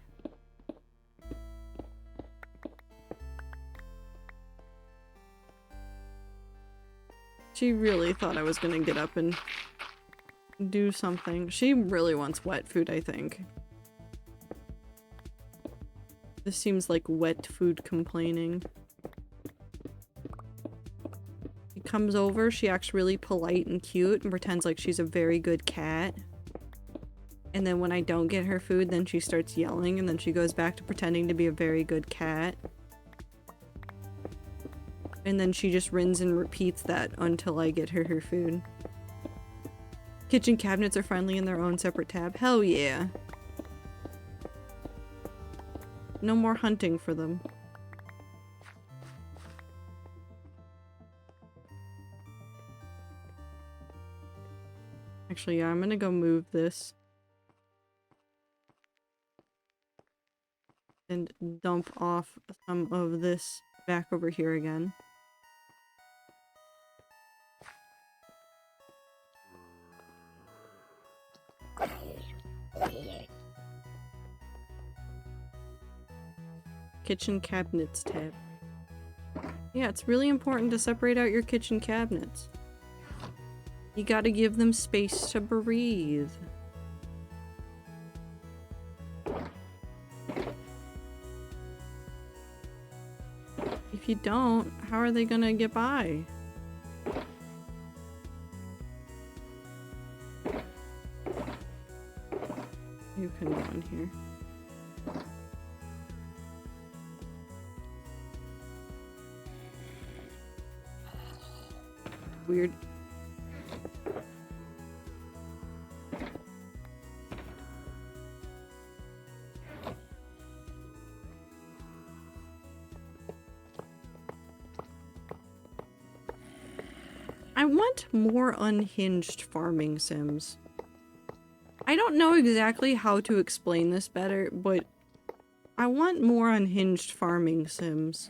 She really thought I was gonna get up and do something. She really wants wet food, I think. This seems like wet food complaining. She comes over, she acts really polite and cute and pretends like she's a very good cat. And then when I don't get her food, then she starts yelling and then she goes back to pretending to be a very good cat. And then she just rinses and repeats that until I get her food. Kitchen cabinets are finally in their own separate tab. Hell yeah. No more hunting for them. Actually, yeah, I'm gonna go move this. And dump off some of this back over here again. Kitchen cabinets tab. Yeah, it's really important to separate out your kitchen cabinets. You gotta give them space to breathe. If you don't, how are they gonna get by? You can go in here. Weird. I want more unhinged farming sims. I don't know exactly how to explain this better, but I want more unhinged farming sims.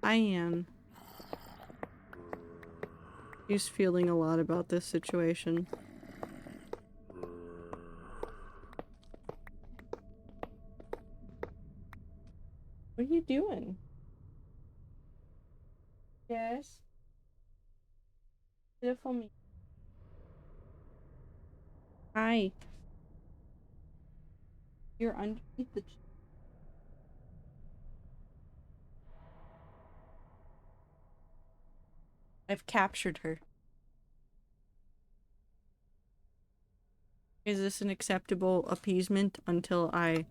I am. She's feeling a lot about this situation. What are you doing? Yes. Beautiful me. Hi. You're underneath the. I've captured her. Is this an acceptable appeasement until I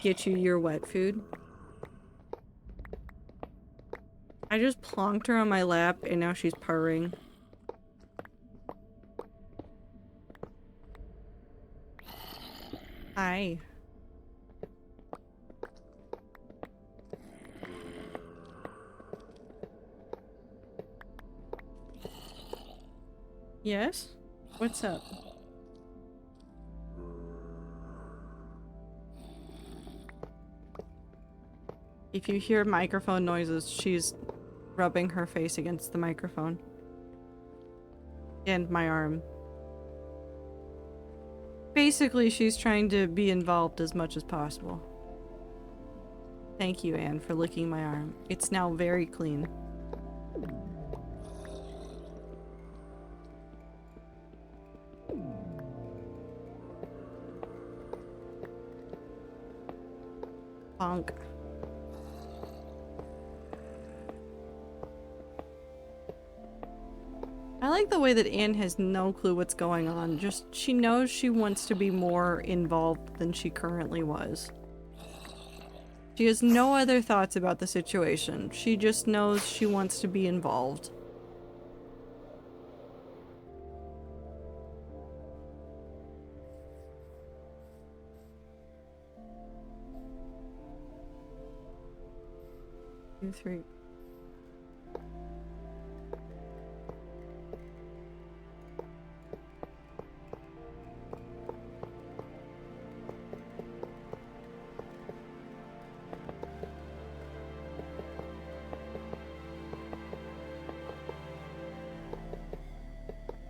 get you your wet food? I just plonked her on my lap and now she's purring. Hi. Yes? What's up? If you hear microphone noises, she's rubbing her face against the microphone. And my arm. Basically, she's trying to be involved as much as possible. Thank you, Anne, for licking my arm. It's now very clean. Bonk. I like the way that Anne has no clue what's going on. Just, she knows she wants to be more involved than she currently was. She has no other thoughts about the situation. She just knows she wants to be involved. Two, three.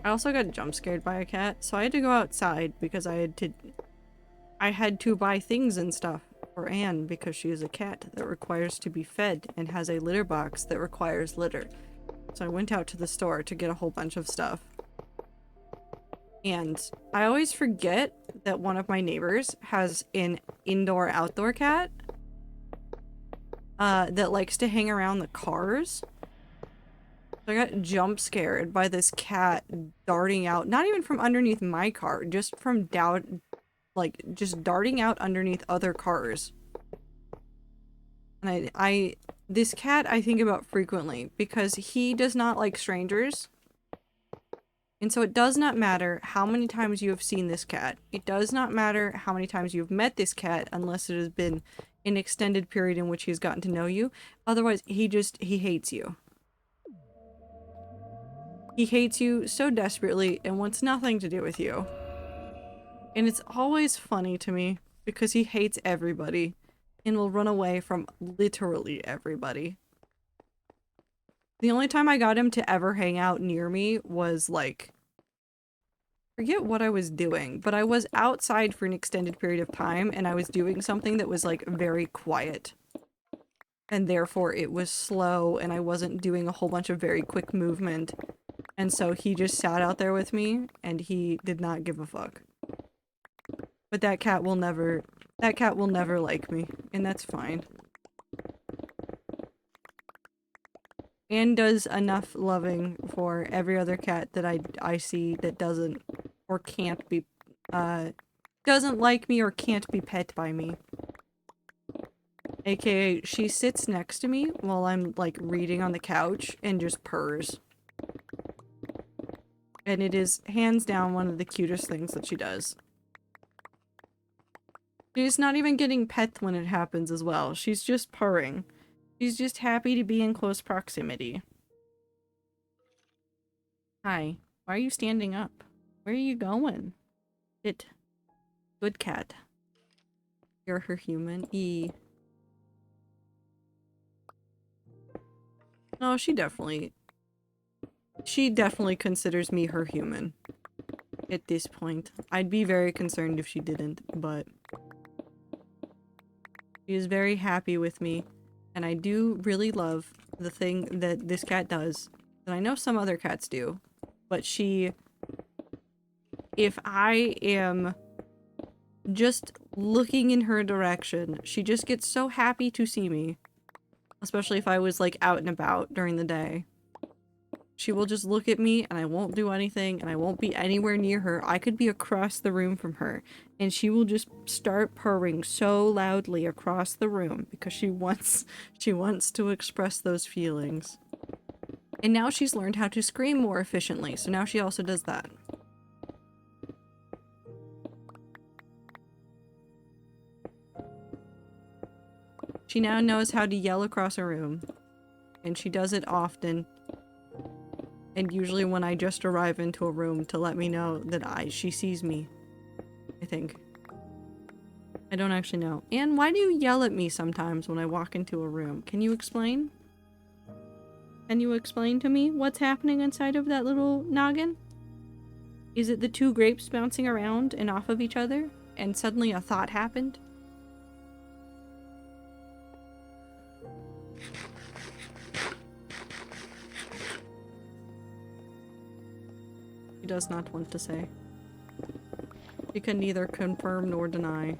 I also got jump scared by a cat, so I had to go outside because I had to buy things and stuff for Anne because she is a cat that requires to be fed and has a litter box that requires litter. So I went out to the store to get a whole bunch of stuff. And I always forget that one of my neighbors has an indoor-outdoor cat that likes to hang around the cars. So I got jump scared by this cat darting out, not even from underneath my car, just from down, like, just darting out underneath other cars. And this cat I think about frequently because he does not like strangers. And so it does not matter how many times you have seen this cat. It does not matter how many times you've met this cat unless it has been an extended period in which he's gotten to know you. Otherwise, he hates you. He hates you so desperately and wants nothing to do with you. And it's always funny to me because he hates everybody and will run away from literally everybody. The only time I got him to ever hang out near me was like, forget what I was doing, but I was outside for an extended period of time and I was doing something that was like very quiet. And therefore it was slow and I wasn't doing a whole bunch of very quick movement. And so he just sat out there with me and he did not give a fuck. But that cat will never like me, and that's fine. Anne does enough loving for every other cat that I see that doesn't or can't be doesn't like me or can't be pet by me. AKA she sits next to me while I'm like reading on the couch and just purrs. And it is hands down one of the cutest things that she does. She's not even getting pet when it happens as well. She's just purring. She's just happy to be in close proximity. Hi. Why are you standing up? Where are you going? It. Good cat. You're her human. No, she definitely considers me her human. At this point. I'd be very concerned if she didn't, but she is very happy with me And I do really love the thing that this cat does, that I know some other cats do, but if I am just looking in her direction, she just gets so happy to see me. Especially if I was like out and about during the day. She will just look at me and I won't do anything and I won't be anywhere near her. I could be across the room from her and she will just start purring so loudly across the room because she wants to express those feelings. And now she's learned how to scream more efficiently, so now she also does that. She now knows how to yell across a room, and she does it often. And usually when I just arrive into a room to let me know that she sees me. I think. I don't actually know. And why do you yell at me sometimes when I walk into a room? Can you explain? Can you explain to me what's happening inside of that little noggin? Is it the two grapes bouncing around and off of each other? And suddenly a thought happened? She does not want to say. She can neither confirm nor deny.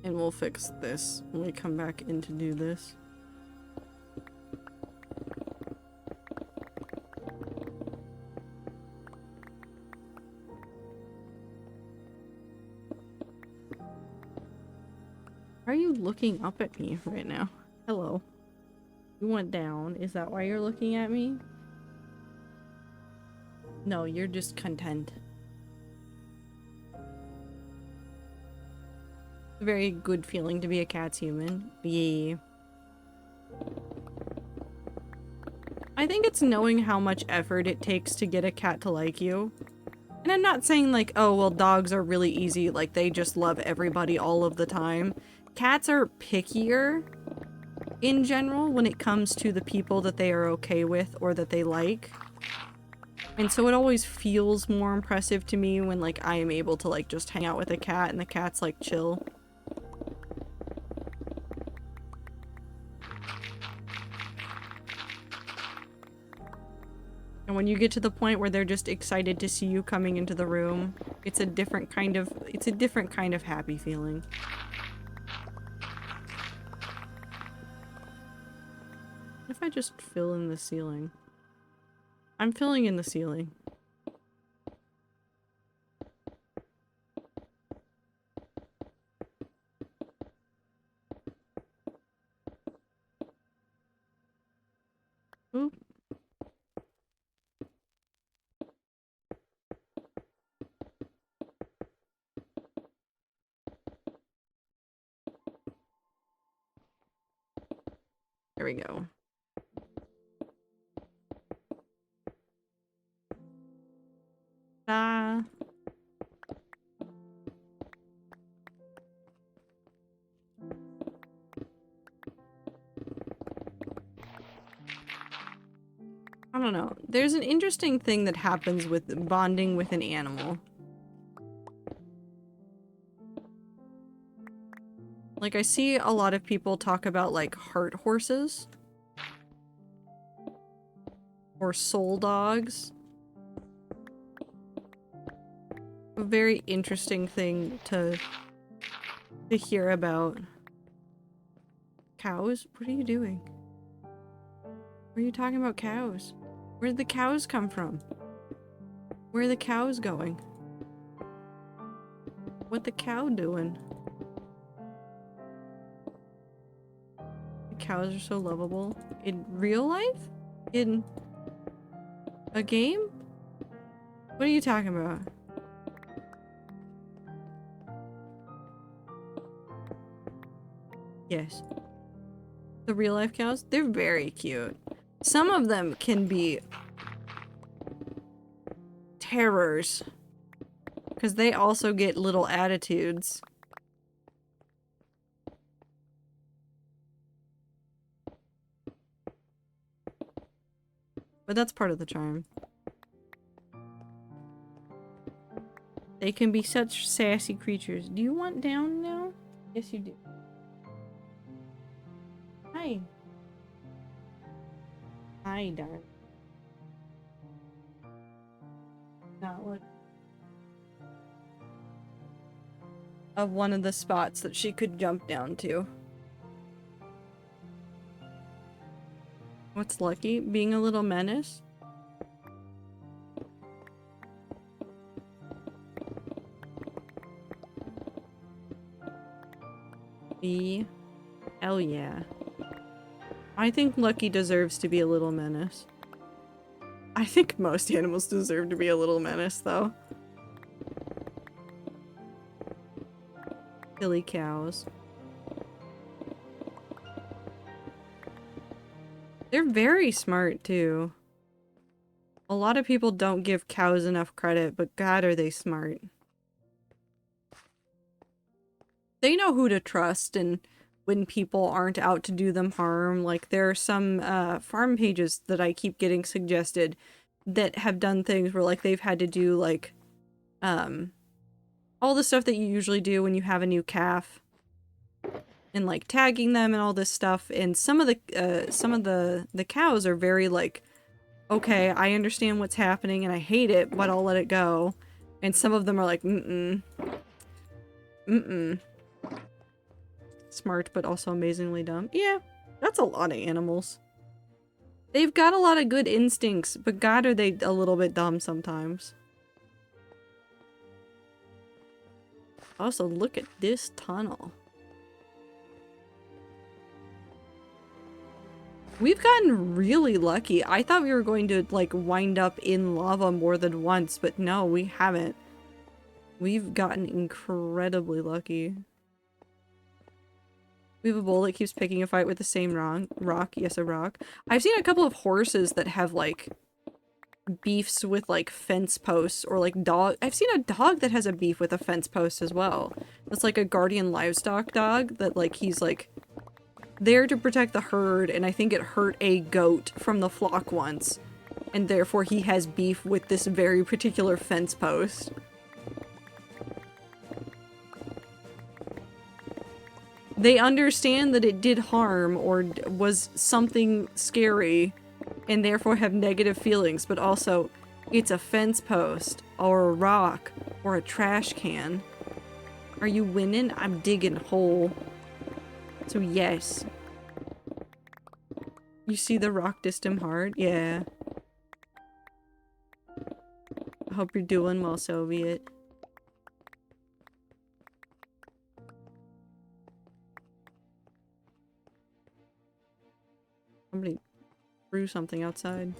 And we'll fix this when we come back in to do this. Why are you looking up at me right now? Hello. You went down. Is that why you're looking at me? No, you're just content. A very good feeling to be a cat's human. Yeah. I think it's knowing how much effort it takes to get a cat to like you. And I'm not saying like, oh, well, dogs are really easy, like they just love everybody all of the time. Cats are pickier in general when it comes to the people that they are okay with or that they like. And so it always feels more impressive to me when like I am able to like just hang out with a cat and the cat's like chill. And when you get to the point where they're just excited to see you coming into the room, it's a different kind of happy feeling. What if I just fill in the ceiling? I'm filling in the ceiling. Oop. There we go. I don't know. There's an interesting thing that happens with bonding with an animal. Like, I see a lot of people talk about, like, heart horses. Or soul dogs. A very interesting thing to hear about. Cows? What are you doing? Why are you talking about cows? Where did the cows come from? Where are the cows going? What the cow doing? The cows are so lovable. In real life? In a game? What are you talking about? Yes. The real life cows? They're very cute. Some of them can be terrors. Because they also get little attitudes. But that's part of the charm. They can be such sassy creatures. Do you want down now? Yes, you do. Hi. Hi, darling. Not what? Of one of the spots that she could jump down to. What's Lucky? Being a little menace? Hell yeah. I think Lucky deserves to be a little menace. I think most animals deserve to be a little menace, though. Silly cows. They're very smart, too. A lot of people don't give cows enough credit, but God, are they smart. They know who to trust and when people aren't out to do them harm. Like, there are some farm pages that I keep getting suggested that have done things where, like, they've had to do, like, all the stuff that you usually do when you have a new calf. And, like, tagging them and all this stuff. And some of the cows are very, like, okay, I understand what's happening and I hate it, but I'll let it go. And some of them are like, smart, but also amazingly dumb. Yeah, that's a lot of animals. They've got a lot of good instincts, but God, are they a little bit dumb sometimes. Also, look at this tunnel. We've gotten really lucky. I thought we were going to, like, wind up in lava more than once, but no, we haven't. We've gotten incredibly lucky. We have a bull that keeps picking a fight with the same rock. Yes, a rock. I've seen a couple of horses that have, like, beefs with, like, fence posts or, like, dog. I've seen a dog that has a beef with a fence post as well. It's like a guardian livestock dog that, like, he's, like, there to protect the herd, and I think it hurt a goat from the flock once. And therefore he has beef with this very particular fence post. They understand that it did harm or was something scary and therefore have negative feelings, but also it's a fence post or a rock or a trash can. Are you winning? I'm digging a hole. So yes. You see the rock dissed him hard? Yeah. I hope you're doing well, Soviet. Somebody threw something outside.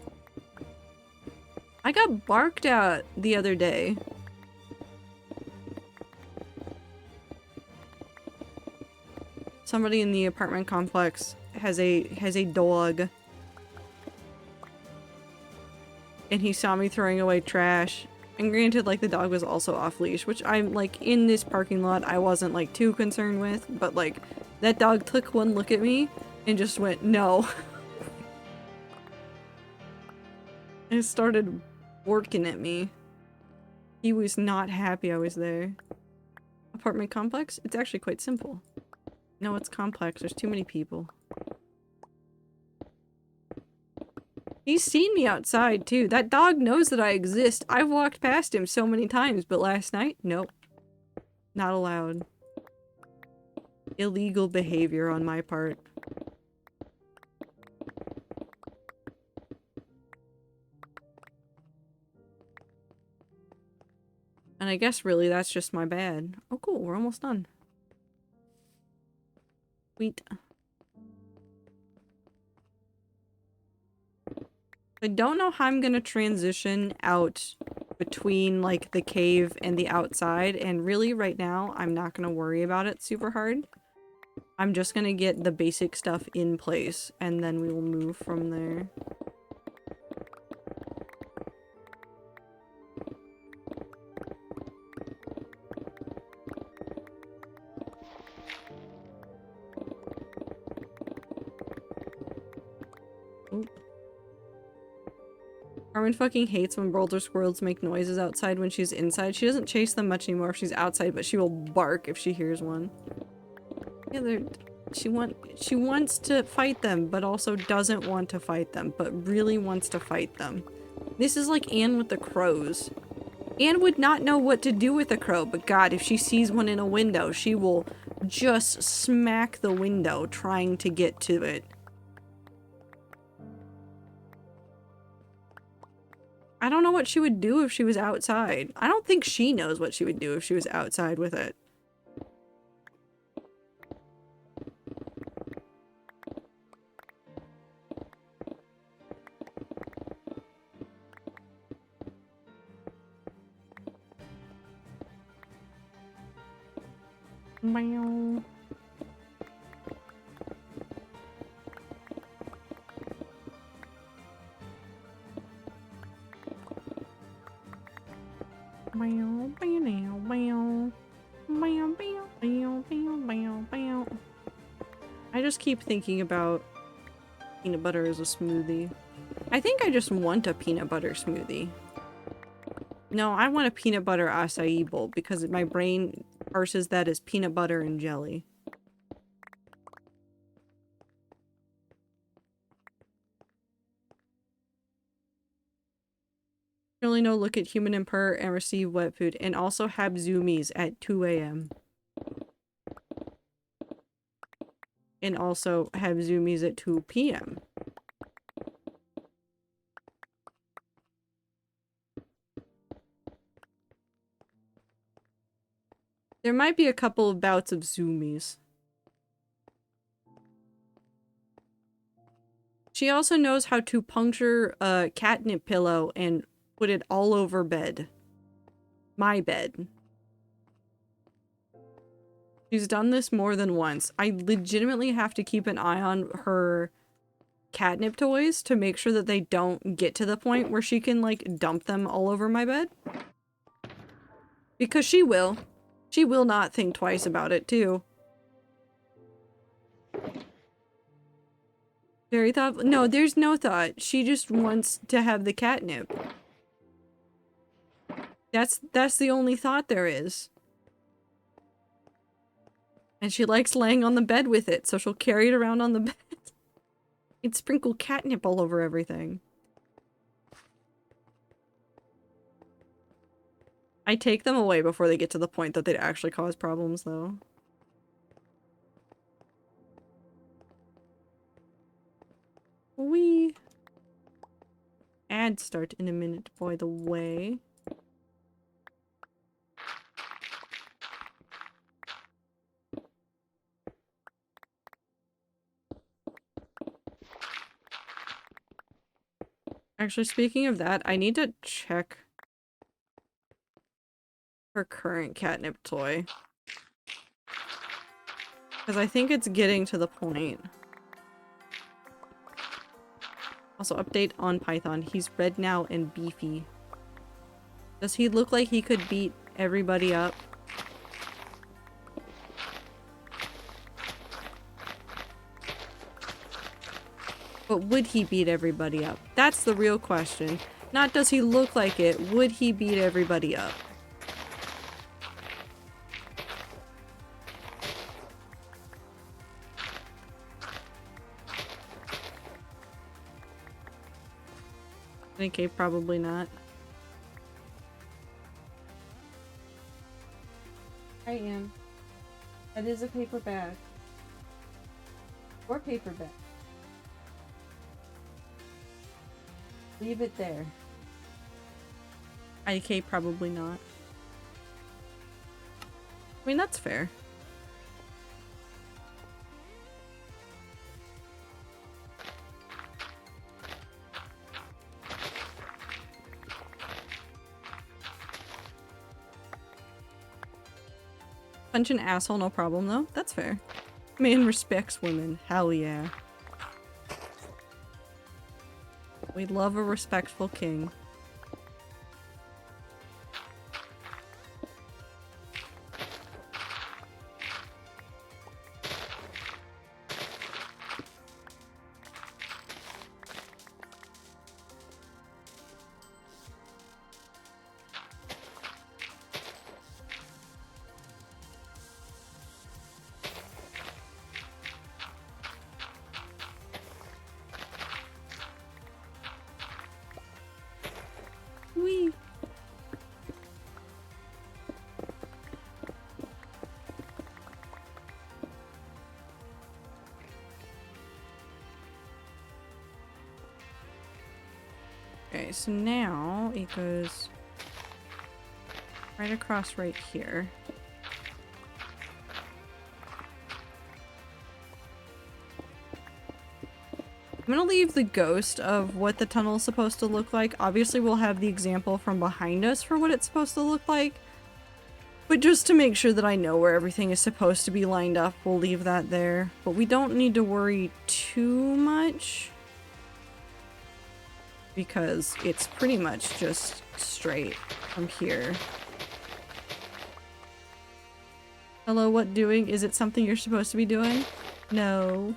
I got barked at the other day. Somebody in the apartment complex has a dog. And he saw me throwing away trash. And granted, like, the dog was also off leash, which I'm, like, in this parking lot, I wasn't, like, too concerned with, but, like, that dog took one look at me and just went, no. And started working at me. He was not happy I was there. Apartment complex? It's actually quite simple. No, it's complex. There's too many people. He's seen me outside, too. That dog knows that I exist. I've walked past him so many times, but last night? Nope. Not allowed. Illegal behavior on my part. And I guess really that's just my bad. Oh cool, we're almost done. Sweet. I don't know how I'm gonna transition out between, like, the cave and the outside, and really right now I'm not gonna worry about it super hard. I'm just gonna get the basic stuff in place, and then we will move from there. Carmen fucking hates when boulder squirrels make noises outside when she's inside. She doesn't chase them much anymore if she's outside, but she will bark if she hears one. Yeah, she wants to fight them, but also doesn't want to fight them, but really wants to fight them. This is like Anne with the crows. Anne would not know what to do with a crow, but God, if she sees one in a window, she will just smack the window trying to get to it. I don't know what she would do if she was outside. I don't think she knows what she would do if she was outside with it. Meow. I just keep thinking about peanut butter as a smoothie. I think I just want a peanut butter smoothie. No, I want a peanut butter acai bowl because my brain parses that as peanut butter and jelly. Really no look at human and purr and receive wet food and also have zoomies at 2 a.m. And also have zoomies at 2 p.m. There might be a couple of bouts of zoomies. She also knows how to puncture a catnip pillow and put it all over bed. My bed. She's done this more than once. I legitimately have to keep an eye on her catnip toys to make sure that they don't get to the point where she can, like, dump them all over my bed. Because she will. She will not think twice about it, too. Very thoughtful. No, there's no thought. She just wants to have the catnip. That's the only thought there is. And she likes laying on the bed with it, so she'll carry it around on the bed. And sprinkle catnip all over everything. I take them away before they get to the point that they'd actually cause problems, though. Wee. Ads start in a minute, by the way. Actually, speaking of that, I need to check her current catnip toy. Because I think it's getting to the point. Also, update on Python. He's red now and beefy. Does he look like he could beat everybody up? But would he beat everybody up? That's the real question. Not does he look like it, would he beat everybody up? Okay, probably not. I am. That is a paper bag. Or paper bag. Leave it there. IK probably not. I mean, that's fair. Punch an asshole, no problem though. That's fair. Man respects women. Hell yeah. We love a respectful king. Okay, so now it goes right across right here. I'm gonna leave the ghost of what the tunnel is supposed to look like. Obviously, we'll have the example from behind us for what it's supposed to look like. But just to make sure that I know where everything is supposed to be lined up, we'll leave that there. But we don't need to worry too much, because it's pretty much just straight from here. Hello, what doing? Is it something you're supposed to be doing? No.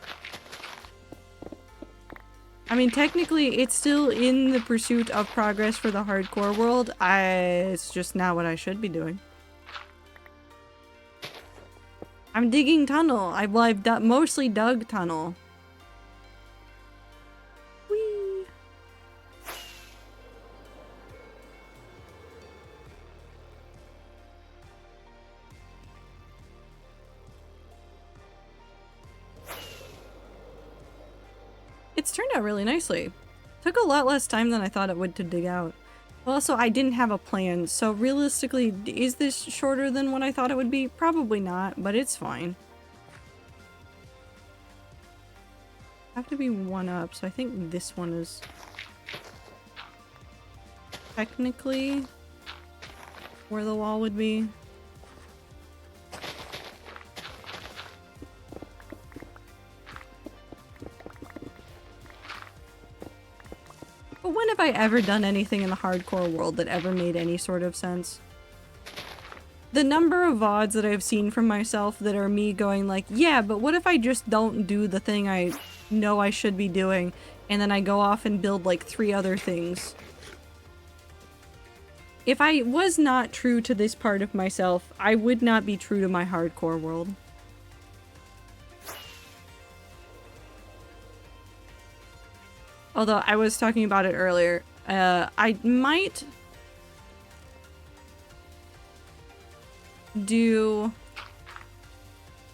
I mean, technically, it's still in the pursuit of progress for the hardcore world. It's just not what I should be doing. I'm digging tunnel. I've mostly dug tunnel. Whee! It's turned out really nicely. Took a lot less time than I thought it would to dig out. Also, I didn't have a plan, so realistically, is this shorter than what I thought it would be? Probably not, but it's fine. Have to be one up, so I think this one is technically where the wall would be. But when have I ever done anything in the hardcore world that ever made any sort of sense? The number of VODs that I've seen from myself that are me going like, yeah, but what if I just don't do the thing I know I should be doing, and then I go off and build like 3 other things. If I was not true to this part of myself, I would not be true to my hardcore world. Although I was talking about it earlier, I might do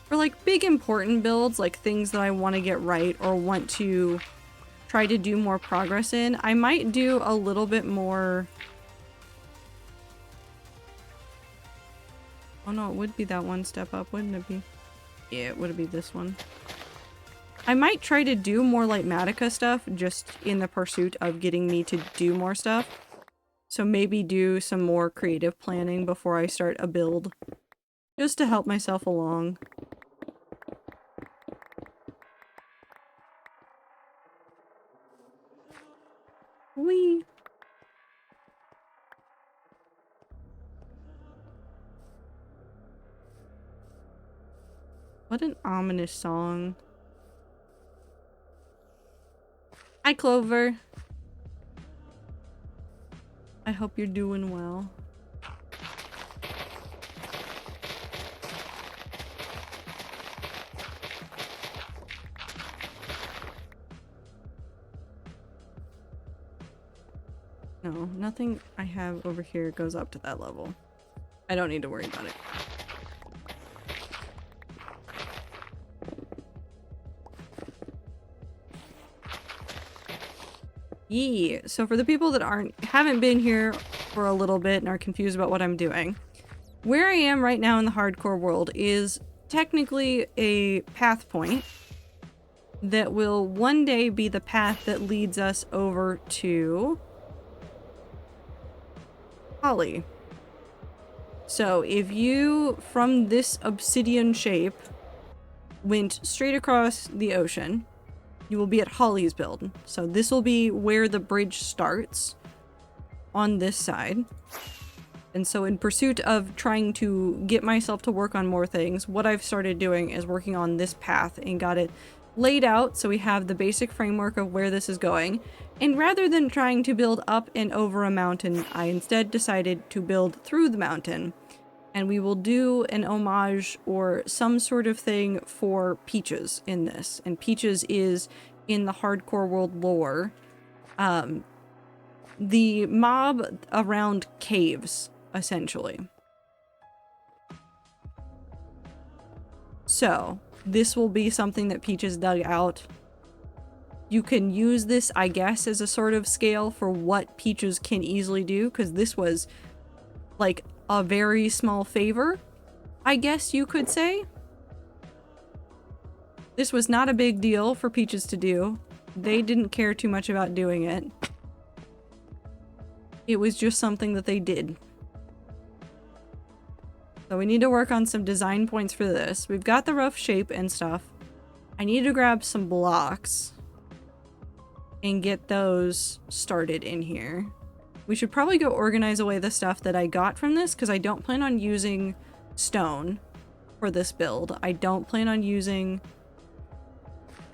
for like big important builds, like things that I want to get right or want to try to do more progress in. I might do a little bit more. Oh no, it would be that one step up, wouldn't it be? Yeah, it would be this one. I might try to do more like Madoka stuff just in the pursuit of getting me to do more stuff. So maybe do some more creative planning before I start a build. Just to help myself along. Whee! What an ominous song. Hi, Clover. I hope you're doing well. No, nothing I have over here goes up to that level. I don't need to worry about it. Yee. So for the people that haven't been here for a little bit and are confused about what I'm doing, where I am right now in the hardcore world is technically a path point that will one day be the path that leads us over to Holly. So if you, from this obsidian shape, went straight across the ocean, you will be at Holly's build. So this will be where the bridge starts on this side. And so in pursuit of trying to get myself to work on more things, what I've started doing is working on this path and got it laid out so we have the basic framework of where this is going. And rather than trying to build up and over a mountain, I instead decided to build through the mountain. And we will do an homage or some sort of thing for Peaches in this. And Peaches is, in the hardcore world lore, the mob around caves, essentially. So, this will be something that Peaches dug out You can use this, I guess, as a sort of scale for what Peaches can easily do, because this was like a very small favor, I guess you could say. This was not a big deal for Peaches to do. They didn't care too much about doing it. It was just something that they did. So we need to work on some design points for this. We've got the rough shape and stuff. I need to grab some blocks and get those started in here. We should probably go organize away the stuff that I got from this, because I don't plan on using stone for this build. I don't plan on using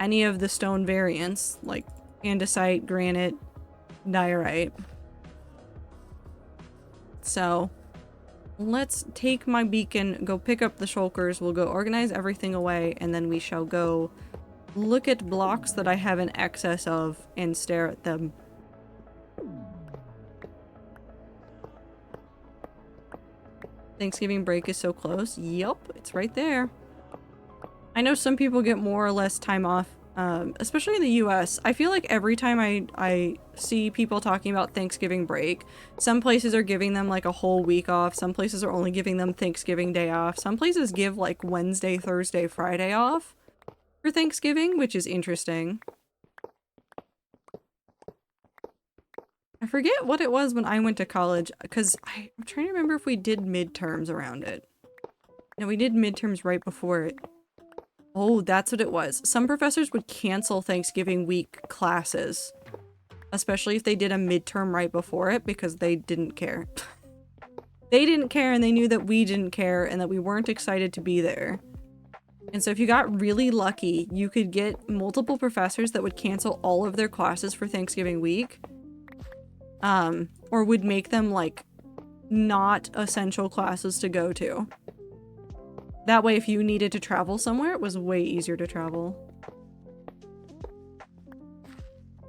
any of the stone variants, like andesite, granite, diorite. So let's take my beacon, go pick up the shulkers, we'll go organize everything away, and then we shall go look at blocks that I have in excess of and stare at them. Thanksgiving break is so close. Yup, it's right there. I know some people get more or less time off, especially in the US. I feel like every time I see people talking about Thanksgiving break, some places are giving them like a whole week off. Some places are only giving them Thanksgiving Day off. Some places give like Wednesday, Thursday, Friday off for Thanksgiving, which is interesting. I forget what it was when I went to college, because I'm trying to remember if we did midterms around it. No, we did midterms right before it. Oh, that's what it was. Some professors would cancel Thanksgiving week classes, especially if they did a midterm right before it, because they didn't care. They didn't care, and they knew that we didn't care and that we weren't excited to be there. And so if you got really lucky, you could get multiple professors that would cancel all of their classes for Thanksgiving week. Or would make them like not essential classes to go to. That way, if you needed to travel somewhere, it was way easier to travel.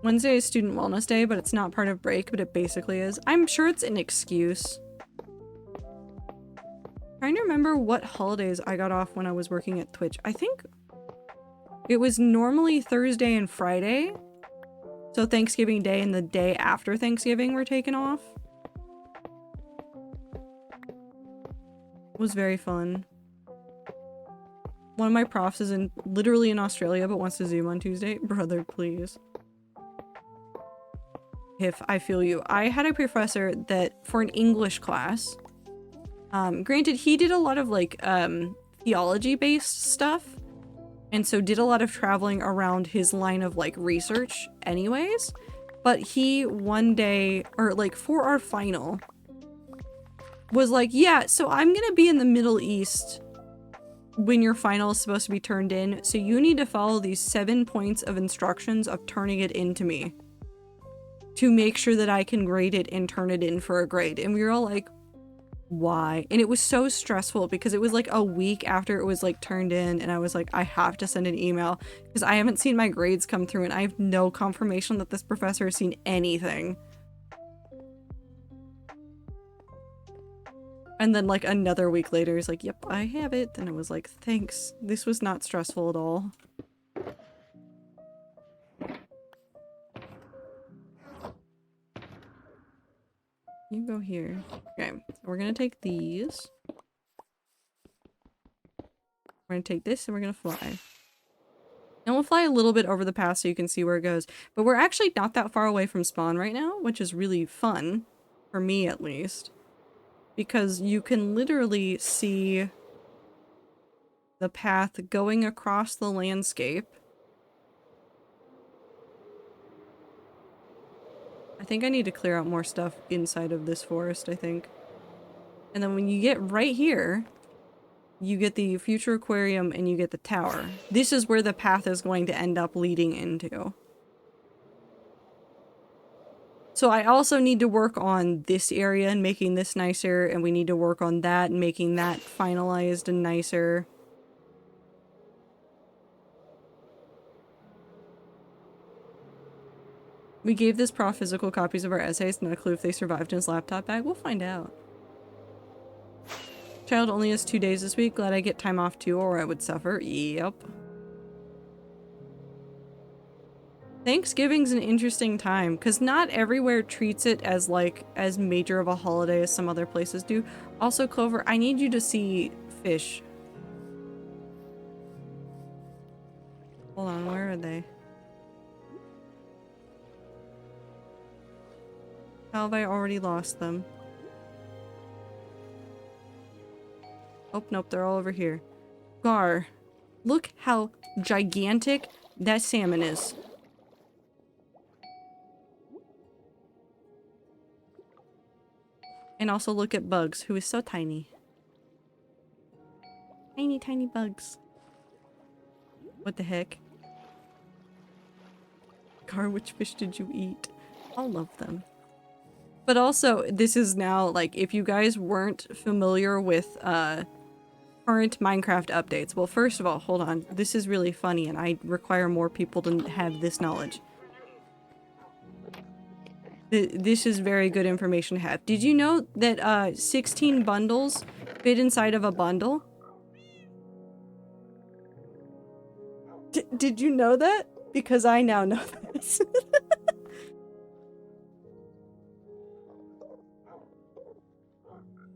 Wednesday is Student Wellness Day, but it's not part of break, but it basically is. I'm sure it's an excuse. Trying to remember what holidays I got off when I was working at Twitch. I think it was normally Thursday and Friday. So Thanksgiving Day and the day after Thanksgiving were taken off. It was very fun. One of my profs is literally in Australia but wants to Zoom on Tuesday. Brother, please. If I feel you. I had a professor that for an English class, granted he did a lot of like theology based stuff, and so did a lot of traveling around his line of like research anyways, but he one day, or like for our final, was like, yeah, so I'm gonna be in the Middle East when your final is supposed to be turned in, so you need to follow these 7 points of instructions of turning it in to me to make sure that I can grade it and turn it in for a grade. And we were all like, why? And it was so stressful because it was like a week after it was like turned in, and I was like, I have to send an email because I haven't seen my grades come through and I have no confirmation that this professor has seen anything. And then like another week later he's like, yep, I have it. And I was like, thanks, this was not stressful at all. You go here. Okay, we're gonna take these. We're gonna take this and we're gonna fly. And we'll fly a little bit over the path so you can see where it goes. But we're actually not that far away from spawn right now, which is really fun. For me, at least. Because you can literally see the path going across the landscape. I think I need to clear out more stuff inside of this forest, I think. And then when you get right here, you get the future aquarium and you get the tower. This is where the path is going to end up leading into. So I also need to work on this area and making this nicer, and we need to work on that and making that finalized and nicer. We gave this prof physical copies of our essays, not a clue if they survived in his laptop bag. We'll find out. Child only has 2 days this week. Glad I get time off too, or I would suffer. Yep. Thanksgiving's an interesting time because not everywhere treats it as like as major of a holiday as some other places do. Also, Clover, I need you to see fish. Hold on, where are they? How have I already lost them? Oh, nope, they're all over here. Gar, look how gigantic that salmon is. And also look at Bugs, who is so tiny. Tiny, tiny Bugs. What the heck? Gar, which fish did you eat? I'll love them. But also, this is now, like, if you guys weren't familiar with, current Minecraft updates. Well, first of all, hold on. This is really funny, and I require more people to have this knowledge. This is very good information to have. Did you know that, 16 bundles fit inside of a bundle? Did you know that? Because I now know this.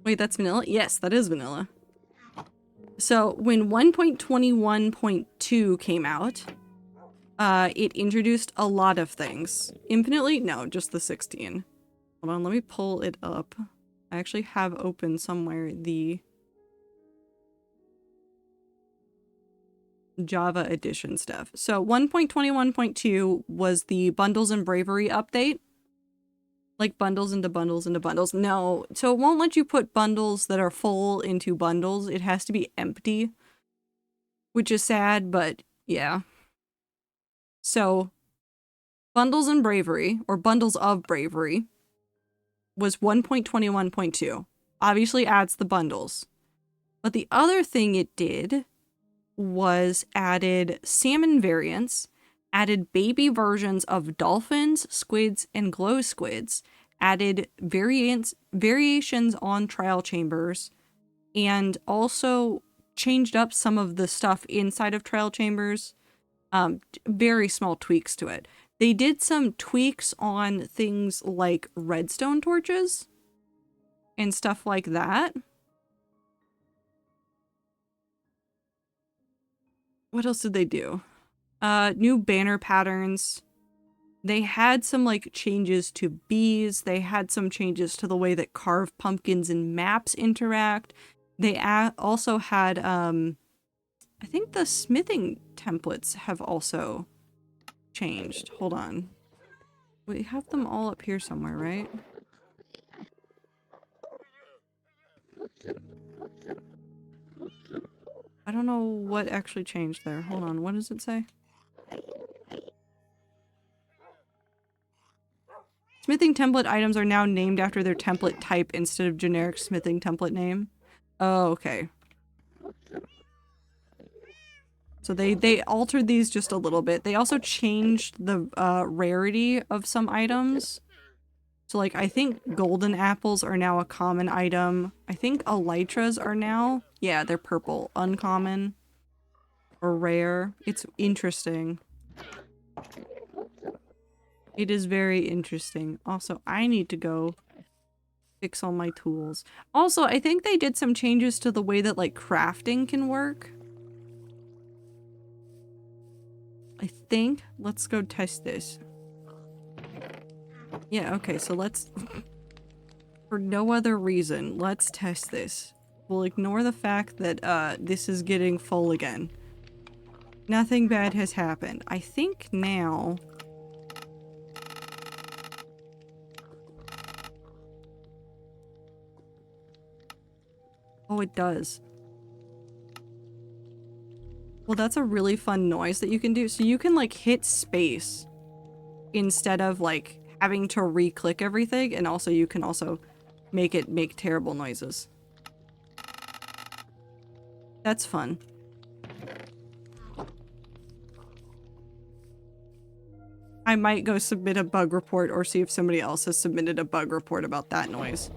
Wait, that's vanilla? Yes, that is vanilla. So, when 1.21.2 came out, it introduced a lot of things. Infinitely? No, just the 16. Hold on, let me pull it up. I actually have open somewhere the Java edition stuff. So 1.21.2 was the Bundles and Bravery update. Like bundles into bundles into bundles. No, so it won't let you put bundles that are full into bundles. It has to be empty. Which is sad, but yeah. So, Bundles and Bravery, or Bundles of Bravery, was 1.21.2. Obviously adds the bundles. But the other thing it did was added salmon variants, added baby versions of dolphins, squids, and glow squids, added variations on trial chambers, and also changed up some of the stuff inside of trial chambers. Very small tweaks to it. They did some tweaks on things like redstone torches and stuff like that. What else did they do? New banner patterns. They had some like changes to bees. They had some changes to the way that carved pumpkins and maps interact. They also had, I think the smithing templates have also changed. Hold on. We have them all up here somewhere, right? I don't know what actually changed there. Hold on, what does it say? Smithing template items are now named after their template type instead of generic smithing template name. Oh, okay. So they altered these just a little bit. They also changed the rarity of some items. So like, I think golden apples are now a common item. I think elytras are now, yeah, they're purple. Uncommon or rare. It's interesting. It is very interesting. Also, I need to go fix all my tools. Also, I think they did some changes to the way that like crafting can work. I think. Let's go test this. Yeah, okay, so let's... For no other reason, let's test this. We'll ignore the fact that this is getting full again. Nothing bad has happened. I think now... Oh, it does. Well, that's a really fun noise that you can do. So you can, like, hit space instead of, like, having to re-click everything. And also, you can also make it make terrible noises. That's fun. I might go submit a bug report or see if somebody else has submitted a bug report about that noise.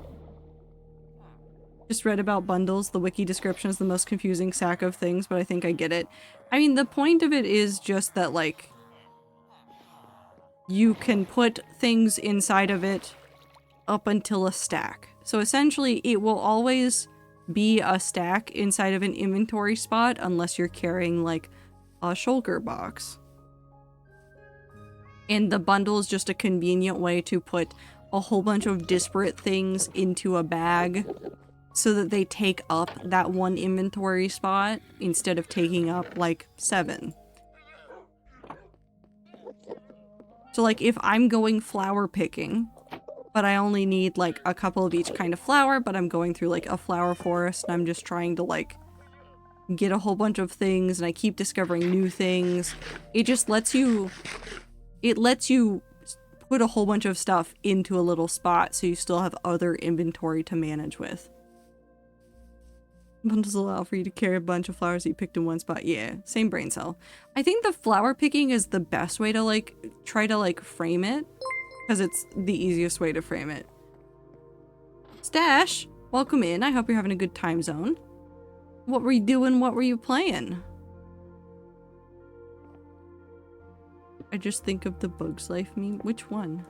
Just read about bundles. The wiki description is the most confusing sack of things, but I think I get it. I mean, the point of it is just that, like, you can put things inside of it up until a stack. So essentially, it will always be a stack inside of an inventory spot unless you're carrying like a shulker box. And the bundle is just a convenient way to put a whole bunch of disparate things into a bag so that they take up that one inventory spot instead of taking up like 7. So like if I'm going flower picking, but I only need like a couple of each kind of flower, but I'm going through like a flower forest and I'm just trying to like get a whole bunch of things and I keep discovering new things. It just lets you put a whole bunch of stuff into a little spot so you still have other inventory to manage with. Bundles allow for you to carry a bunch of flowers that you picked in one spot. Yeah, same brain cell. I think the flower picking is the best way to like try to like frame it because it's the easiest way to frame it. Stash, welcome in. I hope you're having a good time zone. What were you doing? What were you playing? I just think of the Bugs Life meme. Which one?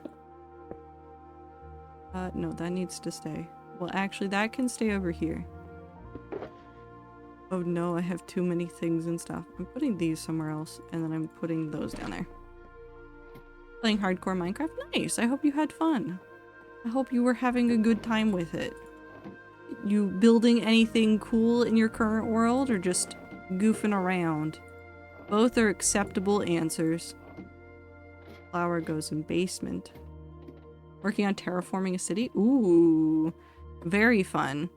No, that needs to stay. Well, actually, that can stay over here. Oh no, I have too many things and stuff. I'm putting these somewhere else, and then I'm putting those down there. Playing hardcore Minecraft? Nice! I hope you had fun. I hope you were having a good time with it. You building anything cool in your current world, or just goofing around? Both are acceptable answers. Flower goes in basement. Working on terraforming a city? Ooh, very fun.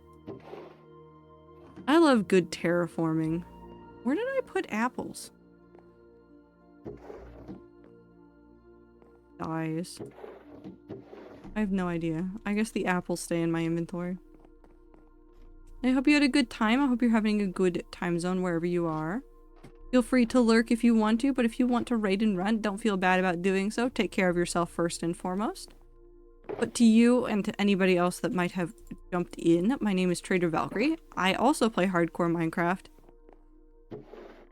I love good terraforming. Where did I put apples? Dies. I have no idea. I guess the apples stay in my inventory. I hope you had a good time. I hope you're having a good time zone wherever you are. Feel free to lurk if you want to, but if you want to raid and run, don't feel bad about doing so. Take care of yourself first and foremost. But to you and to anybody else that might have jumped in, my name is Trader Valkyrie. I also play hardcore Minecraft.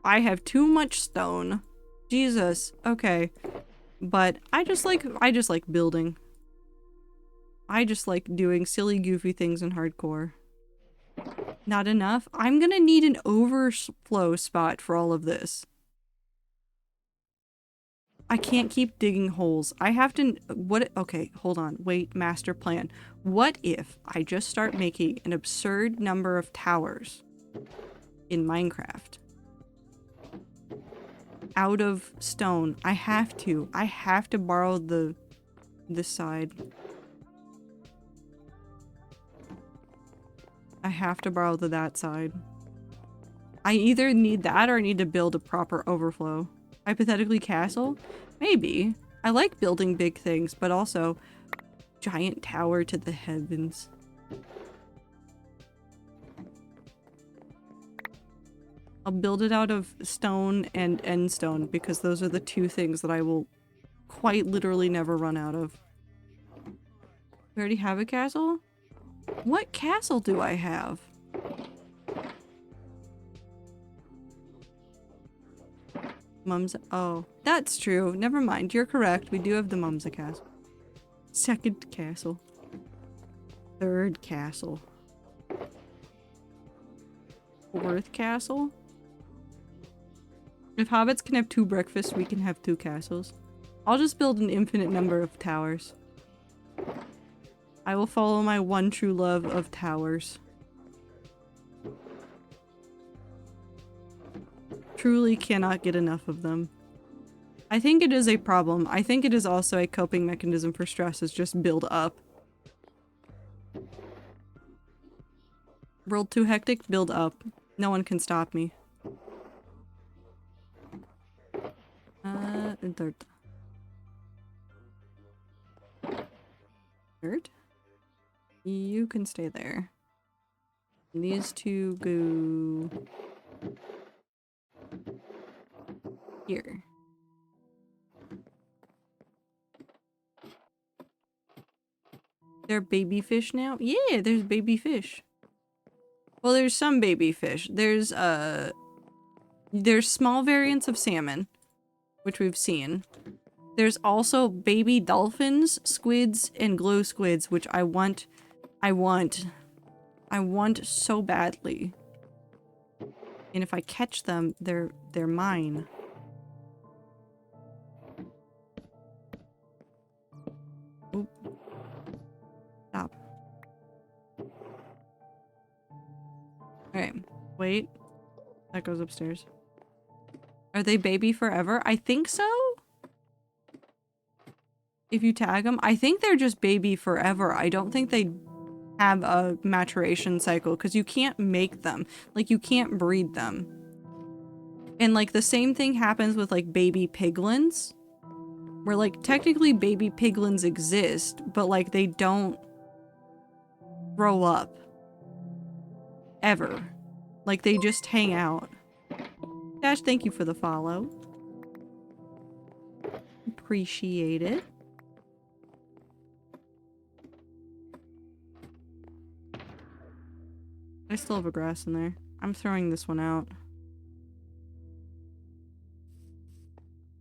I have too much stone. Jesus. Okay. But I just like building. I just like doing silly, goofy things in hardcore. Not enough? I'm gonna need an overflow spot for all of this. I can't keep digging holes. I have to... What? Okay, hold on. Wait, master plan. What if I just start making an absurd number of towers in Minecraft? Out of stone. I have to. I have to borrow this side. I have to borrow that side. I either need that or I need to build a proper overflow. Hypothetically castle? Maybe. I like building big things, but also giant tower to the heavens. I'll build it out of stone and endstone because those are the two things that I will quite literally never run out of. We already have a castle? What castle do I have? Mum's... Oh, that's true. Never mind. You're correct. We do have the Mumsa castle. Second castle. Third castle. Fourth castle? If hobbits can have 2 breakfasts, we can have 2 castles. I'll just build an infinite number of towers. I will follow my one true love of towers. Truly cannot get enough of them. I think it is a problem. I think it is also a coping mechanism for stress, is just build up. World too hectic? Build up. No one can stop me. Third. Third? You can stay there. And these two go... here. They're baby fish now? Yeah, there's baby fish. Well, there's some baby fish. There's small variants of salmon, which we've seen. There's also baby dolphins, squids, and glow squids, which I want so badly. And if I catch them, they're mine. Oop. Stop. Alright, wait. That goes upstairs. Are they baby forever? I think so. If you tag them, I think they're just baby forever. I don't think they have a maturation cycle because you can't make them. Like, you can't breed them. And like the same thing happens with like baby piglins, where like technically baby piglins exist, but like they don't grow up ever. Like they just hang out. Dash, thank you for the follow. Appreciate it. I still have a grass in there. I'm throwing this one out.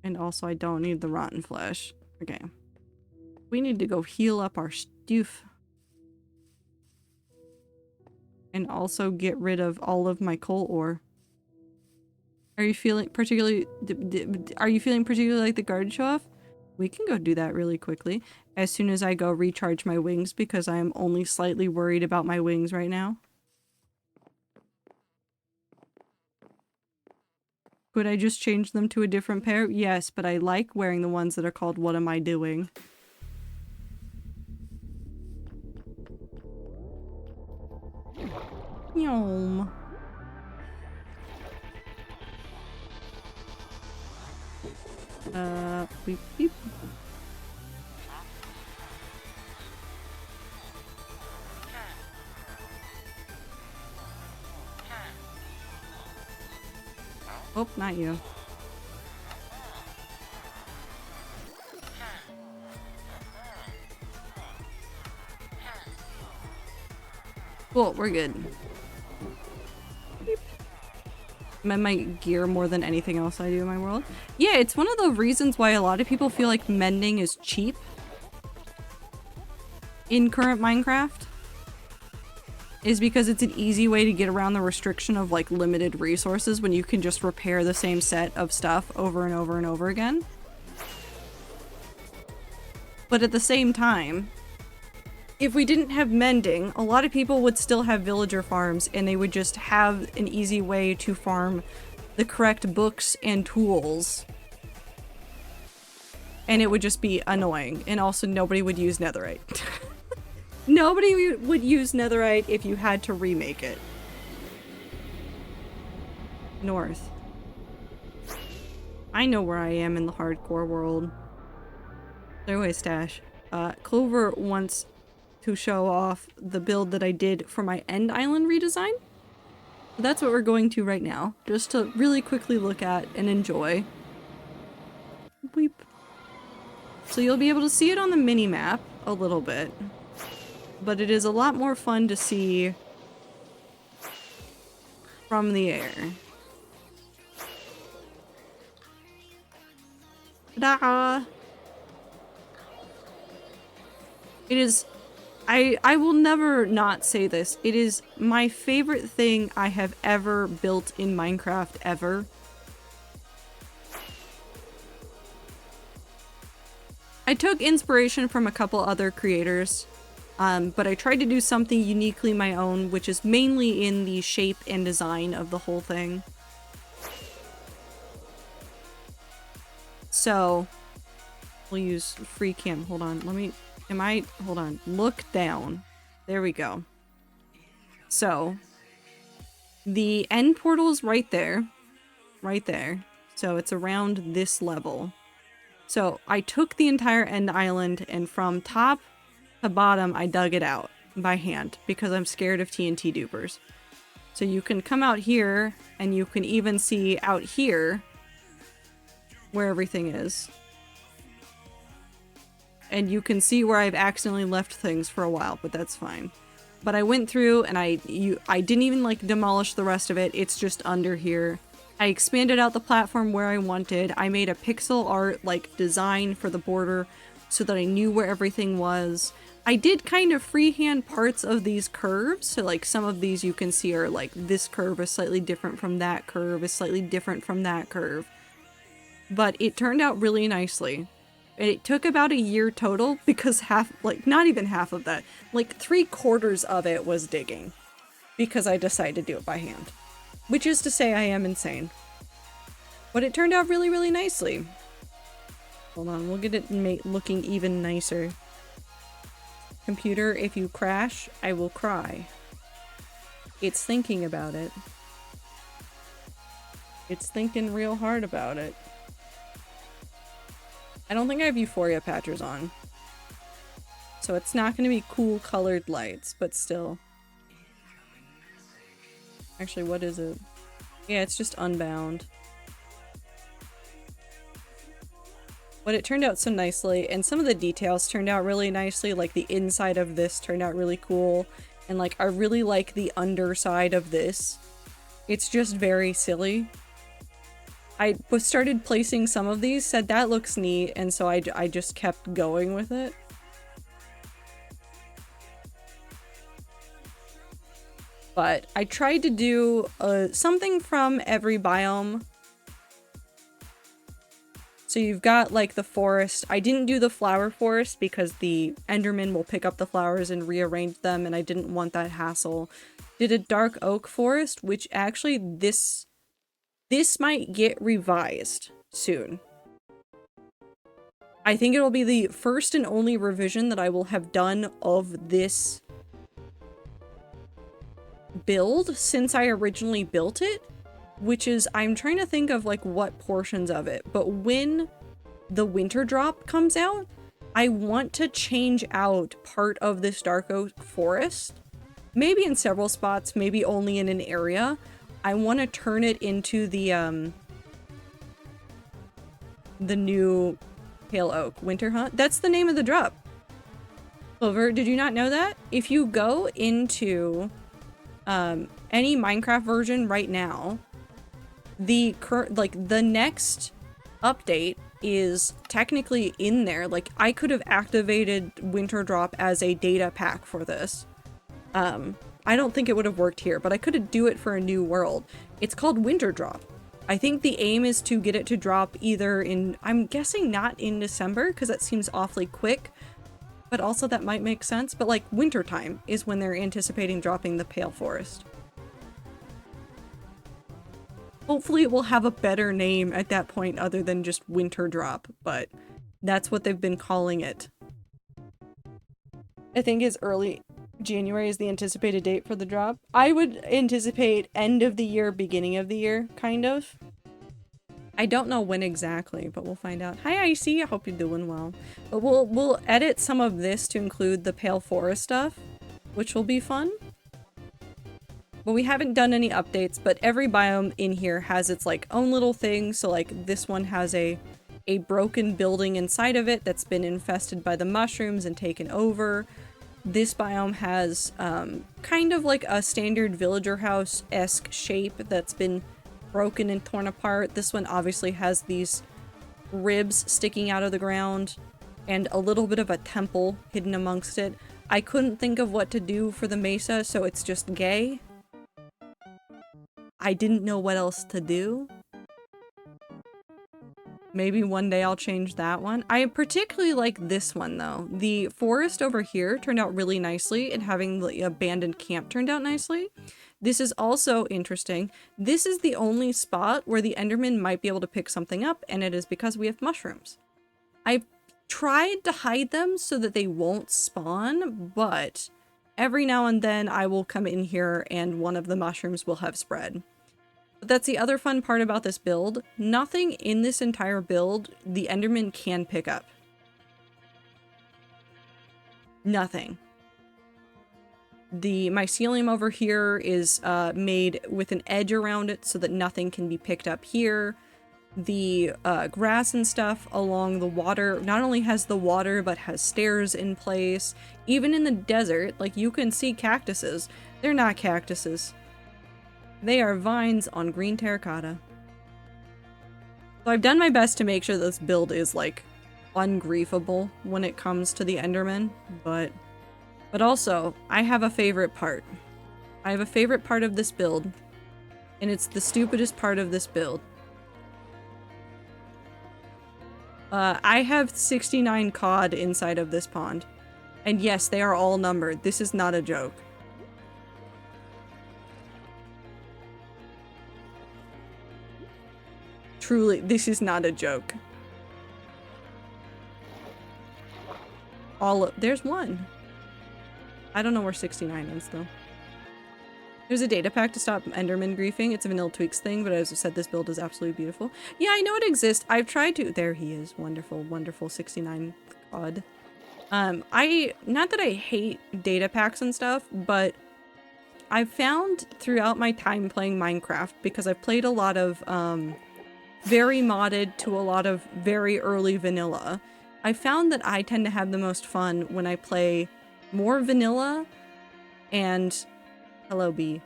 And also I don't need the rotten flesh. Okay. We need to go heal up our stuff. And also get rid of all of my coal ore. Are you feeling particularly like the garden show off? We can go do that really quickly. As soon as I go recharge my wings, because I am only slightly worried about my wings right now. Could I just change them to a different pair? Yes, but I like wearing the ones that are called What Am I Doing? Yum. Beep, beep. Oh, not you. Cool, we're good. Beep. Mend my gear more than anything else I do in my world. Yeah, it's one of the reasons why a lot of people feel like mending is cheap in current Minecraft. Is because it's an easy way to get around the restriction of like limited resources when you can just repair the same set of stuff over and over and over again. But at the same time, if we didn't have mending, a lot of people would still have villager farms and they would just have an easy way to farm the correct books and tools. And it would just be annoying. And also nobody would use netherite. Nobody would use netherite if you had to remake it. North. I know where I am in the hardcore world. Anyway, Stash. Clover wants to show off the build that I did for my End Island redesign. So that's what we're going to right now. Just to really quickly look at and enjoy. Weep. So you'll be able to see it on the mini-map a little bit. But it is a lot more fun to see from the air. Ta-da! It is... I will never not say this. It is my favorite thing I have ever built in Minecraft ever. I took inspiration from a couple other creators. But I tried to do something uniquely my own, which is mainly in the shape and design of the whole thing. So, we'll use free cam. Hold on, hold on, look down. There we go. So, the end portal is right there. Right there. So it's around this level. So, I took the entire end island and from top to bottom, I dug it out by hand because I'm scared of TNT dupers. So you can come out here and you can even see out here where everything is. And you can see where I've accidentally left things for a while, but that's fine. But I went through and I didn't even like demolish the rest of it. It's just under here I expanded out the platform where I wanted. I made a pixel art like design for the border so that I knew where everything was. I did kind of freehand parts of these curves. So like some of these you can see are like this curve is slightly different from that curve, is slightly different from that curve. But it turned out really nicely. It took about a year total because not even half of that, like 3/4 of it was digging because I decided to do it by hand. Which is to say I am insane. But it turned out really, really nicely. Hold on, we'll get it looking even nicer. Computer, if you crash, I will cry. It's thinking about it. It's thinking real hard about it. I don't think I have Euphoria patchers on. So it's not going to be cool colored lights, but still. Actually, what is it? Yeah, it's just Unbound. But it turned out so nicely, and some of the details turned out really nicely, like the inside of this turned out really cool, and like I really like the underside of this. It's just very silly. I started placing some of these, said that looks neat, and so I just kept going with it. But I tried to do something from every biome. So you've got like the forest. I didn't do the flower forest because the Enderman will pick up the flowers and rearrange them, and I didn't want that hassle. Did a dark oak forest, which actually this might get revised soon. I think it'll be the first and only revision that I will have done of this build since I originally built it, which is, I'm trying to think of like what portions of it, but when the winter drop comes out, I want to change out part of this dark oak forest, maybe in several spots, maybe only in an area. I want to turn it into the new pale oak winter hunt. That's the name of the drop. Clover, did you not know that? If you go into any Minecraft version right now, the next update is technically in there. Like, I could have activated winter drop as a data pack for this. I don't think it would have worked here, but I could do it for a new world. It's called winter drop. I think the aim is to get it to drop either in, I'm guessing not in December, because that seems awfully quick, but also that might make sense. But like wintertime is when they're anticipating dropping the pale forest. Hopefully it will have a better name at that point other than just winter drop, but that's what they've been calling it. I think it's early January is the anticipated date for the drop. I would anticipate end of the year, beginning of the year, kind of. I don't know when exactly, but we'll find out. Hi, Icy. I hope you're doing well. But we'll edit some of this to include the Pale Forest stuff, which will be fun. But we haven't done any updates, but every biome in here has its like own little thing. So like this one has a broken building inside of it that's been infested by the mushrooms and taken over. This biome has kind of like a standard villager house-esque shape that's been broken and torn apart. This one obviously has these ribs sticking out of the ground and a little bit of a temple hidden amongst it. I couldn't think of what to do for the mesa, so it's just gay. I didn't know what else to do. Maybe one day I'll change that one. I particularly like this one though. The forest over here turned out really nicely, and having the abandoned camp turned out nicely. This is also interesting. This is the only spot where the Enderman might be able to pick something up, and it is because we have mushrooms. I've tried to hide them so that they won't spawn, but every now and then I will come in here and one of the mushrooms will have spread. But that's the other fun part about this build. Nothing in this entire build the Enderman can pick up. Nothing. The mycelium over here is made with an edge around it so that nothing can be picked up here. The grass and stuff along the water not only has the water but has stairs in place. Even in the desert, like you can see cactuses. They're not cactuses. They are vines on green terracotta. So I've done my best to make sure this build is, like, ungriefable when it comes to the Enderman, but also, I have a favorite part. I have a favorite part of this build, and it's the stupidest part of this build. I have 69 cod inside of this pond. And yes, they are all numbered. This is not a joke. Truly, this is not a joke. There's one. I don't know where 69 is, though. There's a data pack to stop Enderman griefing. It's a Vanilla Tweaks thing, but as I said, this build is absolutely beautiful. Yeah, I know it exists. I've tried to- There he is. Wonderful, wonderful 69 cod. Not that I hate data packs and stuff, but I've found throughout my time playing Minecraft, because I've played a lot of, very modded to a lot of very early vanilla, I found that I tend to have the most fun when I play more vanilla and... Hello, bee.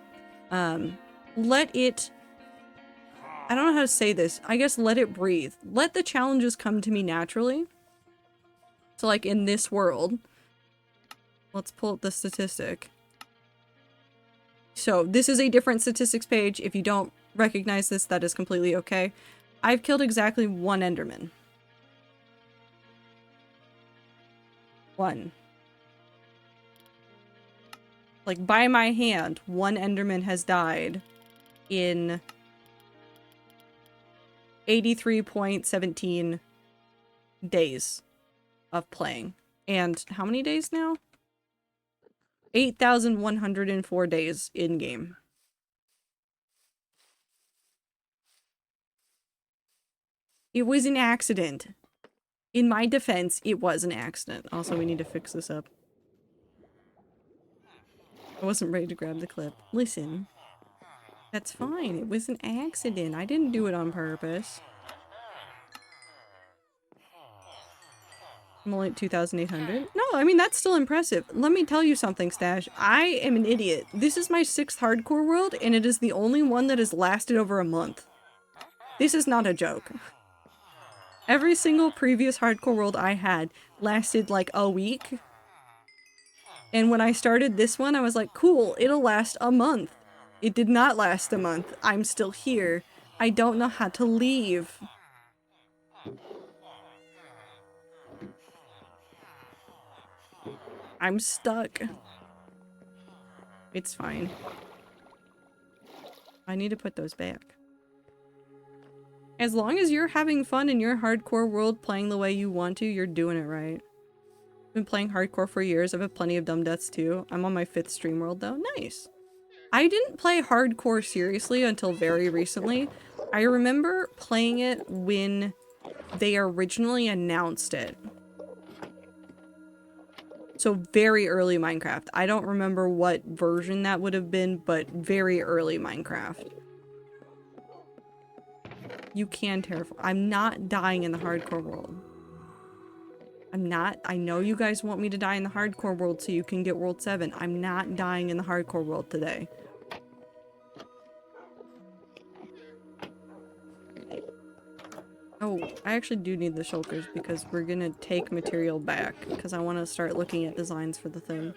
Let it... I don't know how to say this. I guess let it breathe. Let the challenges come to me naturally. So, like, in this world... Let's pull up the statistic. So, this is a different statistics page. If you don't recognize this, that is completely okay. I've killed exactly one Enderman. One. Like, by my hand, one Enderman has died in 83.17 days of playing. And how many days now? 8,104 days in-game. It was an accident. In my defense, it was an accident. Also, we need to fix this up. I wasn't ready to grab the clip. Listen. That's fine. It was an accident. I didn't do it on purpose. I'm only at 2,800. No, I mean, that's still impressive. Let me tell you something, Stash. I am an idiot. This is my 6th hardcore world, and it is the only one that has lasted over a month. This is not a joke. Every single previous hardcore world I had lasted like a week. And when I started this one, I was like, cool, it'll last a month. It did not last a month. I'm still here. I don't know how to leave. I'm stuck. It's fine. I need to put those back. As long as you're having fun in your hardcore world playing the way you want to, you're doing it right. I've been playing hardcore for years. I've had plenty of dumb deaths too. I'm on my 5th stream world though. Nice. I didn't play hardcore seriously until very recently. I remember playing it when they originally announced it. So very early Minecraft. I don't remember what version that would have been, but very early Minecraft. You can terraform. I'm not dying in the hardcore world. I'm not. I know you guys want me to die in the hardcore world so you can get World 7. I'm not dying in the hardcore world today. Oh, I actually do need the shulkers because we're gonna take material back because I want to start looking at designs for the thing.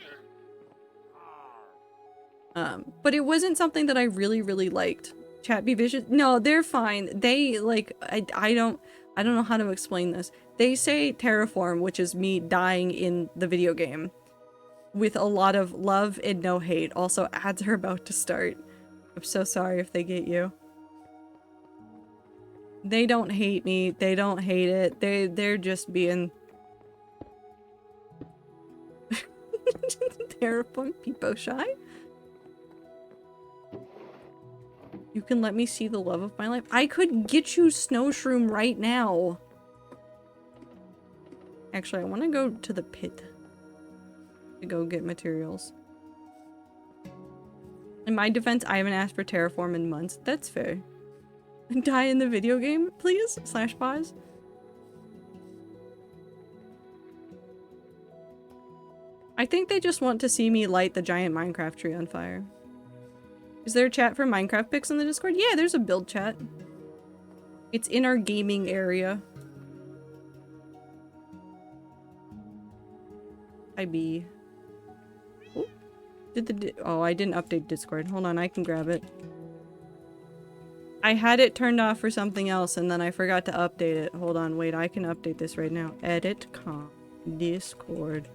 But it wasn't something that I really liked. Chat be vicious? No, they're fine. They, like, I don't know how to explain this. They say terraform, which is me dying in the video game. With a lot of love and no hate. Also, ads are about to start. I'm so sorry if they get you. They don't hate me. They don't hate it. They're just being... Terraform people shy? You can let me see the love of my life. I could get you Snow Shroom right now. Actually, I want to go to the pit to go get materials. In my defense, I haven't asked for terraform in months. That's fair. Die in the video game, please? / pause. I think they just want to see me light the giant Minecraft tree on fire. Is there a chat for Minecraft pics in the Discord? Yeah, there's a build chat. It's in our gaming area. IB. Oh, oh, I didn't update Discord. Hold on, I can grab it. I had it turned off for something else and then I forgot to update it. Hold on, wait, I can update this right now. Edit Discord.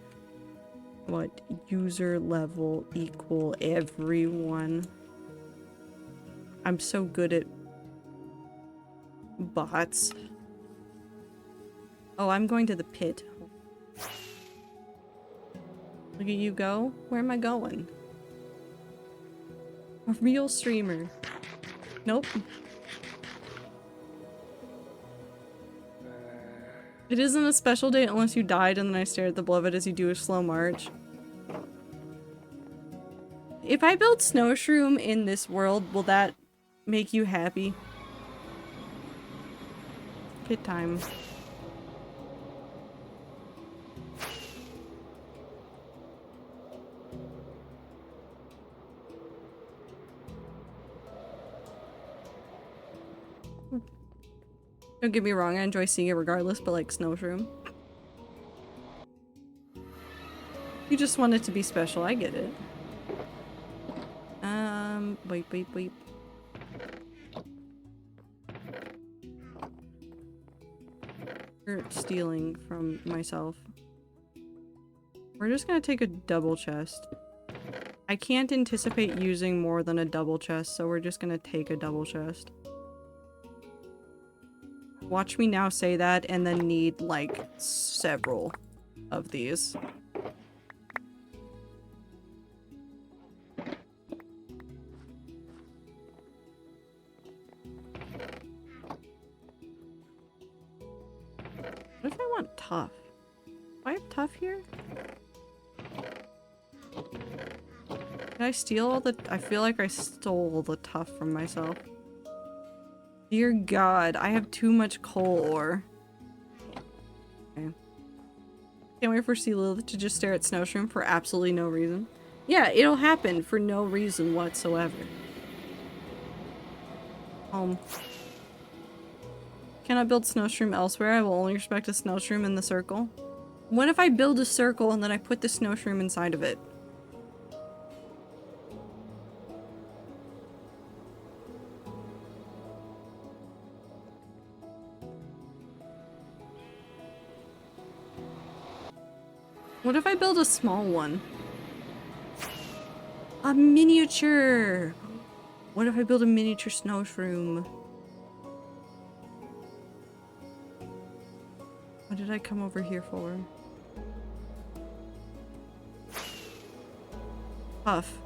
What user level equal everyone? I'm so good at bots. Oh, I'm going to the pit. Look at you go. Where am I going? A real streamer. Nope. It isn't a special day unless you died and then I stare at the beloved as you do a slow march. If I build Snowshroom in this world, will that make you happy? Pit time. Don't get me wrong, I enjoy seeing it regardless, but like Snowshroom. You just want it to be special, I get it. Wait. You're stealing from myself. We're just gonna take a double chest. I can't anticipate using more than a double chest, so we're just gonna take a double chest. Watch me now say that and then need like several of these. What if I want tough? Do I have tough here? Did I steal all the- I feel like I stole the tough from myself. Dear God, I have too much coal ore. Okay. Can't wait for Sea Lilith to just stare at Snowshroom for absolutely no reason. Yeah, it'll happen for no reason whatsoever. Can I build Snowshroom elsewhere? I will only respect a Snowshroom in the circle. What if I build a circle and then I put the Snowshroom inside of it? What if I build a small one? A miniature! What if I build a miniature Snowshroom? What did I come over here for? Puff.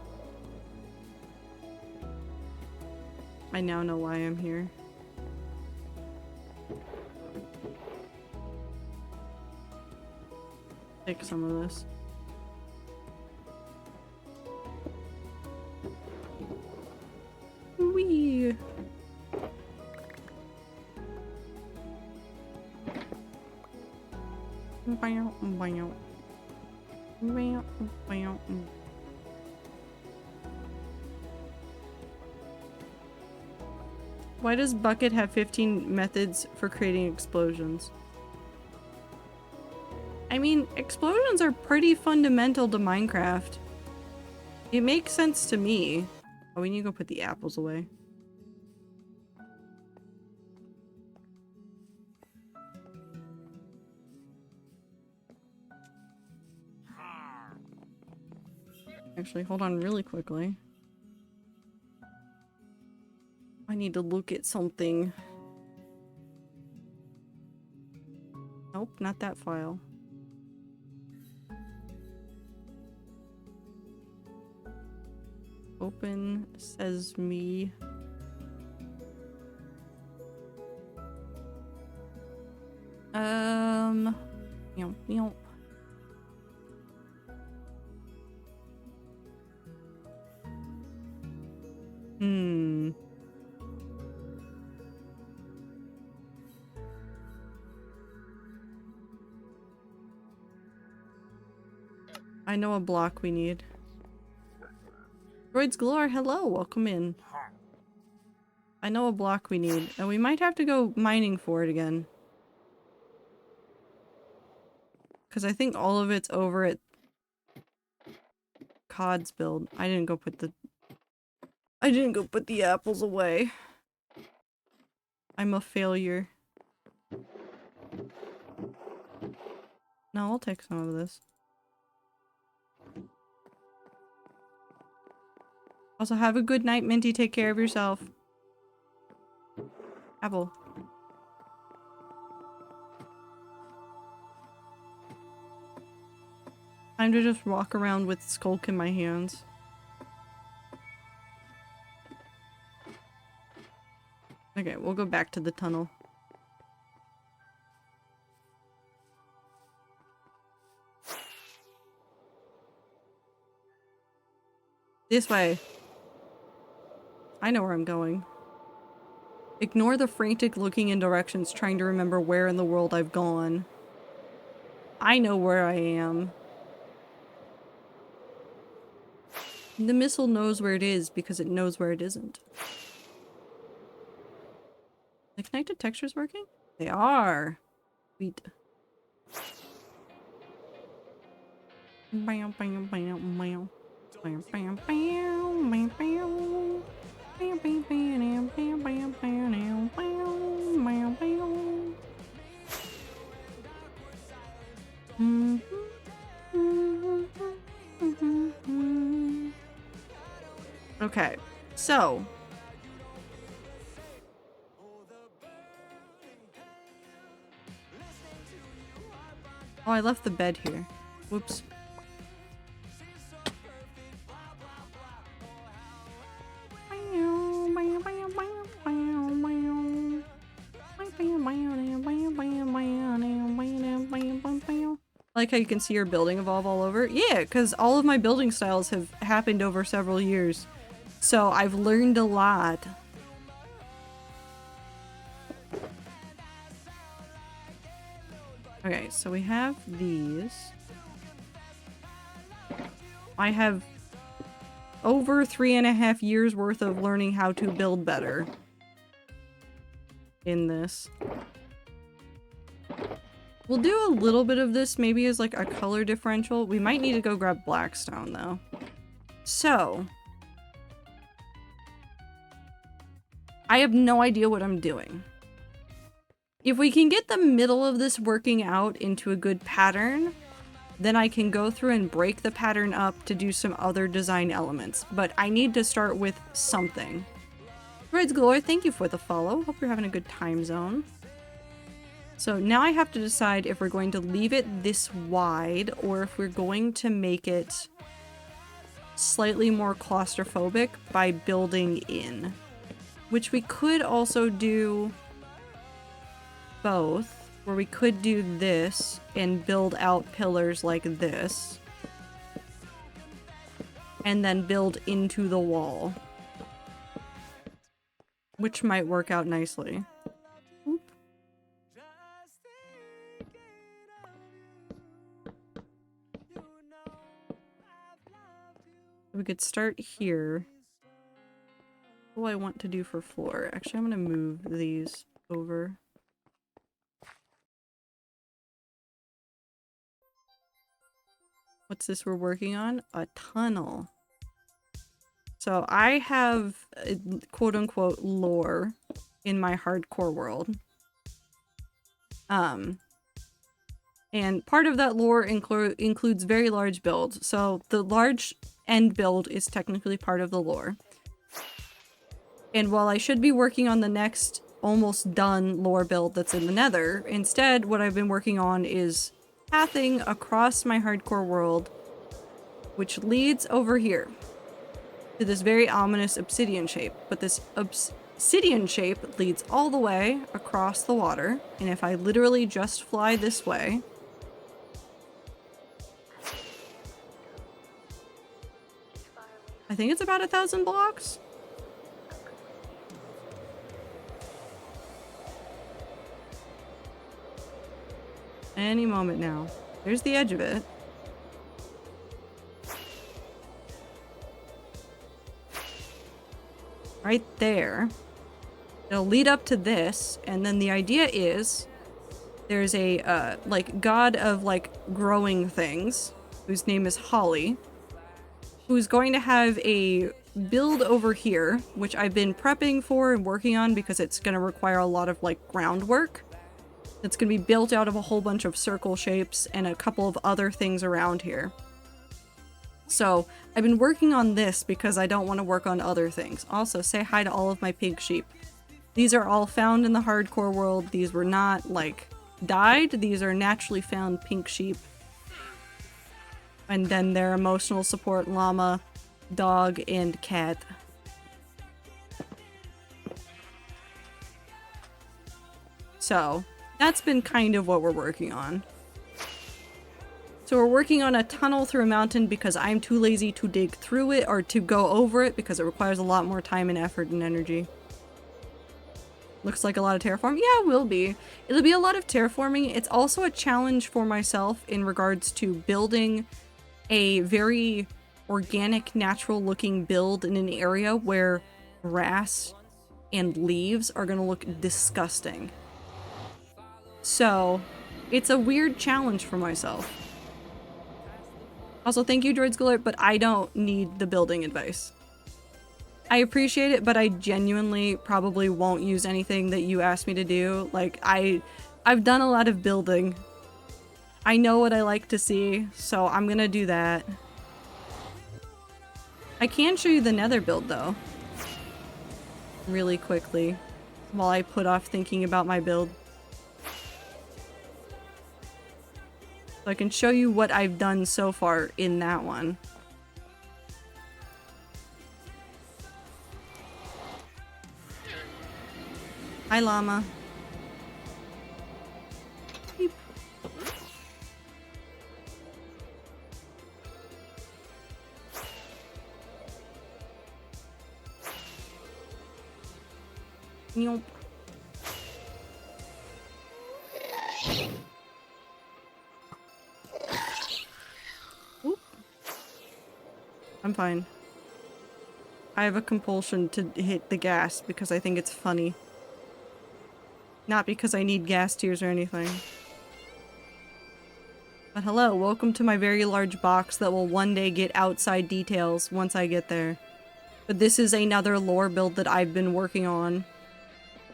I now know why I'm here. Take some of this. Wee. Why does Bucket have 15 methods for creating explosions? I mean, explosions are pretty fundamental to Minecraft. It makes sense to me. Oh, we need to go put the apples away. Actually, hold on really quickly. I need to look at something. Nope, not that file. Open Sesame. Yep. I know a block we need. Droids Galore, hello, welcome in. I know a block we need, and we might have to go mining for it again. Because I think all of it's over at Cod's build. I didn't go put the apples away. I'm a failure. No, I'll take some of this. Also, have a good night, Minty. Take care of yourself. Apple. Time to just walk around with Skulk in my hands. Okay, we'll go back to the tunnel. This way. I know where I'm going. Ignore the frantic looking in directions, trying to remember where in the world I've gone. I know where I am. The missile knows where it is because it knows where it isn't. The connected textures working? They are. Sweet. Bam, bam, bam, bam. Bam, bam, bam, bam, bam. Bam, bam, bam, bam, bam, bam, bam, bam, bam. Okay, so oh, I left the bed here. Whoops. I like how you can see your building evolve all over. Yeah, because all of my building styles have happened over several years. So I've learned a lot. Okay, so we have these. I have over 3.5 years worth of learning how to build better in this. We'll do a little bit of this maybe as like a color differential. We might need to go grab Blackstone though. So I have no idea what I'm doing. If we can get the middle of this working out into a good pattern, then I can go through and break the pattern up to do some other design elements. But I need to start with something. Reds Galore, thank you for the follow. Hope you're having a good time zone. So now I have to decide if we're going to leave it this wide or if we're going to make it slightly more claustrophobic by building in. Which we could also do both, where we could do this and build out pillars like this. And then build into the wall. Which might work out nicely. Oop. We could start here. What do I want to do for floor? Actually, I'm gonna move these over. What's this we're working on? A tunnel. So I have quote-unquote lore in my hardcore world. And part of that lore includes very large builds. So the large end build is technically part of the lore. And while I should be working on the next almost done lore build that's in the Nether, instead what I've been working on is pathing across my hardcore world, which leads over here to this very ominous obsidian shape. But this obsidian shape leads all the way across the water, and if I literally just fly this way, I think it's about 1,000 blocks. Any moment now. There's the edge of it. Right there. It'll lead up to this, and then the idea is there's a, like, god of, like, growing things, whose name is Holly, who's going to have a build over here, which I've been prepping for and working on because it's going to require a lot of, like, groundwork. It's going to be built out of a whole bunch of circle shapes and a couple of other things around here. So, I've been working on this because I don't want to work on other things. Also, say hi to all of my pig sheep. These are all found in the hardcore world. These were not, like, dyed. These are naturally found pink sheep. And then their emotional support llama, dog, and cat. So, that's been kind of what we're working on. So we're working on a tunnel through a mountain because I'm too lazy to dig through it or to go over it because it requires a lot more time and effort and energy. Looks like a lot of terraforming. Yeah, it will be. It'll be a lot of terraforming. It's also a challenge for myself in regards to building a very organic, natural looking build in an area where grass and leaves are going to look disgusting. So, it's a weird challenge for myself. Also, thank you, Droids Galore, but I don't need the building advice. I appreciate it, but I genuinely probably won't use anything that you asked me to do. Like, I've done a lot of building. I know what I like to see, so I'm gonna do that. I can show you the nether build, though. Really quickly, while I put off thinking about my build. So I can show you what I've done so far in that one. Hi, llama. Beep. Nope. Oop. I'm fine. I have a compulsion to hit the gas because I think it's funny. Not because I need gas tears or anything. But hello, welcome to my very large box that will one day get outside details once I get there. But this is another lore build that I've been working on.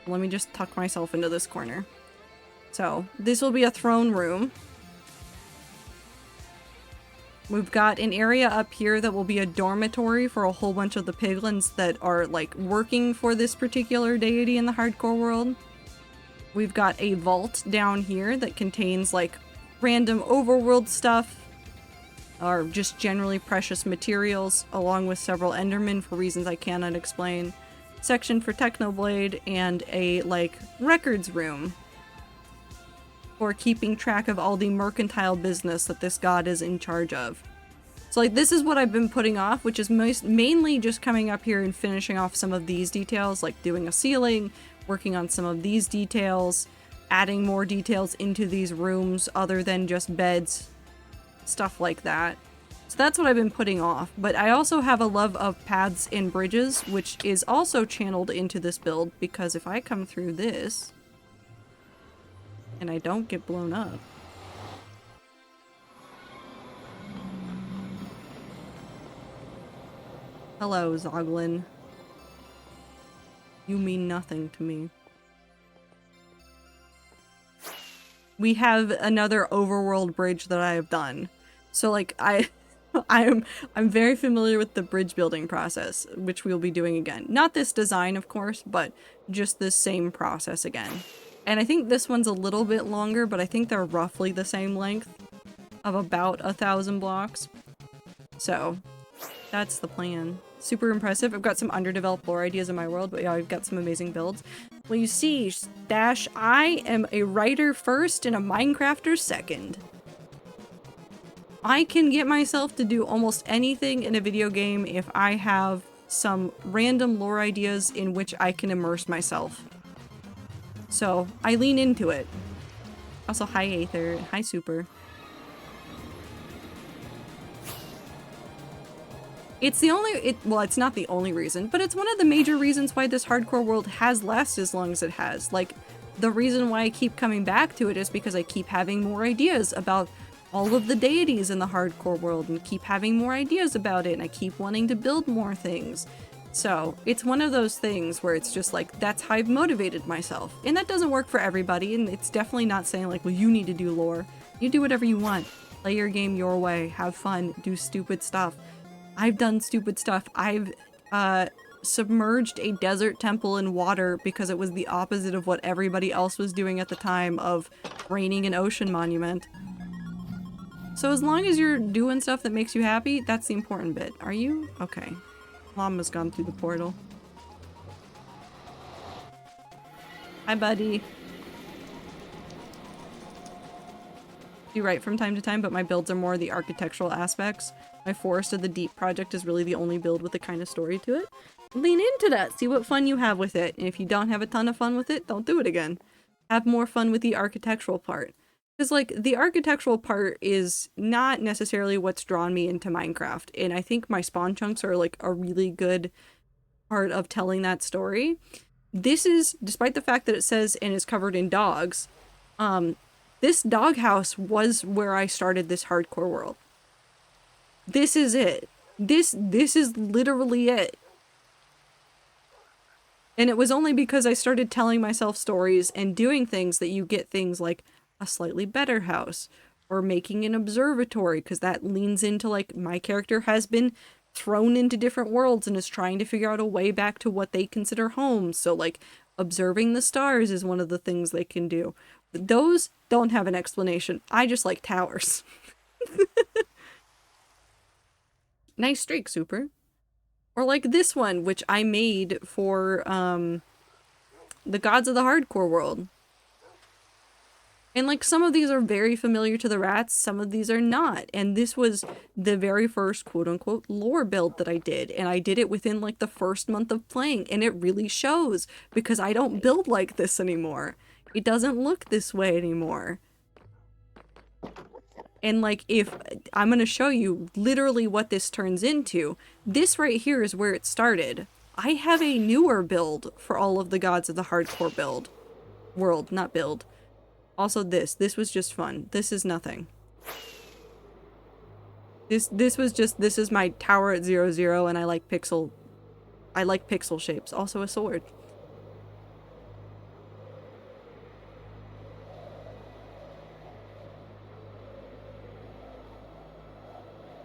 Let me just tuck myself into this corner. So, this will be a throne room. We've got an area up here that will be a dormitory for a whole bunch of the piglins that are, like, working for this particular deity in the hardcore world. We've got a vault down here that contains, like, random overworld stuff, or just generally precious materials, along with several endermen for reasons I cannot explain. Section for Technoblade, and a, like, records room for keeping track of all the mercantile business that this god is in charge of. So, like, this is what I've been putting off, which is mainly just coming up here and finishing off some of these details, like doing a ceiling, working on some of these details, adding more details into these rooms other than just beds, stuff like that. So that's what I've been putting off, but I also have a love of paths and bridges, which is also channeled into this build, because if I come through this, and I don't get blown up, hello, Zoglin. You mean nothing to me. We have another overworld bridge that I have done. So, like, I'm very familiar with the bridge building process, which we'll be doing again. Not this design, of course, but just this same process again. And I think this one's a little bit longer, but I think they're roughly the same length of about 1,000 blocks. So, that's the plan. Super impressive. I've got some underdeveloped lore ideas in my world, but yeah, I've got some amazing builds. Well, you see, Dash, I am a writer first and a Minecrafter second. I can get myself to do almost anything in a video game if I have some random lore ideas in which I can immerse myself. So, I lean into it. Also, hi Aether, hi Super. It's the only, well, it's not the only reason, but it's one of the major reasons why this hardcore world has lasted as long as it has. Like, the reason why I keep coming back to it is because I keep having more ideas about all of the deities in the hardcore world and keep having more ideas about it, and I keep wanting to build more things. So it's one of those things where it's just like, that's how I've motivated myself. And that doesn't work for everybody, and it's definitely not saying like, well, you need to do lore. You do whatever you want. Play your game your way, have fun, do stupid stuff. I've done stupid stuff. I've submerged a desert temple in water because it was the opposite of what everybody else was doing at the time of raining an ocean monument. So as long as you're doing stuff that makes you happy, that's the important bit. Are you? Okay. Llama's gone through the portal. Hi, buddy. Do write from time to time, but my builds are more the architectural aspects. My Forest of the Deep project is really the only build with a kind of story to it. Lean into that. See what fun you have with it. And if you don't have a ton of fun with it, don't do it again. Have more fun with the architectural part. Because, like, the architectural part is not necessarily what's drawn me into Minecraft. And I think my spawn chunks are, like, a really good part of telling that story. This is, despite the fact that it says and is covered in dogs, this doghouse was where I started this hardcore world. This is it. This is literally it. And it was only because I started telling myself stories and doing things that you get things like a slightly better house or making an observatory, because that leans into like my character has been thrown into different worlds and is trying to figure out a way back to what they consider home. So like observing the stars is one of the things they can do. Those don't have an explanation. I just like towers. Nice streak, Super. Or like this one, which I made for the Gods of the Hardcore world. And like some of these are very familiar to the rats, some of these are not. And this was the very first quote-unquote lore build that I did. And I did it within like the first month of playing. And it really shows because I don't build like this anymore. It doesn't look this way anymore. And like, if I'm going to show you literally what this turns into, this right here is where it started. I have a newer build for all of the Gods of the Hardcore world, not build. Also this was just fun. This is nothing. This was just, this is my tower at 0, and I like pixel shapes. Also a sword.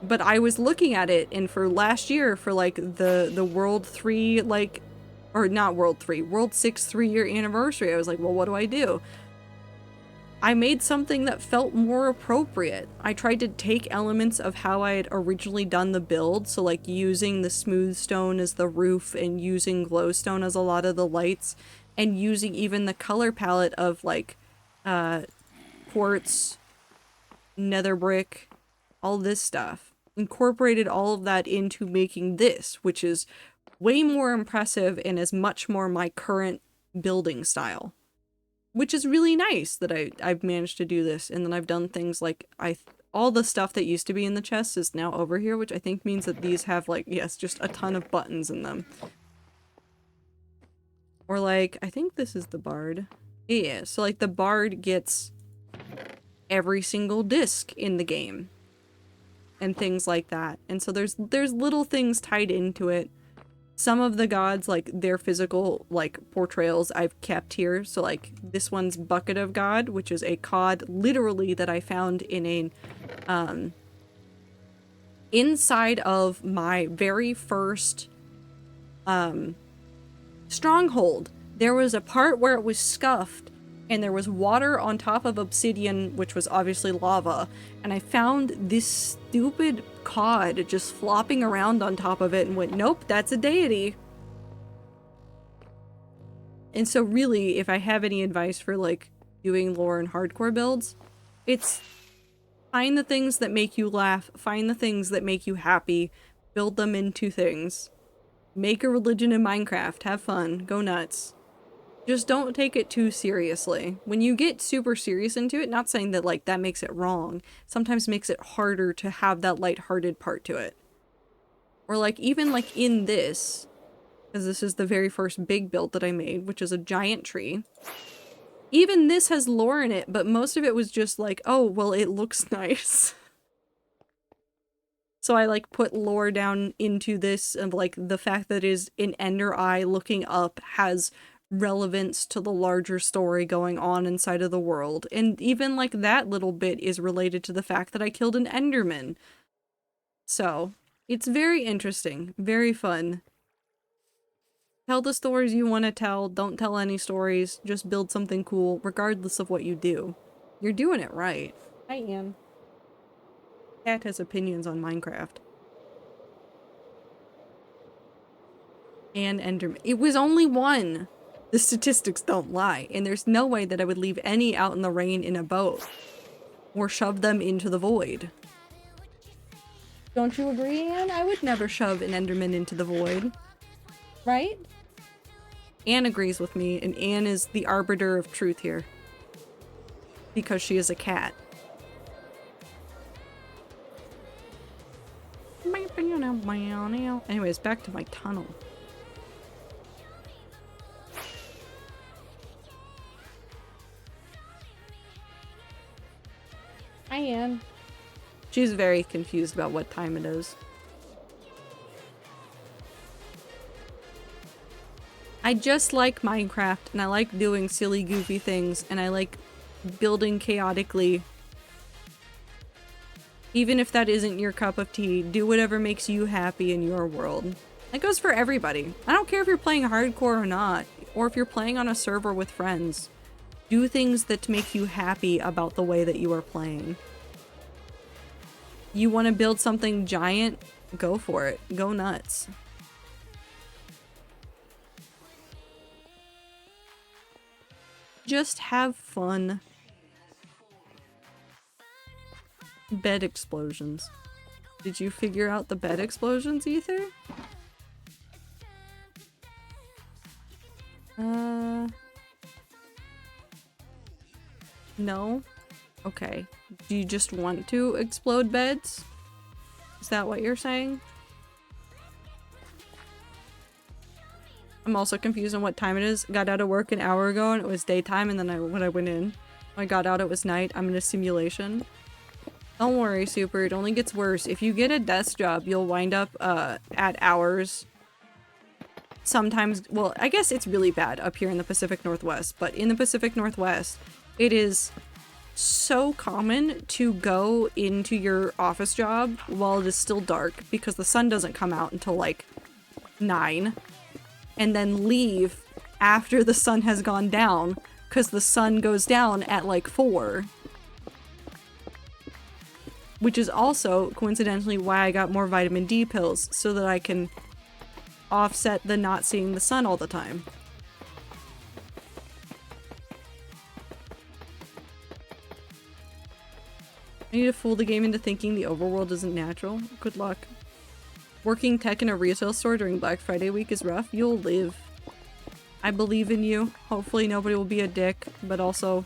But I was looking at it, and for last year, for like the World 3, like, or not World 3, World 6 3-year anniversary, I was like, well, what do I do? I made something that felt more appropriate. I tried to take elements of how I had originally done the build, so like using the smooth stone as the roof and using glowstone as a lot of the lights, and using even the color palette of like quartz, nether brick, all this stuff. Incorporated all of that into making this, which is way more impressive and is much more my current building style. Which is really nice that I've managed to do this, and then I've done things like all the stuff that used to be in the chest is now over here, which I think means that these have like, yes, just a ton of buttons in them. Or like, I think this is the bard. Yeah, so like the bard gets every single disc in the game. And things like that. And so there's little things tied into it. Some of the gods, like their physical like portrayals I've kept here. So like this one's Bucket of God, which is a cod literally that I found in a inside of my very first stronghold. There was a part where it was scuffed and there was water on top of obsidian, which was obviously lava, and I found this stupid cod just flopping around on top of it and went, nope, that's a deity. And so really, if I have any advice for like doing lore and hardcore builds, it's find the things that make you laugh, find the things that make you happy, build them into things. Make a religion in Minecraft, have fun, go nuts. Just don't take it too seriously. When you get super serious into it, not saying that like that makes it wrong, sometimes makes it harder to have that lighthearted part to it. Or like even like in this, because this is the very first big build that I made, which is a giant tree. Even this has lore in it, but most of it was just like, oh, well, it looks nice. So I like put lore down into this of like the fact that it is an ender eye looking up has relevance to the larger story going on inside of the world. And even like that little bit is related to the fact that I killed an enderman. So it's very interesting, very fun. Tell the stories you want to tell, don't tell any stories, just build something cool regardless of what you do. You're doing it right. I am. Cat has opinions on Minecraft. And Enderman. It was only one. The statistics don't lie, and there's no way that I would leave any out in the rain in a boat. Or shove them into the void. Don't you agree, Anne? I would never shove an Enderman into the void. Right? Anne agrees with me, and Anne is the arbiter of truth here. Because she is a cat. Anyways, back to my tunnel. Hi, Anne. She's very confused about what time it is. I just like Minecraft, and I like doing silly, goofy things, and I like building chaotically. Even if that isn't your cup of tea, do whatever makes you happy in your world. That goes for everybody. I don't care if you're playing hardcore or not, or if you're playing on a server with friends. Do things that make you happy about the way that you are playing. You want to build something giant? Go for it. Go nuts. Just have fun. Bed explosions. Did you figure out the bed explosions, Ether? No? Okay. Do you just want to explode beds? Is that what you're saying? I'm also confused on what time it is. Got out of work an hour ago and it was daytime, and then when I went in, when I got out it was night. I'm in a simulation. Don't worry, Super, it only gets worse. If you get a desk job, you'll wind up at hours. Sometimes, well, I guess it's really bad up here in the Pacific Northwest, but in the Pacific Northwest, it is so common to go into your office job while it is still dark because the sun doesn't come out until like 9, and then leave after the sun has gone down because the sun goes down at like 4. Which is also, coincidentally, why I got more vitamin D pills, so that I can offset the not seeing the sun all the time. I need to fool the game into thinking the overworld isn't natural. Good luck. Working tech in a retail store during Black Friday week is rough. You'll live. I believe in you. Hopefully nobody will be a dick, but also,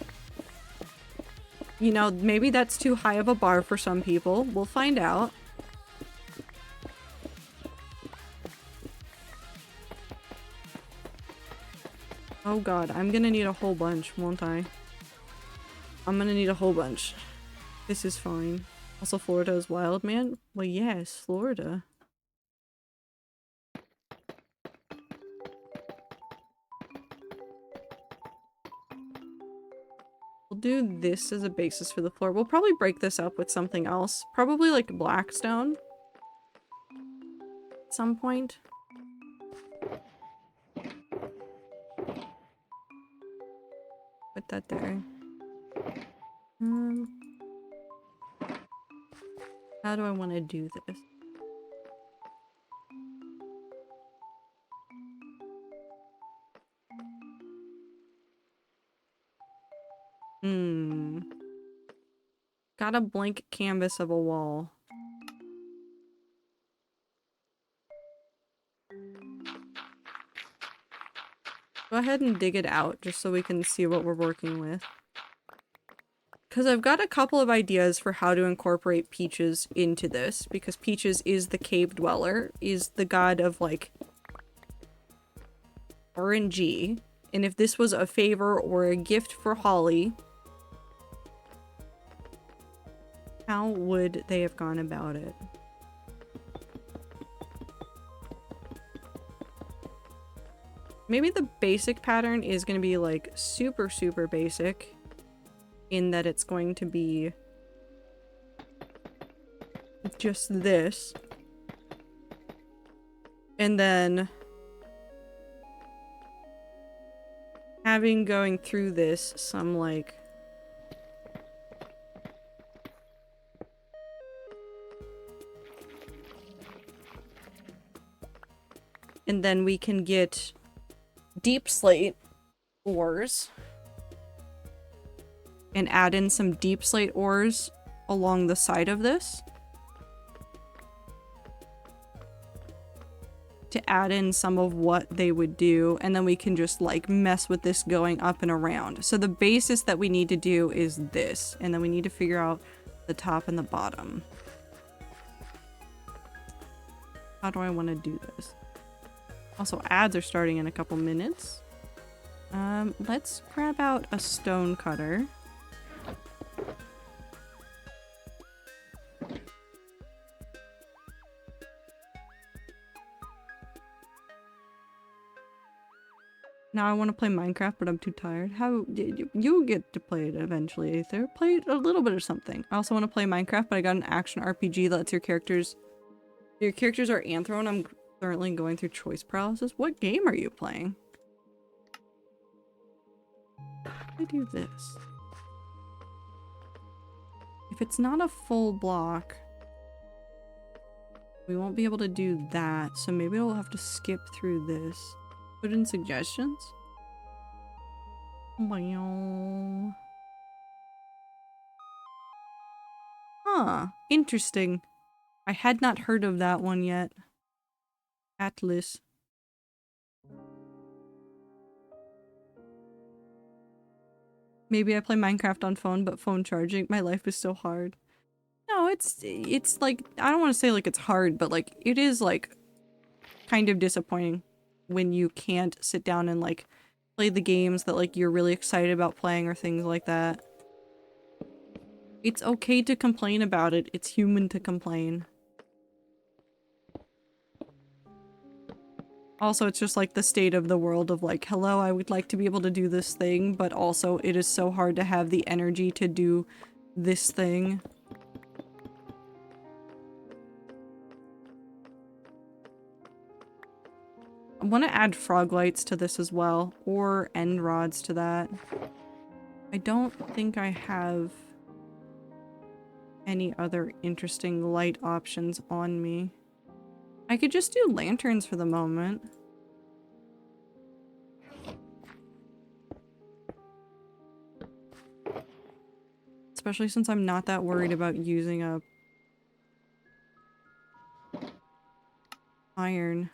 you know, maybe that's too high of a bar for some people. We'll find out. Oh god, I'm gonna need a whole bunch, won't I? I'm gonna need a whole bunch. This is fine. Also, Florida is wild, man? Well, yes, Florida. We'll do this as a basis for the floor. We'll probably break this up with something else. Probably like Blackstone. At some point. Put that there. How do I want to do this? Got a blank canvas of a wall. Go ahead and dig it out just so we can see what we're working with. because I've got a couple of ideas for how to incorporate Peaches into this, because Peaches is the cave dweller, is the god of, like, RNG, and if this was a favor or a gift for Holly, how would they have gone about it? Maybe the basic pattern is going to be, like, super, super basic, in that it's going to be just this. And then having going through this some, like, and then we can get deep slate ores and add in some deep slate ores along the side of this to add in some of what they would do, and then we can just like mess with this going up and around. So the basis that we need to do is this, and then we need to figure out the top and the bottom. How do I want to do this? Also, ads are starting in a couple minutes. Let's grab out a stone cutter. Now I want to play Minecraft, but I'm too tired. How did you get to play it eventually, Aether? Play a little bit of something. I also want to play Minecraft, but I got an action RPG that lets your characters are Anthro, and I'm currently going through choice paralysis. What game are you playing? I do this. If it's not a full block, we won't be able to do that, so maybe we'll have to skip through this. Put in suggestions? Huh, interesting. I had not heard of that one yet. Atlas. Maybe I play Minecraft on phone, but phone charging, my life is so hard. No, it's like, I don't want to say like it's hard, but like it is like kind of disappointing when you can't sit down and like play the games that like you're really excited about playing or things like that. It's okay to complain about it. It's human to complain. Also, it's just like the state of the world of like, hello, I would like to be able to do this thing, but also it is so hard to have the energy to do this thing. I want to add frog lights to this as well, or end rods to that. I don't think I have any other interesting light options on me. I could just do lanterns for the moment. Especially since I'm not that worried about using a iron.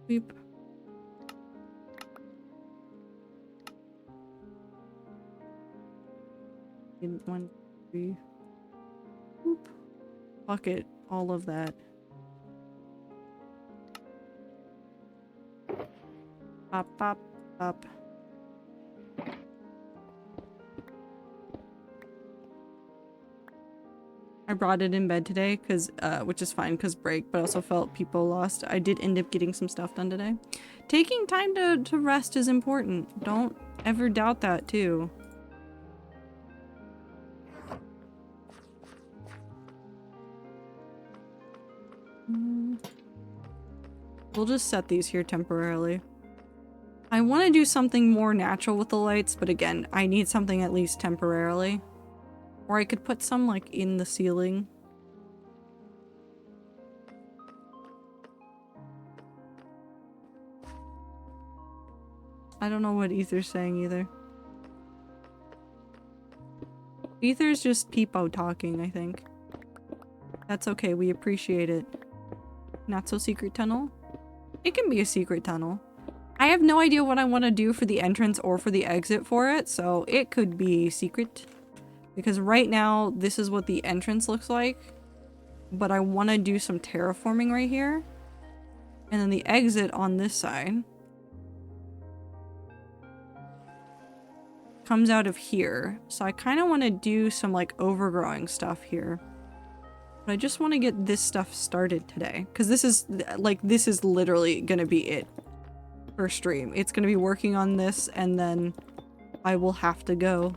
Beep. In 1, 3. Boop. Bucket all of that. Pop, pop, pop. I brought it in bed today because, which is fine because break, but I also felt people lost. I did end up getting some stuff done today. Taking time to rest is important. Don't ever doubt that too. We'll just set these here temporarily. I want to do something more natural with the lights, but again, I need something at least temporarily. Or I could put some like in the ceiling. I don't know what Aether's saying either. Aether's just peepo talking, I think. That's okay, we appreciate it. Not so secret tunnel? It can be a secret tunnel. I have no idea what I want to do for the entrance or for the exit for it, so it could be secret. Because right now, this is what the entrance looks like. But I want to do some terraforming right here. And then the exit on this side comes out of here. So I kind of want to do some like overgrowing stuff here. But I just want to get this stuff started today. Because this is literally going to be it for stream. It's going to be working on this and then I will have to go.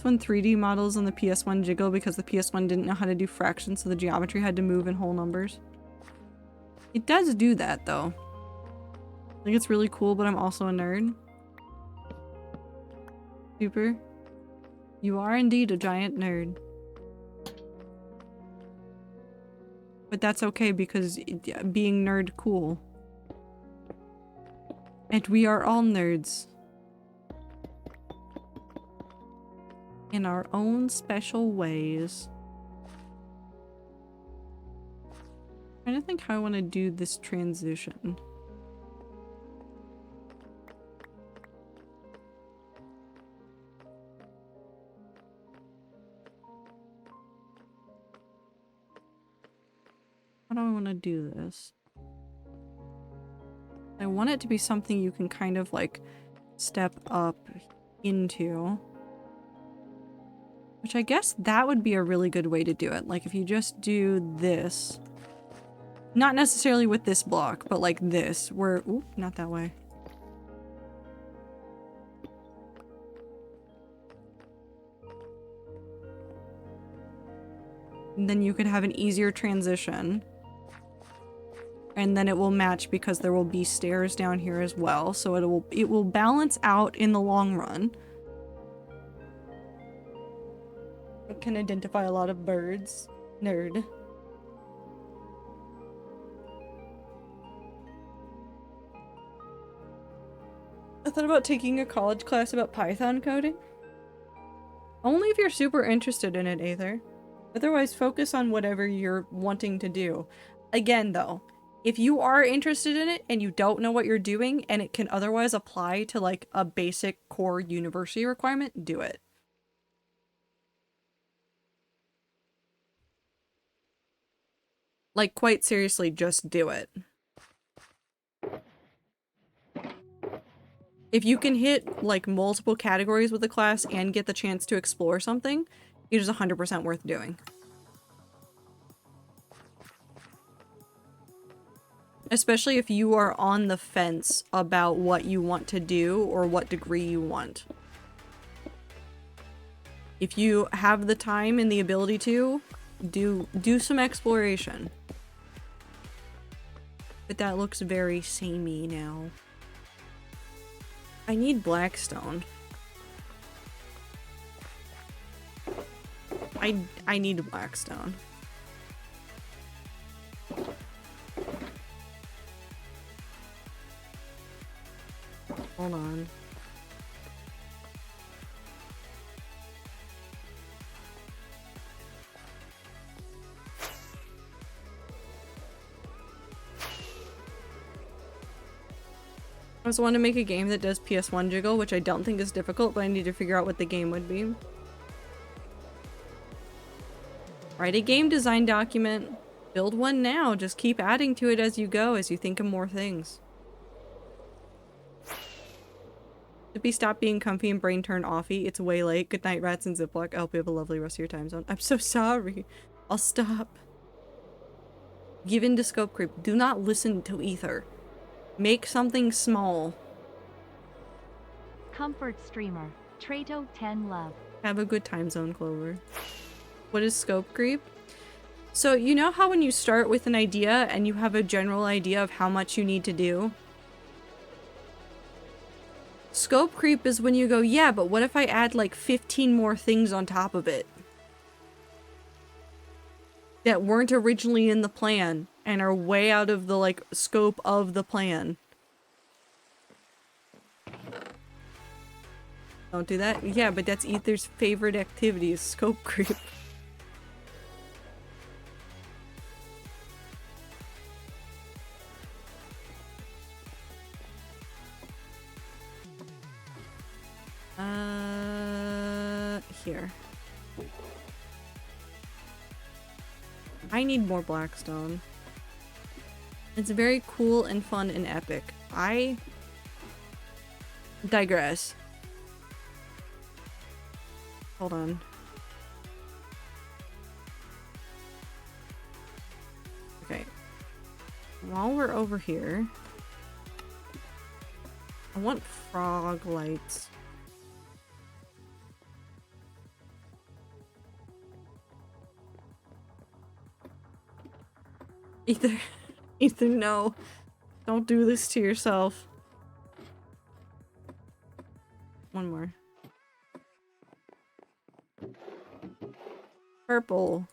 When 3D models on the PS1 jiggle because the PS1 didn't know how to do fractions, so the geometry had to move in whole numbers. It does do that though. I think it's really cool, but I'm also a nerd. Super. You are indeed a giant nerd. But that's okay because being nerd cool. And we are all nerds. In our own special ways. I'm trying to think how I want to do this transition. How do I want to do this? I want it to be something you can kind of like step up into. Which I guess that would be a really good way to do it. Like if you just do this. Not necessarily with this block, but like this. Where, ooh, not that way. And then you could have an easier transition. And then it will match because there will be stairs down here as well. So it will balance out in the long run. Can identify a lot of birds. Nerd. I thought about taking a college class about Python coding. Only if you're super interested in it, Aether. Otherwise, focus on whatever you're wanting to do. Again, though, if you are interested in it and you don't know what you're doing and it can otherwise apply to like a basic core university requirement, do it. Like, quite seriously, just do it. If you can hit, like, multiple categories with a class and get the chance to explore something, it is 100% worth doing. Especially if you are on the fence about what you want to do or what degree you want. If you have the time and the ability to, do some exploration. But that looks very samey now. I need Blackstone. I need Blackstone. Hold on. I just want to make a game that does PS1 jiggle, which I don't think is difficult, but I need to figure out what the game would be. Write a game design document. Build one now. Just keep adding to it as you go, as you think of more things. Zippy, stop being comfy and brain turn offy. It's way late. Good night, rats and Ziploc. I hope you have a lovely rest of your time zone. I'm so sorry. I'll stop. Give in to scope creep. Do not listen to Aether. Make something small.
Comfort streamer. Trato 10 love.
Have a good time zone, Clover. What is scope creep? So you know how when you start with an idea and you have a general idea of how much you need to do? Scope creep is when you go, yeah, but what if I add like 15 more things on top of it? That weren't originally in the plan and are way out of the like scope of the plan. Don't do that? Yeah, but that's Ether's favorite activity is scope creep. Here. I need more Blackstone. It's very cool and fun and epic. I digress. Hold on. Okay. While we're over here, I want frog lights. Ether, no. Don't do this to yourself. One more. Purple.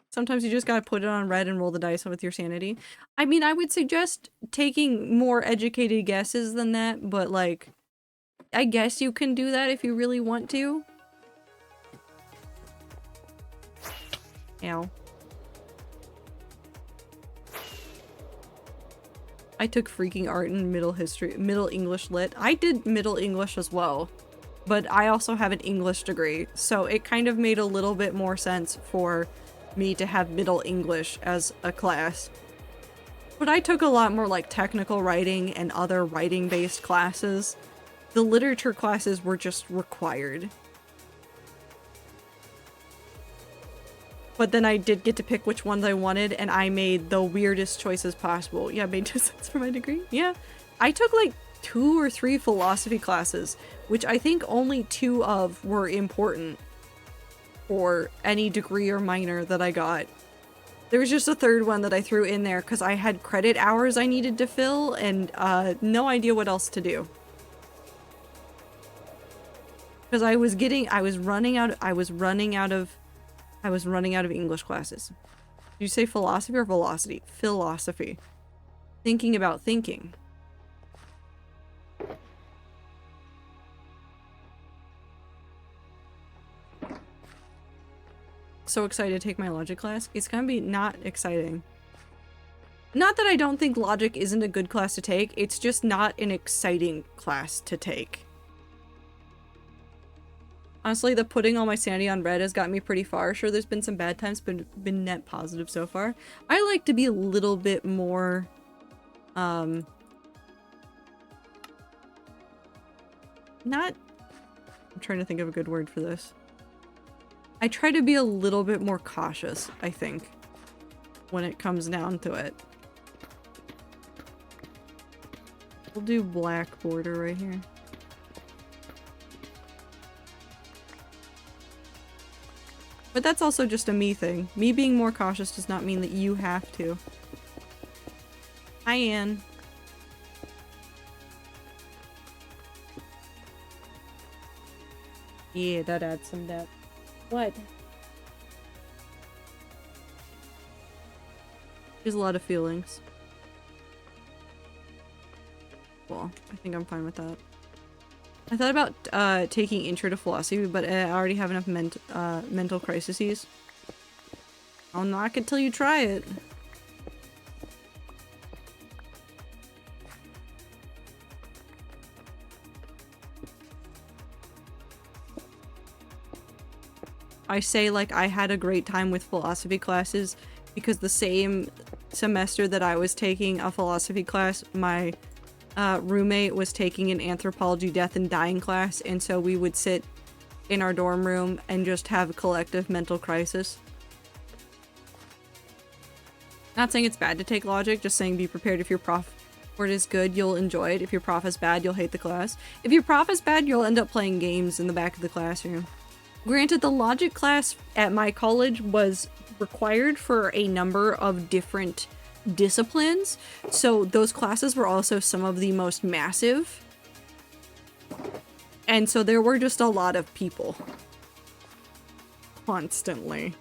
Sometimes you just gotta put it on red and roll the dice with your sanity. I mean, I would suggest taking more educated guesses than that, but like, I guess you can do that if you really want to. Ow. I took freaking art and Middle English lit. I did Middle English as well, but I also have an English degree, so it kind of made a little bit more sense for me to have Middle English as a class. But I took a lot more like technical writing and other writing-based classes. The literature classes were just required. But then I did get to pick which ones I wanted, and I made the weirdest choices possible. Yeah, made 2 cents for my degree. Yeah. I took like 2 or 3 philosophy classes, which I think only 2 of were important for any degree or minor that I got. There was just a 3rd one that I threw in there because I had credit hours I needed to fill and no idea what else to do. Because I was running out of English classes. Did you say philosophy or velocity? Philosophy. Thinking about thinking. So excited to take my logic class. It's gonna be not exciting. Not that I don't think logic isn't a good class to take, it's just not an exciting class to take. Honestly, the putting all my sanity on red has got me pretty far. Sure, there's been some bad times, but been net positive so far. I like to be a little bit more, I'm trying to think of a good word for this. I try to be a little bit more cautious, I think, when it comes down to it. We'll do black border right here. But that's also just a me thing. Me being more cautious does not mean that you have to. Hi, Anne. Yeah, that adds some depth. What? There's a lot of feelings. Well, I think I'm fine with that. I thought about taking Intro to Philosophy, but I already have enough mental crises. I'll knock it till you try it. I say like I had a great time with philosophy classes because the same semester that I was taking a philosophy class, my roommate was taking an anthropology death and dying class, and so we would sit in our dorm room and just have a collective mental crisis. Not saying it's bad to take logic, just saying be prepared. If your prof is good, you'll enjoy it. If your prof is bad, you'll hate the class. If your prof is bad, you'll end up playing games in the back of the classroom. Granted, the logic class at my college was required for a number of different disciplines, so those classes were also some of the most massive. And so there were just a lot of people. Constantly.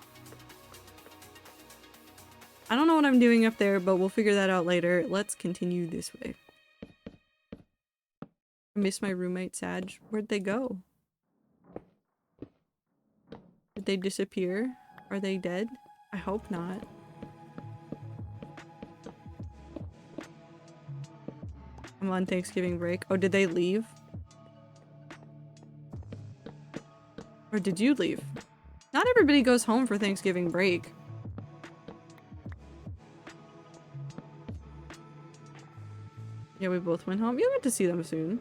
I don't know what I'm doing up there, but we'll figure that out later. Let's continue this way. I miss my roommate, Sag. Where'd they go? Did they disappear? Are they dead? I hope not. I'm on Thanksgiving break. Oh, did they leave? Or did you leave? Not everybody goes home for Thanksgiving break. Yeah, we both went home. You'll get to see them soon.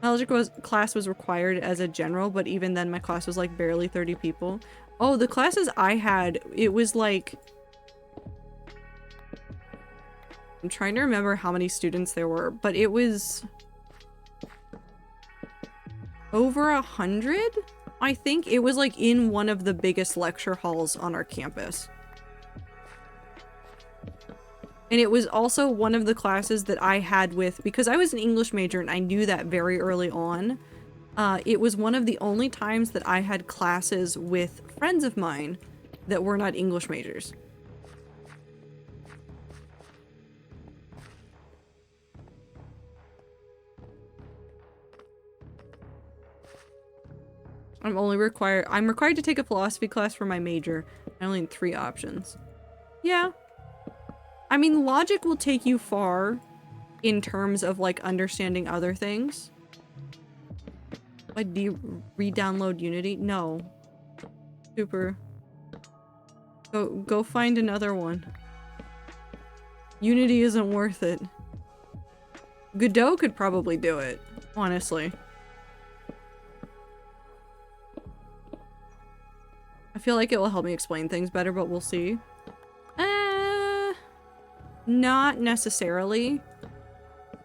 My class was required as a general, but even then my class was like barely 30 people. Oh, the classes I had, it was like... I'm trying to remember how many students there were, but it was... over 100? I think it was like in one of the biggest lecture halls on our campus. And it was also one of the classes that I had with, because I was an English major and I knew that very early on. It was one of the only times that I had classes with friends of mine that were not English majors. I'm required to take a philosophy class for my major. I only had 3 options. Yeah. I mean, logic will take you far in terms of, like, understanding other things. Like, do you re-download Unity? No. Super. Go find another one. Unity isn't worth it. Godot could probably do it, honestly. I feel like it will help me explain things better, but we'll see. Not necessarily.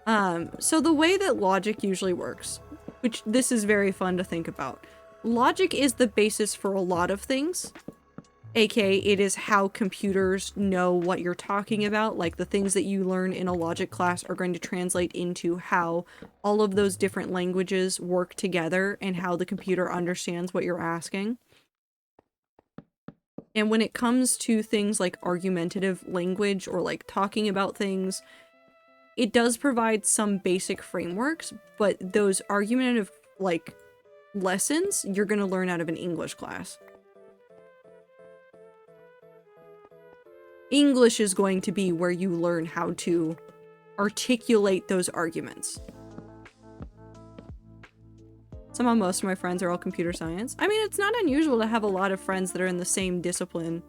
So the way that logic usually works, which this is very fun to think about. Logic is the basis for a lot of things. AKA, it is how computers know what you're talking about. Like, the things that you learn in a logic class are going to translate into how all of those different languages work together and how the computer understands what you're asking. And when it comes to things like argumentative language or like talking about things, it does provide some basic frameworks, but those argumentative like lessons you're going to learn out of an English class. English is going to be where you learn how to articulate those arguments. Somehow most of my friends are all computer science. I mean, it's not unusual to have a lot of friends that are in the same discipline.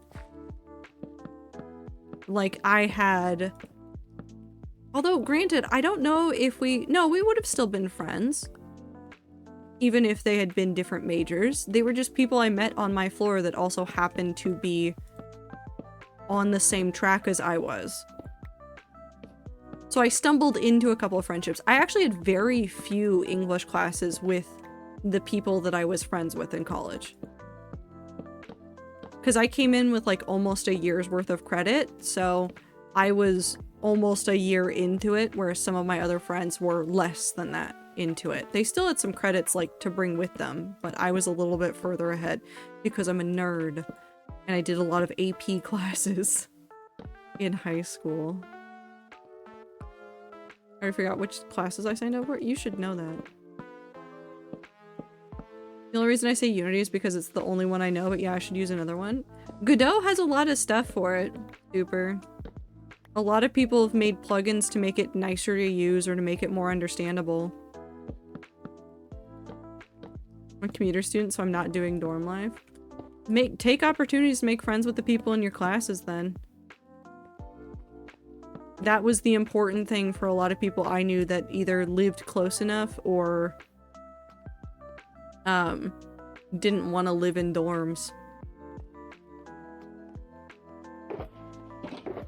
Like, I had... Although, granted, I don't know if we... No, we would have still been friends. Even if they had been different majors. They were just people I met on my floor that also happened to be on the same track as I was. So I stumbled into a couple of friendships. I actually had very few English classes with the people that I was friends with in college. Because I came in with like almost a year's worth of credit, so I was almost a year into it, whereas some of my other friends were less than that into it. They still had some credits like to bring with them, but I was a little bit further ahead because I'm a nerd and I did a lot of AP classes in high school. I forgot which classes I signed up for. You should know that. The only reason I say Unity is because it's the only one I know, but yeah, I should use another one. Godot has a lot of stuff for it. Super. A lot of people have made plugins to make it nicer to use or to make it more understandable. I'm a commuter student, so I'm not doing dorm life. Take opportunities to make friends with the people in your classes then. That was the important thing for a lot of people I knew that either lived close enough or didn't want to live in dorms.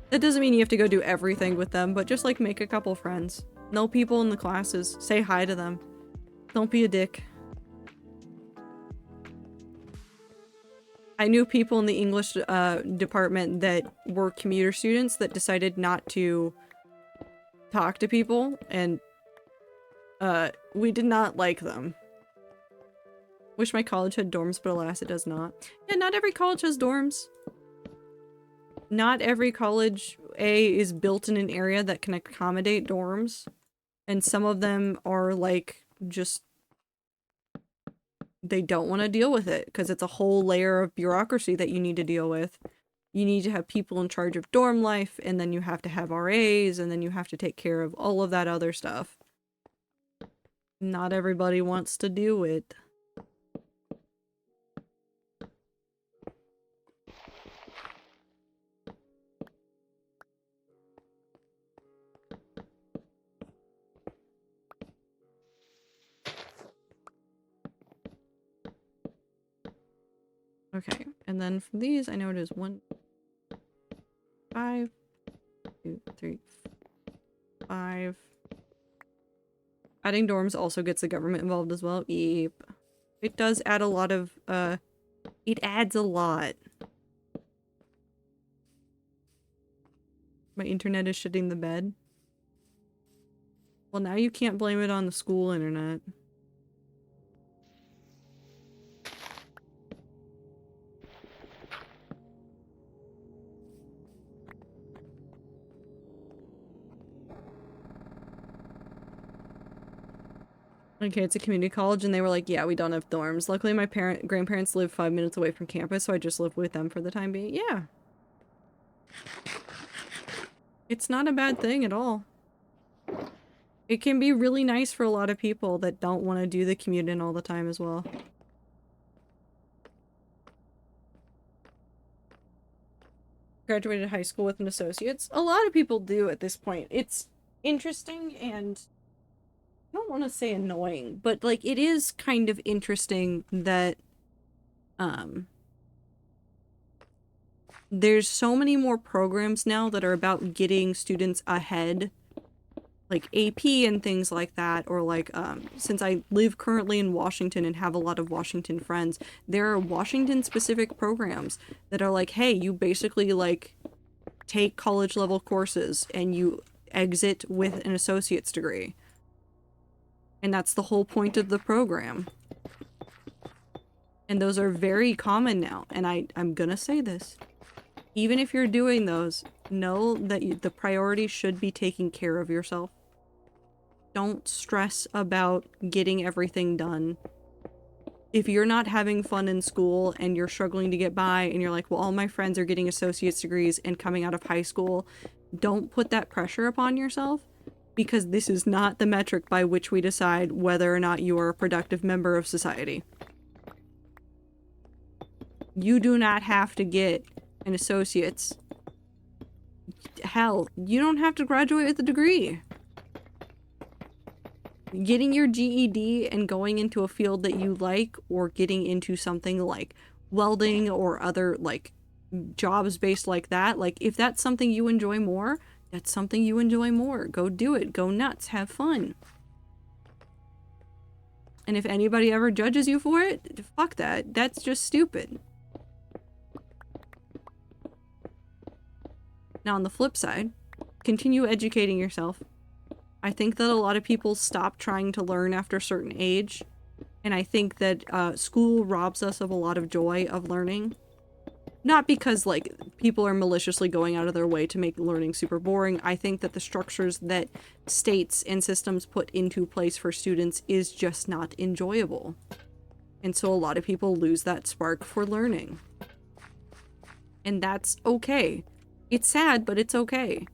That doesn't mean you have to go do everything with them, but just like make a couple friends. Know people in the classes. Say hi to them. Don't be a dick. I knew people in the English department that were commuter students that decided not to talk to people, and we did not like them. Wish my college had dorms, but alas, it does not. Yeah, not every college has dorms. Not every college, A, is built in an area that can accommodate dorms. And some of them are like, just, they don't want to deal with it because it's a whole layer of bureaucracy that you need to deal with. You need to have people in charge of dorm life, and then you have to have RAs, and then you have to take care of all of that other stuff. Not everybody wants to do it. Okay, and then from these, I know it is 1, 5, 2, 3, 5. Adding dorms also gets the government involved as well. Yep. It does add a lot of, it adds a lot. My internet is shitting the bed. Well, now you can't blame it on the school internet. Okay, it's a community college, and they were like, yeah, we don't have dorms. Luckily, my grandparents live 5 minutes away from campus, so I just live with them for the time being. Yeah. It's not a bad thing at all. It can be really nice for a lot of people that don't want to do the commute in all the time as well. Graduated high school with an associate's. A lot of people do at this point. It's interesting and I don't want to say annoying, but like it is kind of interesting that there's so many more programs now that are about getting students ahead, like AP and things like that, or like since I live currently in Washington and have a lot of Washington friends, there are Washington specific programs that are like, hey, you basically like take college level courses and you exit with an associate's degree. And that's the whole point of the program. And those are very common now. And I'm gonna say this. Even if you're doing those, know that the priority should be taking care of yourself. Don't stress about getting everything done. If you're not having fun in school and you're struggling to get by and you're like, well, all my friends are getting associate's degrees and coming out of high school, don't put that pressure upon yourself. Because this is not the metric by which we decide whether or not you are a productive member of society. You do not have to get an associate's. Hell, you don't have to graduate with a degree. Getting your GED and going into a field that you like, or getting into something like welding or other like jobs based like that, like if that's something you enjoy more, that's something you enjoy more. Go do it. Go nuts. Have fun. And if anybody ever judges you for it, fuck that. That's just stupid. Now on the flip side, continue educating yourself. I think that a lot of people stop trying to learn after a certain age. And I think that school robs us of a lot of joy of learning. Not because, like, people are maliciously going out of their way to make learning super boring. I think that the structures that states and systems put into place for students is just not enjoyable. And so a lot of people lose that spark for learning. And that's okay. It's sad, but it's okay.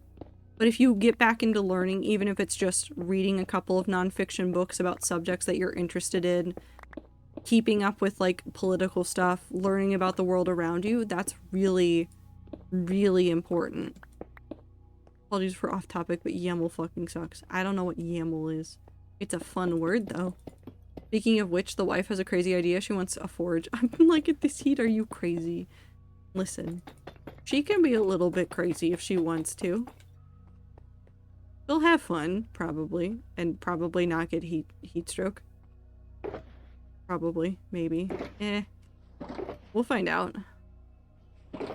But if you get back into learning, even if it's just reading a couple of nonfiction books about subjects that you're interested in, keeping up with like political stuff, learning about the world around you, that's really, really important. Apologies for off topic, but YAML fucking sucks. I don't know what YAML is. It's a fun word though. Speaking of which, the wife has a crazy idea. She wants a forge. I'm like, at this heat, are you crazy? Listen, she can be a little bit crazy if she wants to. She'll have fun, probably, and probably not get heat stroke. Probably, maybe. We'll find out. I'm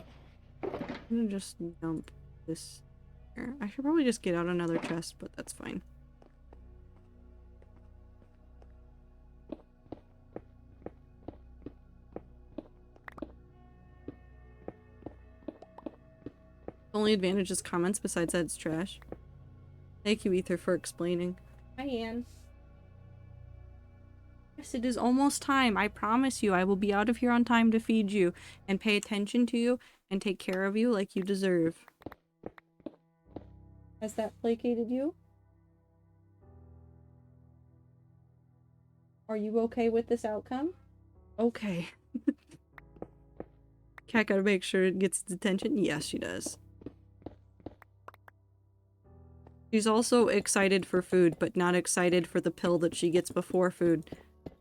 gonna just dump this here. I should probably just get out another chest, but that's fine. The only advantage is comments, besides that it's trash. Thank you, Ether, for explaining. Hi, Anne. Yes, it is almost time. I promise you I will be out of here on time to feed you and pay attention to you and take care of you like you deserve. Has that placated you? Are you okay with this outcome? Okay. Cat gotta make sure it gets its attention. Yes, she does. She's also excited for food, but not excited for the pill that she gets before food.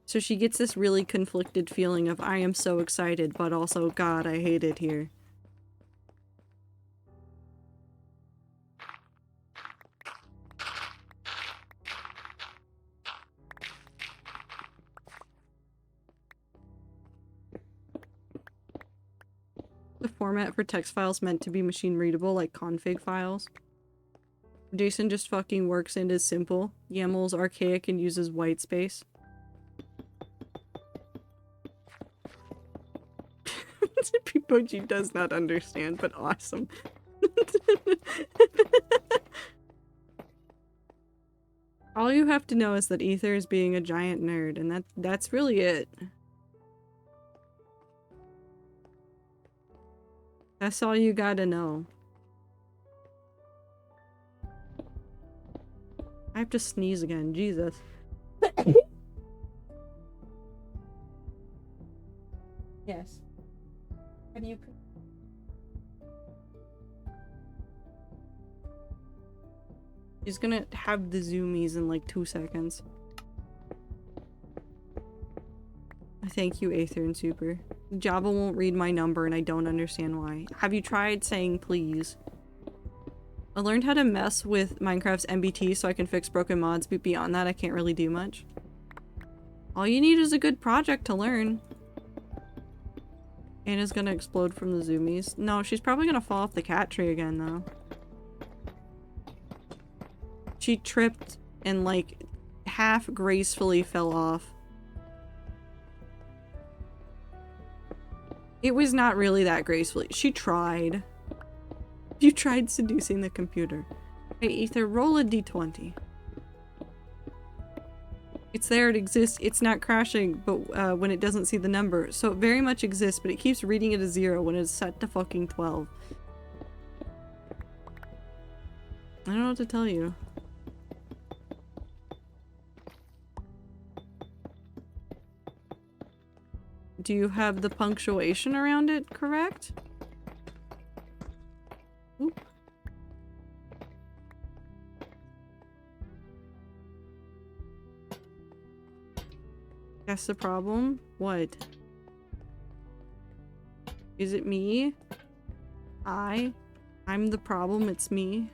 So she gets this really conflicted feeling of, I am so excited, but also, God, I hate it here. The format for text files meant to be machine readable, like config files. Jason just fucking works and is simple. YAML's archaic and uses white space. Pipoji does not understand, but awesome. All you have to know is that Ether is being a giant nerd, and that's really it. That's all you gotta know. I have to sneeze again, Jesus. Yes. How do you... He's gonna have the zoomies in like 2 seconds. Thank you, Aether and Super. Java won't read my number and I don't understand why. Have you tried saying please? I learned how to mess with Minecraft's MBT so I can fix broken mods, but beyond that I can't really do much. All you need is a good project to learn. Anna's gonna explode from the zoomies. No, she's probably gonna fall off the cat tree again though. She tripped and like half gracefully fell off. It was not really that gracefully. She tried. You tried seducing the computer. Hey, Ether, roll a d20. It's there, it exists, it's not crashing, but when it doesn't see the number. So it very much exists, but it keeps reading it as 0 when it's set to fucking 12. I don't know what to tell you. Do you have the punctuation around it correct? Oop. That's the problem? What? Is it me? I'm the problem, it's me.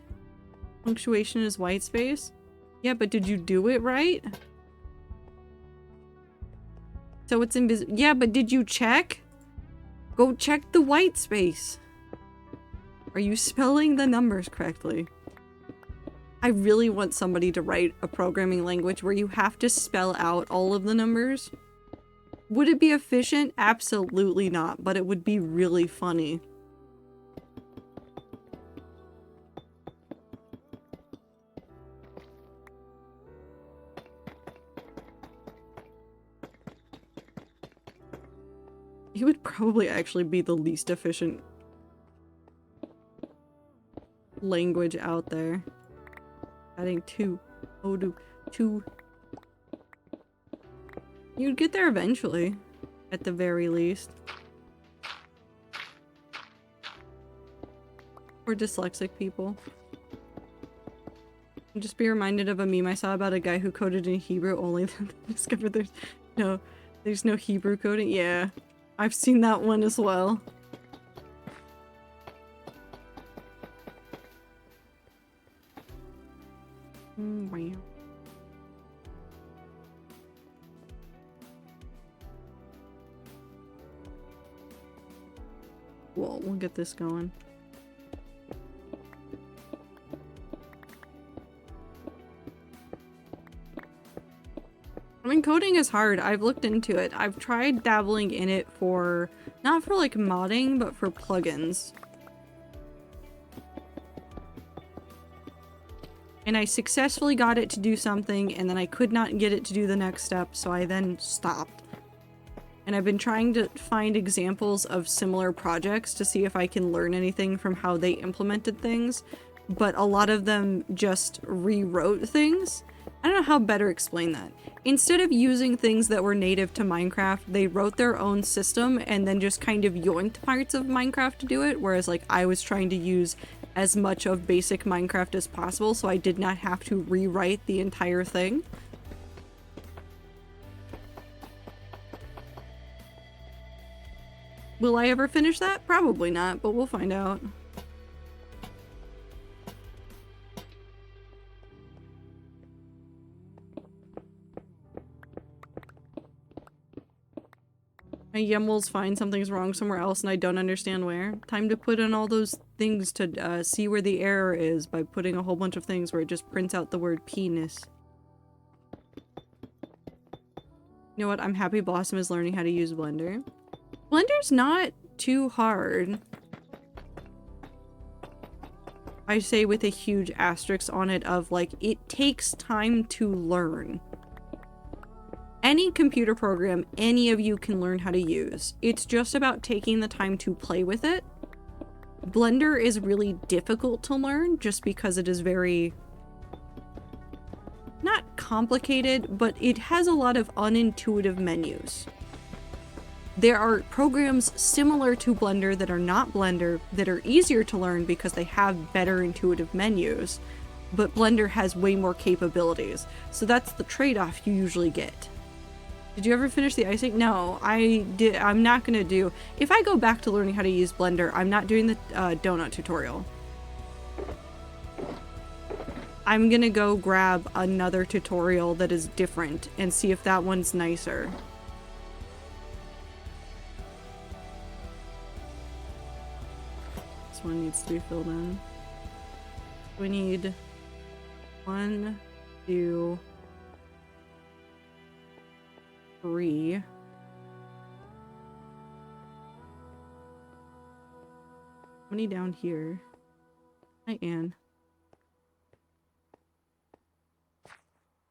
Punctuation is white space? Yeah, but did you do it right? So it's invisible. Yeah, but did you check? Go check the white space. Are you spelling the numbers correctly? I really want somebody to write a programming language where you have to spell out all of the numbers. Would it be efficient? Absolutely not, but it would be really funny. It would probably actually be the least efficient language out there. Adding 2. Odoo. 2. You'd get there eventually. At the very least. For dyslexic people. And just be reminded of a meme I saw about a guy who coded in Hebrew only then discovered there's no Hebrew coding. Yeah. I've seen that one as well. Wow. Well, we'll get this going. I mean, coding is hard. I've looked into it. I've tried dabbling in it for, not for like modding, but for plugins. and I successfully got it to do something, and then I could not get it to do the next step, so I then stopped. And I've been trying to find examples of similar projects to see if I can learn anything from how they implemented things, but a lot of them just rewrote things. I don't know how better explain that. Instead of using things that were native to Minecraft, they wrote their own system and then just kind of yoinked parts of Minecraft to do it, whereas like I was trying to use as much of basic Minecraft as possible, so I did not have to rewrite the entire thing. Will I ever finish that? Probably not, but we'll find out. My Yemwils find something's wrong somewhere else and I don't understand where. Time to put in all those things to see where the error is by putting a whole bunch of things where it just prints out the word penis. You know what? I'm happy Blossom is learning how to use Blender. Blender's not too hard. I say with a huge asterisk on it of like, it takes time to learn. Any computer program any of you can learn how to use. It's just about taking the time to play with it. Blender is really difficult to learn just because it is very... not complicated, but it has a lot of unintuitive menus. There are programs similar to Blender that are not Blender that are easier to learn because they have better intuitive menus, but Blender has way more capabilities. So that's the trade-off you usually get. Did you ever finish the icing? No, I'm not gonna do... If I go back to learning how to use Blender, I'm not doing the donut tutorial. I'm gonna go grab another tutorial that is different and see if that one's nicer. This one needs to be filled in. We need 1, 2, 3. How many down here? Hi, Anne.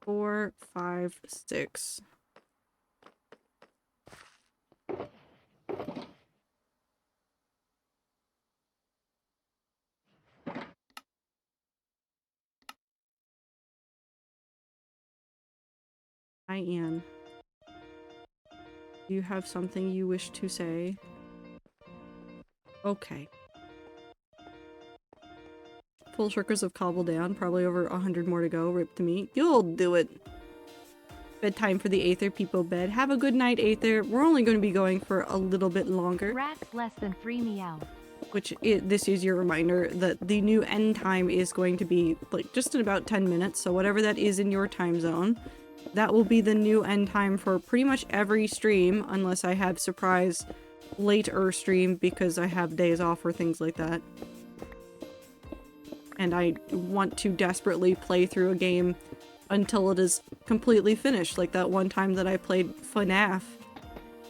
4, 5, 6. Hi, Anne. Do you have something you wish to say? Okay. Full shirkers of cobble down, probably over 100 more to go. Rip to me. You'll do it. Bedtime for the Aether people bed. Have a good night, Aether. We're only going to be going for a little bit longer.
Rats less than 3 meow.
This is your reminder that the new end time is going to be like just in about 10 minutes. So whatever that is in your time zone, that will be the new end time for pretty much every stream, unless I have surprise later stream because I have days off or things like that. And I want to desperately play through a game until it is completely finished, like that one time that I played FNAF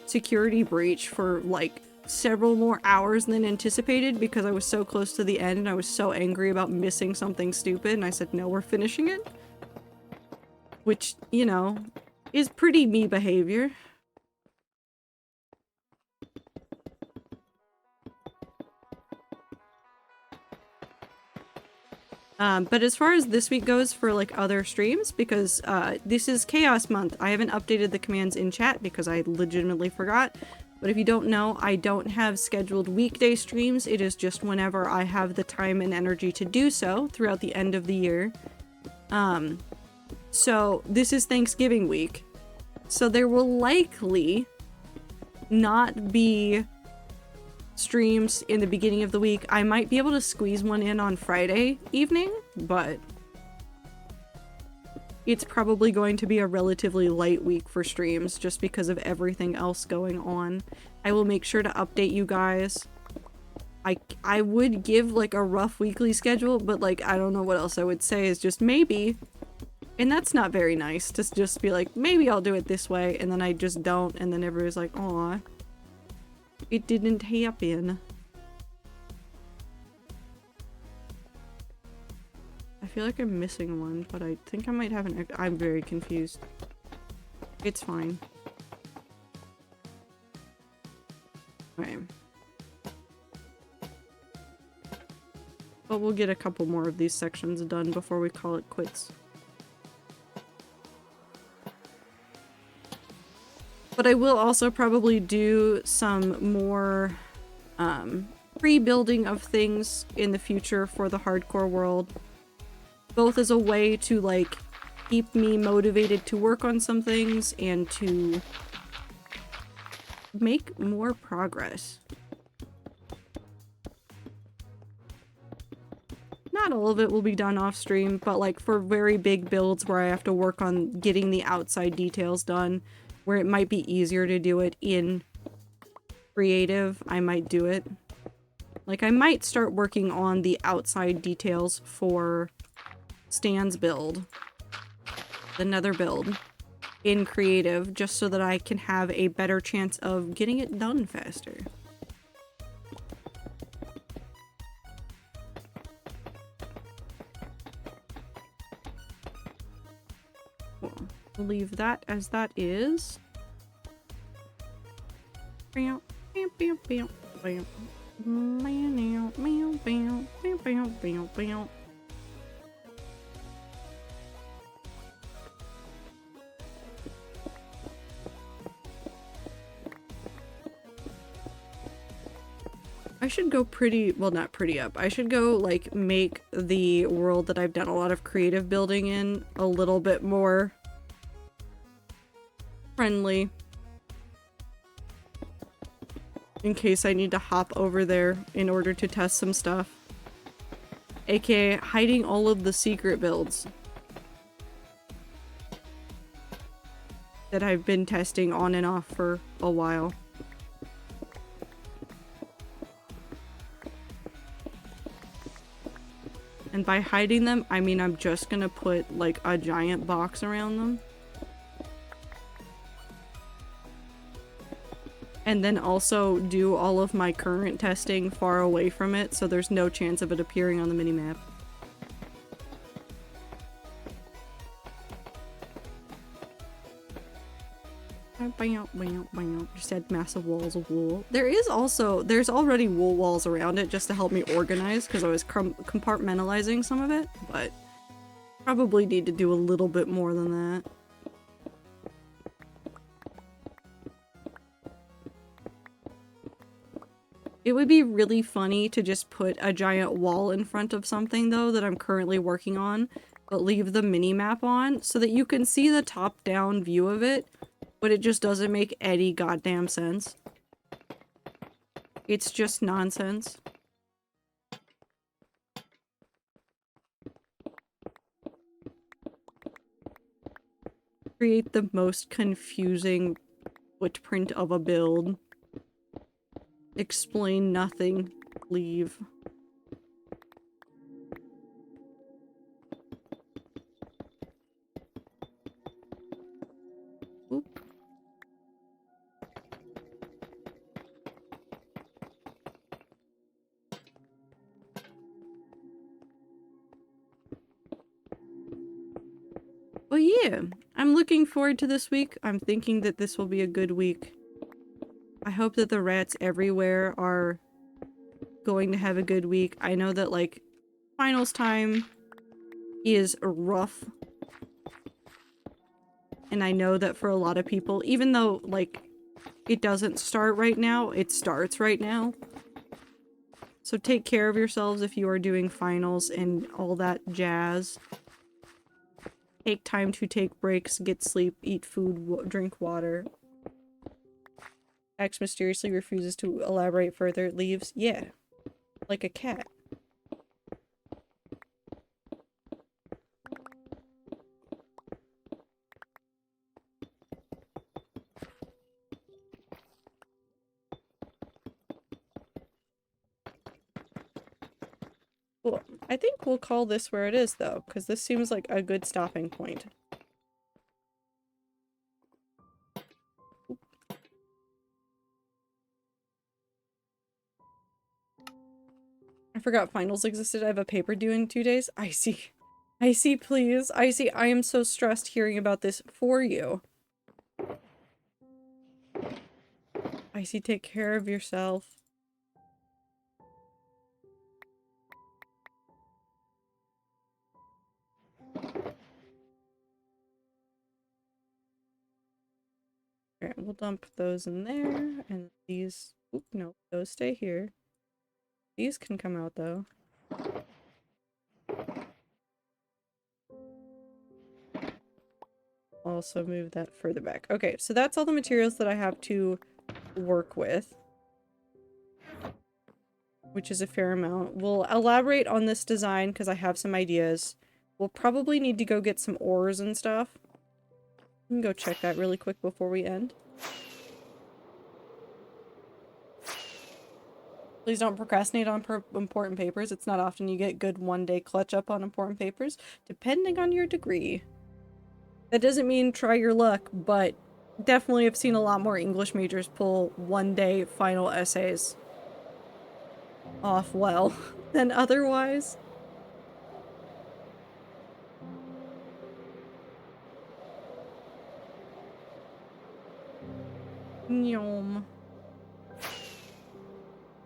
Security Breach for like several more hours than anticipated because I was so close to the end and I was so angry about missing something stupid and I said, no, we're finishing it. Which, you know, is pretty me behavior. But as far as this week goes for like other streams, because this is Chaos Month, I haven't updated the commands in chat because I legitimately forgot. But if you don't know, I don't have scheduled weekday streams. It is just whenever I have the time and energy to do so throughout the end of the year. So this is Thanksgiving week. So there will likely not be streams in the beginning of the week. I might be able to squeeze one in on Friday evening, but it's probably going to be a relatively light week for streams just because of everything else going on. I will make sure to update you guys. I would give like a rough weekly schedule, but like I don't know what else I would say is just maybe. And that's not very nice to just be like, maybe I'll do it this way, and then I just don't, and then everybody's like, aw, it didn't happen. I feel like I'm missing one, but I think I might have an... I'm very confused. It's fine. Okay. But we'll get a couple more of these sections done before we call it quits. But I will also probably do some more pre-building of things in the future for the hardcore world. Both as a way to, like, keep me motivated to work on some things and to make more progress. Not all of it will be done off stream, but like for very big builds where I have to work on getting the outside details done, where it might be easier to do it in creative, I might do it. Like I might start working on the outside details for Stan's build, the Nether build, in creative, just so that I can have a better chance of getting it done faster. We'll leave that as that is. I should go pretty, well, not pretty up. I should go, like, make the world that I've done a lot of creative building in a little bit more friendly. In case I need to hop over there in order to test some stuff. AKA hiding all of the secret builds that I've been testing on and off for a while. And by hiding them, I mean I'm just gonna put, like, a giant box around them. And then also do all of my current testing far away from it, so there's no chance of it appearing on the minimap. Just add massive walls of wool. There's already wool walls around it just to help me organize, because I was compartmentalizing some of it, but probably need to do a little bit more than that. It would be really funny to just put a giant wall in front of something, though, that I'm currently working on, but leave the mini-map on so that you can see the top-down view of it, but it just doesn't make any goddamn sense. It's just nonsense. Create the most confusing footprint of a build. Explain nothing. Leave. Oop. Well, yeah, I'm looking forward to this week. I'm thinking that this will be a good week. I hope that the rats everywhere are going to have a good week. I know that, like, finals time is rough. And I know that for a lot of people, even though, like, it doesn't start right now, it starts right now. So take care of yourselves if you are doing finals and all that jazz. Take time to take breaks, get sleep, eat food, drink water. X mysteriously refuses to elaborate further. Leaves. Yeah. Like a cat. Cool. I think we'll call this where it is, though, because this seems like a good stopping point. I forgot finals existed. I have a paper due in 2 days. I see. Icy, please. Icy, I am so stressed hearing about this for you. Icy, take care of yourself. Alright, we'll dump those in there, and these... Oop, no, those stay here. These can come out, though. Also move that further back. Okay, so that's all the materials that I have to work with, which is a fair amount. We'll elaborate on this design because I have some ideas. We'll probably need to go get some ores and stuff. We can go check that really quick before we end. Please don't procrastinate on important papers. It's not often you get good one-day clutch up on important papers, depending on your degree. That doesn't mean try your luck, but definitely I've seen a lot more English majors pull one-day final essays off well than otherwise. Yum.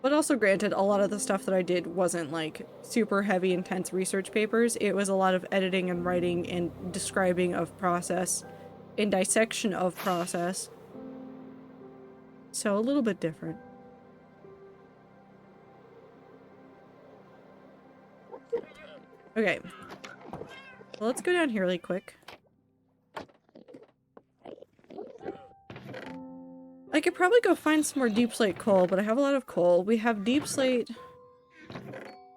But also granted, a lot of the stuff that I did wasn't like super heavy, intense research papers. It was a lot of editing and writing and describing of process and dissection of process. So a little bit different. Okay. Well, let's go down here really quick. I could probably go find some more deep slate coal, but I have a lot of coal. We have deep slate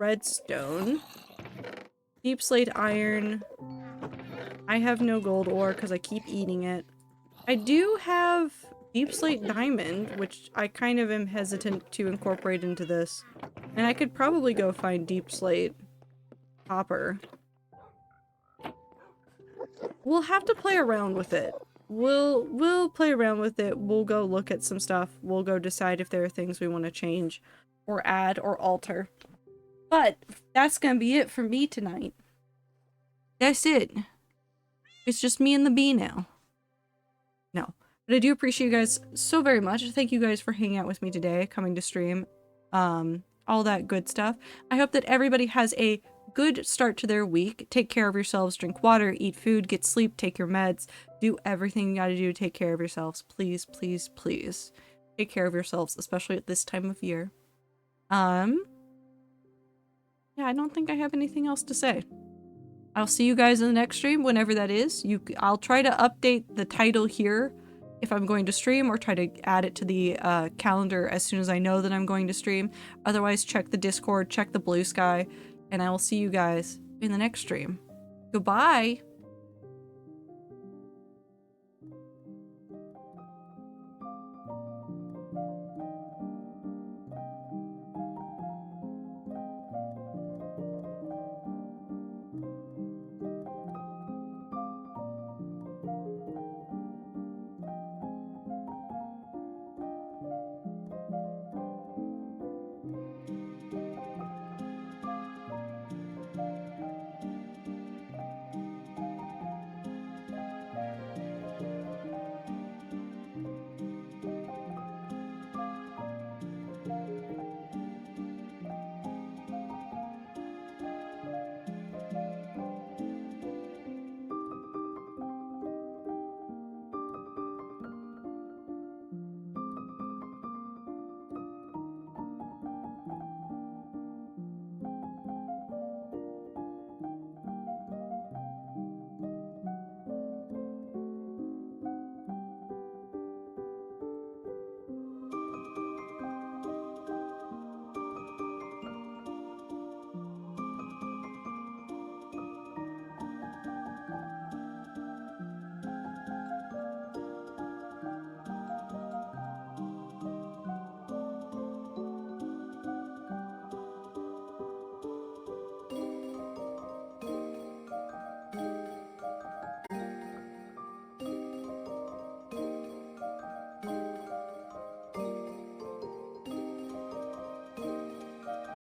redstone, deep slate iron. I have no gold ore because I keep eating it. I do have deep slate diamond, which I kind of am hesitant to incorporate into this. And I could probably go find deep slate copper. We'll have to play around with it. We'll play around with it. We'll go look at some stuff. We'll go decide if there are things we want to change or add or alter. But that's gonna be it for me tonight. That's it. It's just me and the bee now. No. But I do appreciate you guys so very much. Thank you guys for hanging out with me today, coming to stream. All that good stuff. I hope that everybody has a good start to their week. Take care of yourselves, drink water, eat food, get sleep, take your meds, do everything you gotta do to take care of yourselves. Please, please, please. Take care of yourselves, especially at this time of year. Yeah, I don't think I have anything else to say. I'll see you guys in the next stream, whenever that is. I'll try to update the title here if I'm going to stream, or try to add it to the calendar as soon as I know that I'm going to stream. Otherwise, check the Discord, check the Blue Sky, and I will see you guys in the next stream. Goodbye!